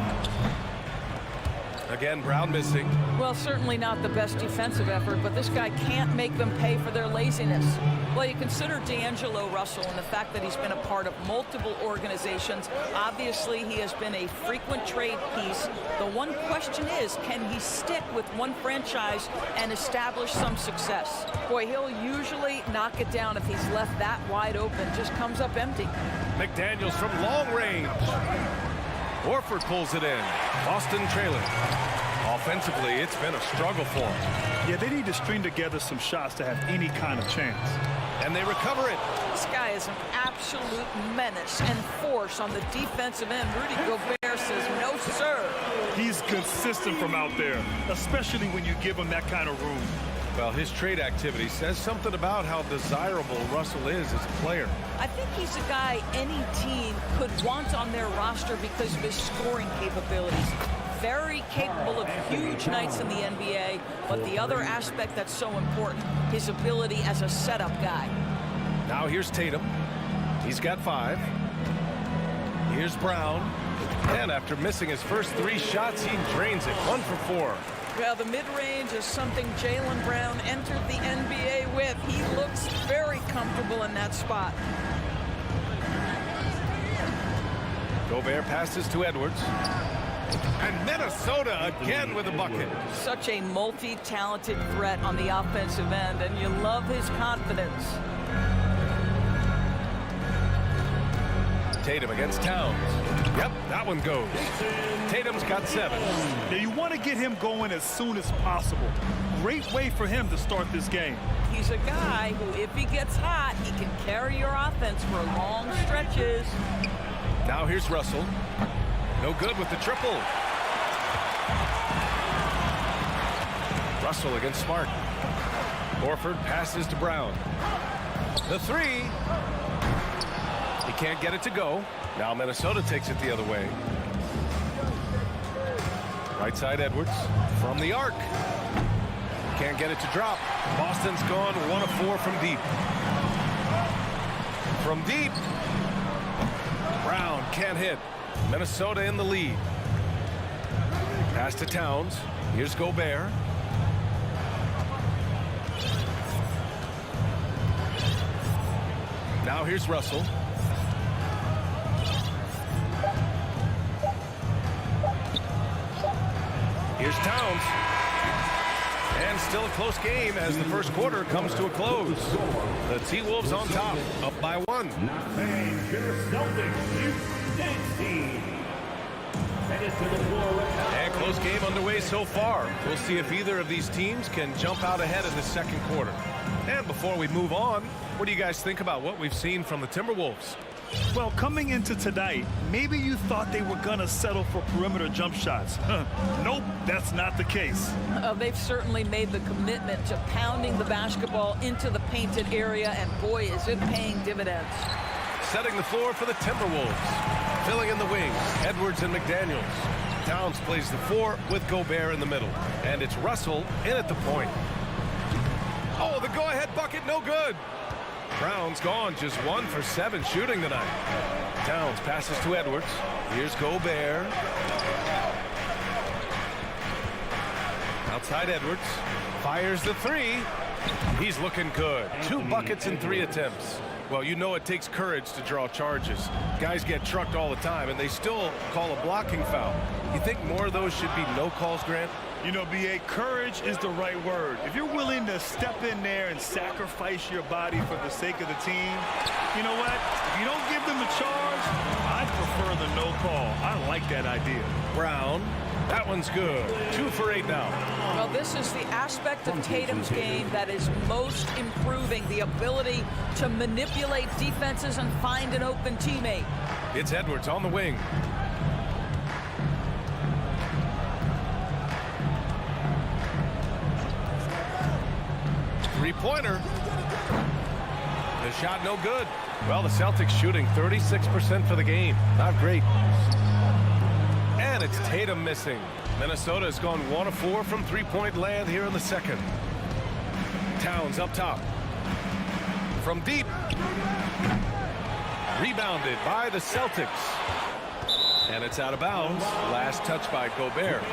Again, Brown missing. Well, certainly not the best defensive effort, but this guy can't make them pay for their laziness. Well, you consider D'Angelo Russell and the fact that he's been a part of multiple organizations. Obviously, he has been a frequent trade piece. The one question is, can he stick with one franchise and establish some success? Boy, he'll usually knock it down if he's left that wide open. Just comes up empty. McDaniels from long range. Horford pulls it in. Boston trailing. Offensively, it's been a struggle for them. Yeah, they need to string together some shots to have any kind of chance. And they recover it. This guy is an absolute menace and force on the defensive end. Rudy Gobert says, no, sir. He's consistent from out there, especially when you give him that kind of room. Well, his trade activity says something about how desirable Russell is as a player. I think he's a guy any team could want on their roster because of his scoring capabilities. Very capable of huge nights in the NBA, but the other aspect that's so important, his ability as a setup guy. Now here's Tatum. He's got 5. Here's Brown. And after missing his first 3 shots, he drains it. 1 for 4. Well, the mid-range is something Jaylen Brown entered the NBA with. He looks very comfortable in that spot. Gobert passes to Edwards. And Minnesota again with a bucket. Such a multi-talented threat on the offensive end, and you love his confidence. Tatum against Towns. Yep, that one goes. Tatum's got 7. Now you want to get him going as soon as possible. Great way for him to start this game. He's a guy who, if he gets hot, he can carry your offense for long stretches. Now here's Russell. No good with the triple. Russell against Smart. Horford passes to Brown. The 3. He can't get it to go. Now Minnesota takes it the other way. Right side Edwards from the arc. Can't get it to drop. Boston's gone 1 of 4 from deep. From deep. Brown can't hit. Minnesota in the lead. Pass to Towns. Here's Gobert. Now here's Russell. Here's Towns. And still a close game as the first quarter comes to a close. The T-Wolves on top, up by 1. And close game underway so far. We'll see if either of these teams can jump out ahead in the second quarter. And before we move on, what do you guys think about what we've seen from the Timberwolves? Well, coming into tonight, maybe you thought they were going to settle for perimeter jump shots. Nope, that's not the case. They've certainly made the commitment to pounding the basketball into the painted area, and boy, is it paying dividends. Setting the floor for the Timberwolves. Filling in the wings, Edwards and McDaniels. Towns plays the 4 with Gobert in the middle. And it's Russell in at the point. Oh, the go-ahead bucket, no good. Brown's gone, just 1 for 7 shooting tonight. Towns passes to Edwards. Here's Gobert. Outside Edwards. Fires the 3. He's looking good. 2 buckets in 3 attempts. Well, you know it takes courage to draw charges. Guys get trucked all the time, and they still call a blocking foul. You think more of those should be no calls, Grant? You know, B.A., courage is the right word. If you're willing to step in there and sacrifice your body for the sake of the team, you know what? If you don't give them a charge, I'd prefer the no call. I like that idea. Brown. That one's good. 2 for 8 now. Well, this is the aspect of Tatum's game that is most improving, the ability to manipulate defenses and find an open teammate. It's Edwards on the wing. Three-pointer. The shot no good. Well, the Celtics shooting 36% for the game. Not great. And it's Tatum missing. Minnesota has gone 1 of 4 from three-point land here in the second. Towns up top. From deep. Rebounded by the Celtics. And it's out of bounds. Last touch by Gobert.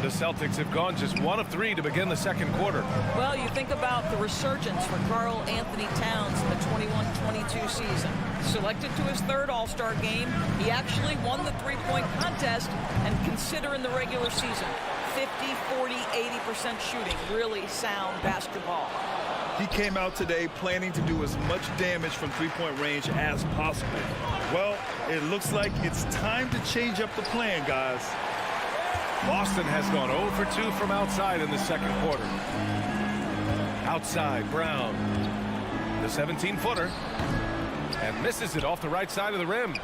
The Celtics have gone just 1 of 3 to begin the second quarter. Well, you think about the resurgence for Karl Anthony Towns in the 21-22 season. Selected to his 3rd All-Star game, he actually won the three-point contest, and consider in the regular season, 50, 40, 80% shooting. Really sound basketball. He came out today planning to do as much damage from three-point range as possible. Well, it looks like it's time to change up the plan, guys. Boston has gone 0 for 2 from outside in the second quarter. Outside, Brown. The 17-footer. And misses it off the right side of the rim.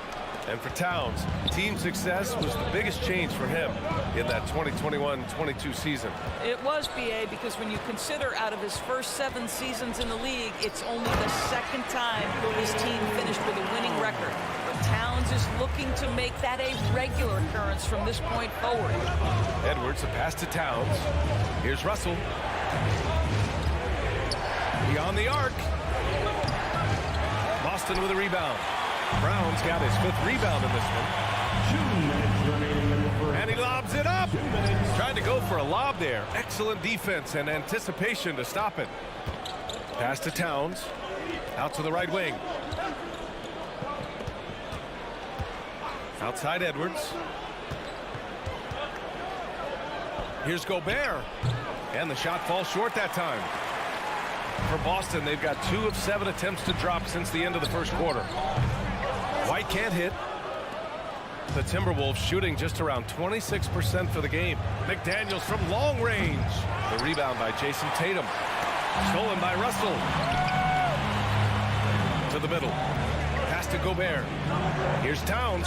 And for Towns, team success was the biggest change for him in that 2021-22 season. It was, B.A., because when you consider out of his first 7 seasons in the league, it's only the 2nd time his team finished with a winning record. Towns is looking to make that a regular occurrence from this point forward. Edwards, a pass to Towns. Here's Russell. Beyond the arc. Boston with a rebound. Brown's got his 5th rebound in this one. And he lobs it up. Trying to go for a lob there. Excellent defense and anticipation to stop it. Pass to Towns. Out to the right wing. Outside Edwards. Here's Gobert. And the shot falls short that time. For Boston, they've got 2 of 7 attempts to drop since the end of the first quarter. White can't hit. The Timberwolves shooting just around 26% for the game. McDaniels from long range. The rebound by Jason Tatum. Stolen by Russell. To the middle. Pass to Gobert. Here's Towns.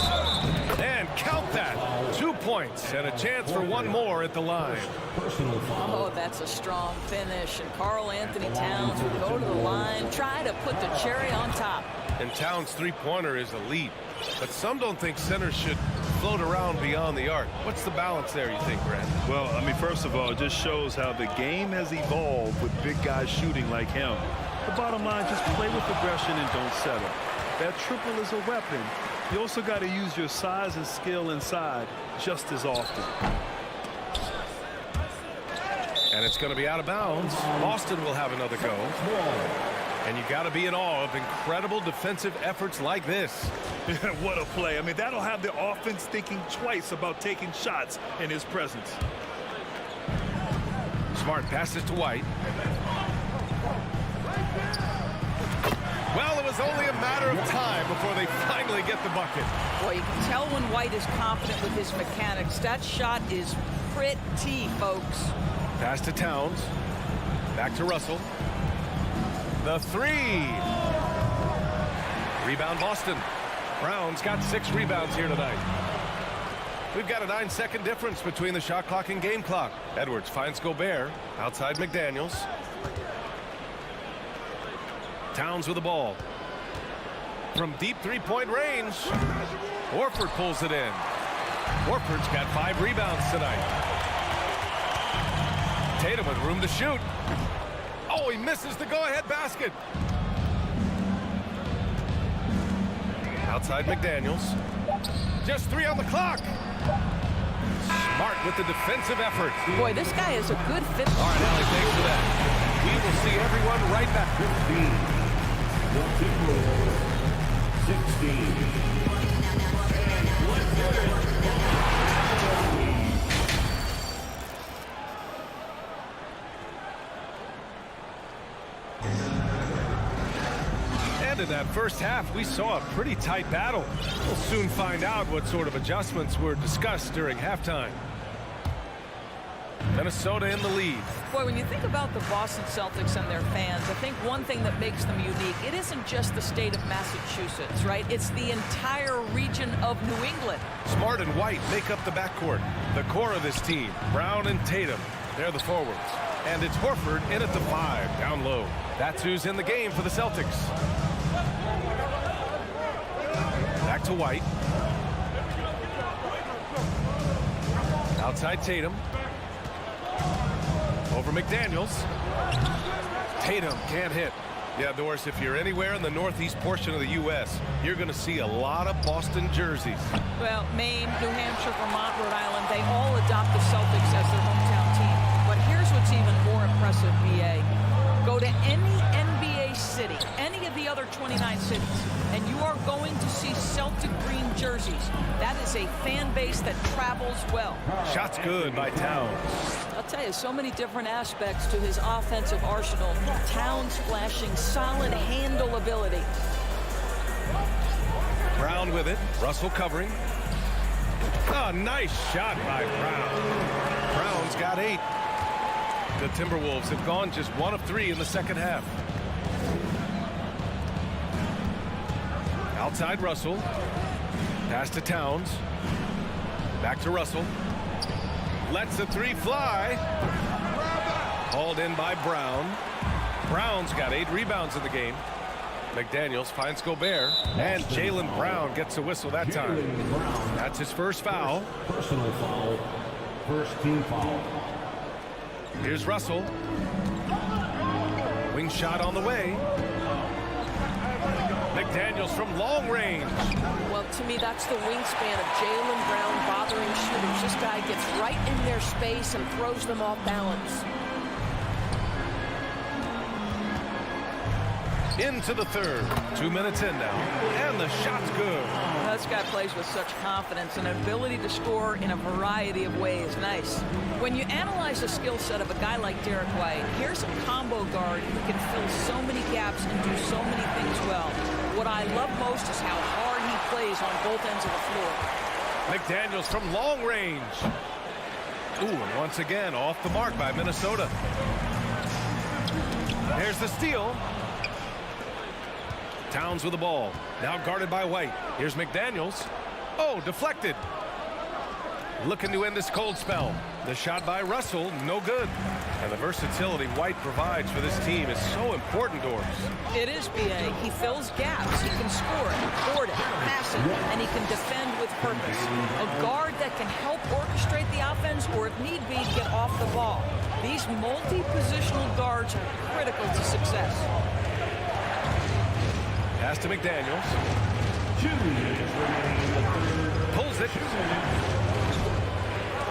And count that. 2 points and a chance for 1 more at the line. Oh, that's a strong finish. And Karl Anthony Towns will go to the line, try to put the cherry on top. And Towns' three-pointer is elite. But some don't think centers should float around beyond the arc. What's the balance there, you think, Brad? Well, I mean, first of all, it just shows how the game has evolved with big guys shooting like him. The bottom line, just play with aggression and don't settle. That triple is a weapon. You also got to use your size and skill inside just as often. And it's going to be out of bounds. Boston will have another go. And you got to be in awe of incredible defensive efforts like this. What a play. I mean, that'll have the offense thinking twice about taking shots in his presence. Smart passes to White. Well, it was only a matter of time before they finally get the bucket. Boy, you can tell when White is confident with his mechanics. That shot is pretty, folks. Pass to Towns. Back to Russell. The three. Rebound Boston. Brown's got 6 rebounds here tonight. We've got a 9-second difference between the shot clock and game clock. Edwards finds Gobert outside McDaniels. Towns with the ball. From deep three-point range. Horford pulls it in. Horford's got 5 rebounds tonight. Tatum with room to shoot. Oh, he misses the go-ahead basket. Outside McDaniels. Just 3 on the clock. Smart with the defensive effort. Boy, this guy is a good fit. All right, Allie, thanks for that. We will see everyone right back. 16. And in that first half, we saw a pretty tight battle. We'll soon find out what sort of adjustments were discussed during halftime. Minnesota in the lead. Boy, when you think about the Boston Celtics and their fans, I think one thing that makes them unique, it isn't just the state of Massachusetts, right? It's the entire region of New England. Smart and White make up the backcourt. The core of this team, Brown and Tatum, they're the forwards. And it's Horford in at the 5, down low. That's who's in the game for the Celtics. Back to White. Outside Tatum. Over McDaniels. Tatum can't hit. Yeah, Doris, if you're anywhere in the northeast portion of the U.S., you're going to see a lot of Boston jerseys. Well, Maine, New Hampshire, Vermont, Rhode Island, they all adopt the Celtics as their hometown team. But here's what's even more impressive, BA. Go to any NBA city, any of the other 29 cities, and you are going to see Celtic green jerseys. That is a fan base that travels well. Shots good by Towns. I'll tell you, so many different aspects to his offensive arsenal. Towns flashing solid handle ability. Brown with it. Russell covering. Oh, nice shot by Brown. Brown's got 8. The Timberwolves have gone just 1 of 3 in the second half. Outside Russell. Pass to Towns. Back to Russell. Lets the 3 fly. Hauled in by Brown. Brown's got 8 rebounds in the game. McDaniels finds Gobert. And Jaylen Brown gets a whistle that time. That's his first foul. Personal foul. First team foul. Here's Russell. Wing shot on the way. McDaniels from long range. Well, to me, that's the wingspan of Jaylen Brown bothering shooters. This guy gets right in their space and throws them off balance. Into the third. 2 minutes in now. And the shot's good. This guy plays with such confidence and an ability to score in a variety of ways. Nice. When you analyze the skill set of a guy like Derek White, here's a combo guard who can fill so many gaps and do so many things well. What I love most is how hard he plays on both ends of the floor. McDaniels from long range. Ooh, and once again, off the mark by Minnesota. There's the steal. Towns with the ball. Now guarded by White. Here's McDaniels. Oh, deflected. Looking to end this cold spell. The shot by Russell, no good. And the versatility White provides for this team is so important, Doris. It is, B.A. He fills gaps. He can score it, board it, pass it, and he can defend with purpose. A guard that can help orchestrate the offense or, if need be, get off the ball. These multi-positional guards are critical to success. Pass to McDaniels. Pulls it.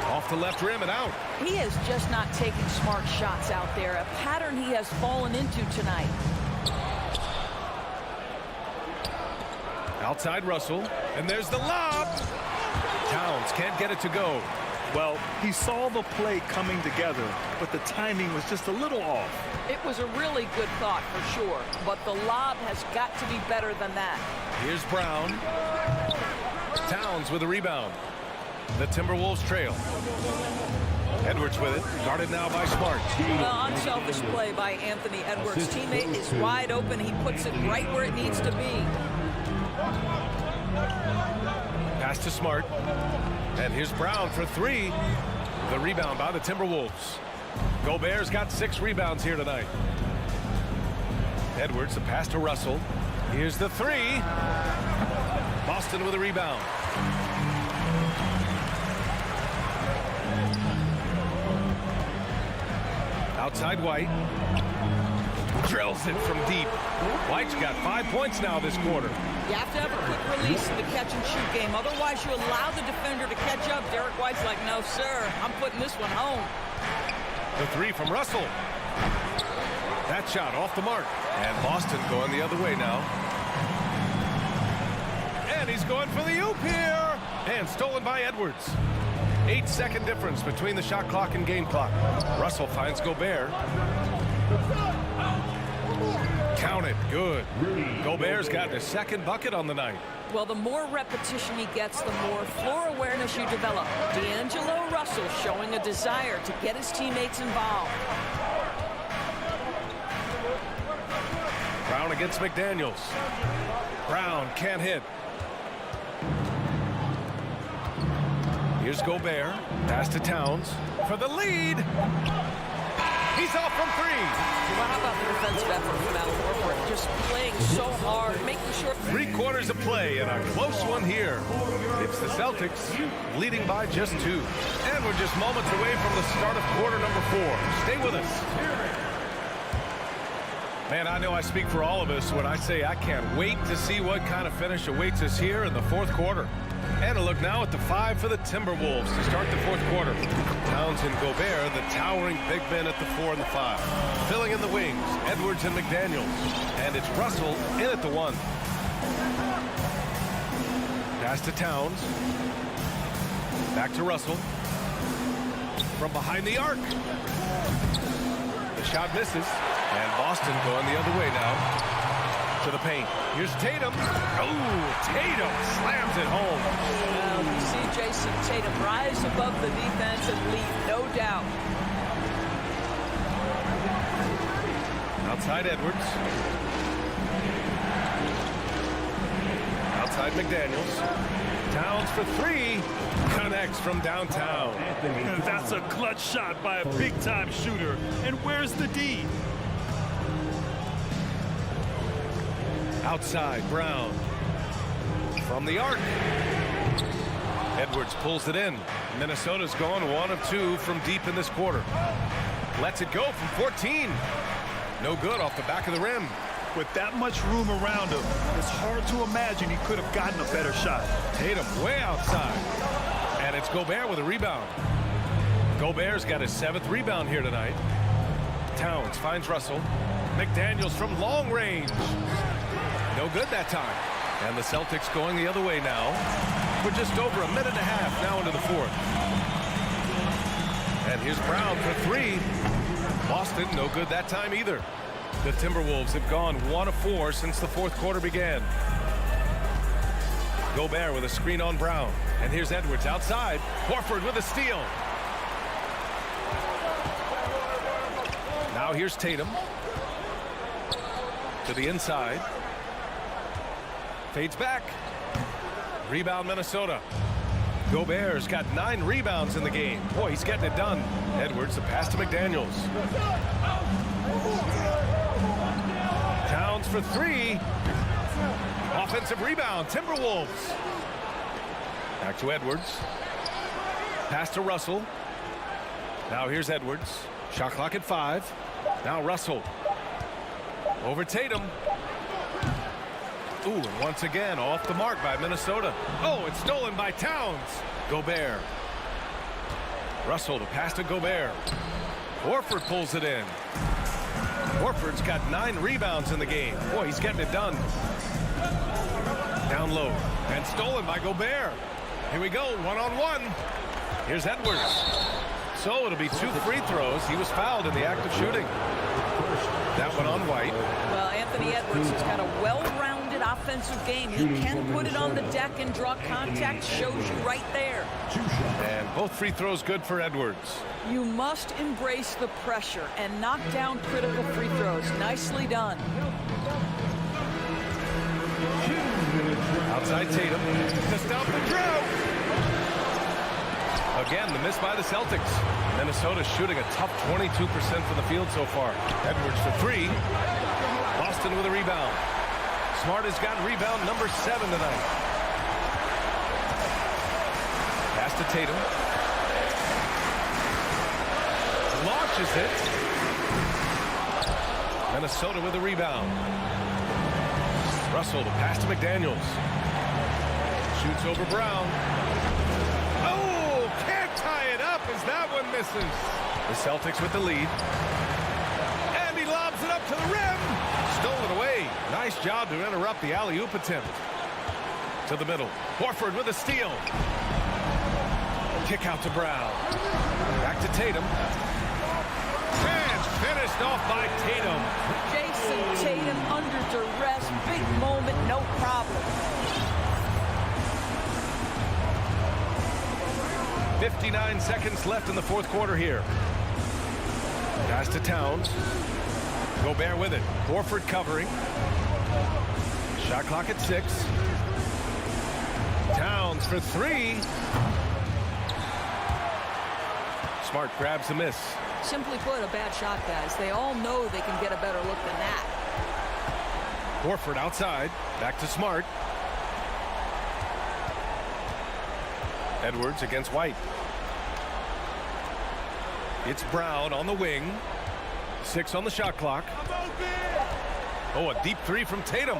Off the left rim and out. He is just not taking smart shots out there, a pattern he has fallen into tonight. Outside Russell, and there's the lob. Towns can't get it to go. Well, he saw the play coming together, but the timing was just a little off. It was a really good thought for sure, but the lob has got to be better than that. Here's Brown. Towns with a rebound. The Timberwolves trail. Edwards with it, guarded now by Smart. Well, unselfish play by Anthony Edwards. Teammate is wide open. He puts it right where it needs to be. Pass to Smart. And here's Brown for three. The rebound by the Timberwolves. Gobert's got 6 rebounds here tonight. Edwards, the pass to Russell. Here's the three. Boston with a rebound. Outside White. Drills it from deep. White's got 5 points now this quarter. You have to have a quick release in the catch-and-shoot game. Otherwise, you allow the defender to catch up. Derek White's like, no, sir, I'm putting this one home. The three from Russell. That shot off the mark. And Boston going the other way now. And he's going for the oop here. And stolen by Edwards. 8-second difference between the shot clock and game clock. Russell finds Gobert. Count it. Good. Gobert's got the second bucket on the night. Well, the more repetition he gets, the more floor awareness you develop. D'Angelo Russell showing a desire to get his teammates involved. Brown against McDaniels. Brown can't hit. Here's Gobert. Pass to Towns for the lead. He's off from three. Well, how about the defensive effort from Al Horford? Just playing so hard, making sure. 3/4 of play and a close one here. It's the Celtics leading by just 2. And we're just moments away from the start of quarter number 4. Stay with us. Man, I know I speak for all of us when I say I can't wait to see what kind of finish awaits us here in the 4th quarter. And a look now at the 5 for the Timberwolves to start the 4th quarter. Towns and Gobert, the towering big men at the 4 and the 5. Filling in the wings, Edwards and McDaniels. And it's Russell in at the 1. Pass to Towns. Back to Russell. From behind the arc. The shot misses. And Boston going the other way now. To the paint. Here's Tatum. Oh, Tatum slams it home. Well, you see Jason Tatum rise above the defense and lead, no doubt. Outside Edwards. Outside McDaniels. Towns for 3. Connects from downtown. And that's a clutch shot by a big-time shooter. And where's the D? Outside, Brown. From the arc. Edwards pulls it in. Minnesota's gone 1 of 2 from deep in this quarter. Lets it go from 14. No good off the back of the rim. With that much room around him, it's hard to imagine he could have gotten a better shot. Tatum way outside. And it's Gobert with a rebound. Gobert's got his 7th rebound here tonight. Towns finds Russell. McDaniels from long range. No good that time. And the Celtics going the other way now. We're just over a minute and a half now into the 4th. And here's Brown for 3. Boston, no good that time either. The Timberwolves have gone 1 of 4 since the 4th quarter began. Gobert with a screen on Brown. And here's Edwards outside. Horford with a steal. Now here's Tatum. To the inside. Fades back. Rebound Minnesota. Gobert's got 9 rebounds in the game. Boy, he's getting it done. Edwards, the pass to McDaniels. Towns for 3. Offensive rebound, Timberwolves. Back to Edwards. Pass to Russell. Now here's Edwards. Shot clock at 5. Now Russell. Over Tatum. Ooh, and once again off the mark by Minnesota. Oh, it's stolen by Towns. Gobert. Russell to pass to Gobert. Horford pulls it in. Horford's got 9 rebounds in the game. Boy, he's getting it done. Down low. And stolen by Gobert. Here we go, one-on-one. Here's Edwards. So it'll be 2 free throws. He was fouled in the act of shooting. That one on White. Well, Anthony Edwards has got a well-rounded offensive game. He can put it on the deck and draw contact. Shows you right there. And both free throws good for Edwards. You must embrace the pressure and knock down critical free throws. Nicely done. Outside Tatum to stop the drought. Again, the miss by the Celtics. Minnesota shooting a tough 22% from the field so far. Edwards for 3. Boston with a rebound. Smart has got rebound number 7 tonight. Pass to Tatum. Launches it. Minnesota with a rebound. Russell to pass to McDaniels. Shoots over Brown. Oh, can't tie it up as that one misses. The Celtics with the lead. And he lobs it up to the rim. Stolen away. Nice job to interrupt the alley-oop attempt. To the middle. Horford with a steal. Kick out to Brown. Back to Tatum. And finished off by Tatum. Jason Tatum under duress. Big moment, no problem. 59 seconds left in the fourth quarter here. Pass to Towns. Gobert with it. Horford covering. Shot clock at 6. Towns for 3. Smart grabs the miss. Simply put, a bad shot, guys. They all know they can get a better look than that. Horford outside. Back to Smart. Edwards against White. It's Brown on the wing. 6 on the shot clock. Oh, a deep 3 from Tatum.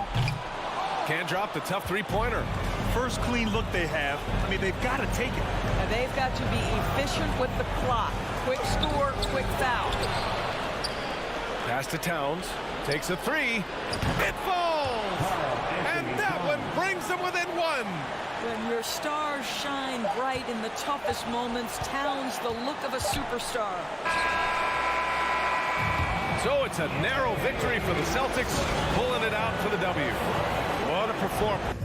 Can't drop the tough 3-pointer. First clean look they have. I mean, they've got to take it. And they've got to be efficient with the clock. Quick score, quick foul. Pass to Towns. Takes a 3. It falls! And that one brings them within 1. When your stars shine bright in the toughest moments, Towns the look of a superstar. So it's a narrow victory for the Celtics, pulling it out for the W. What a performance.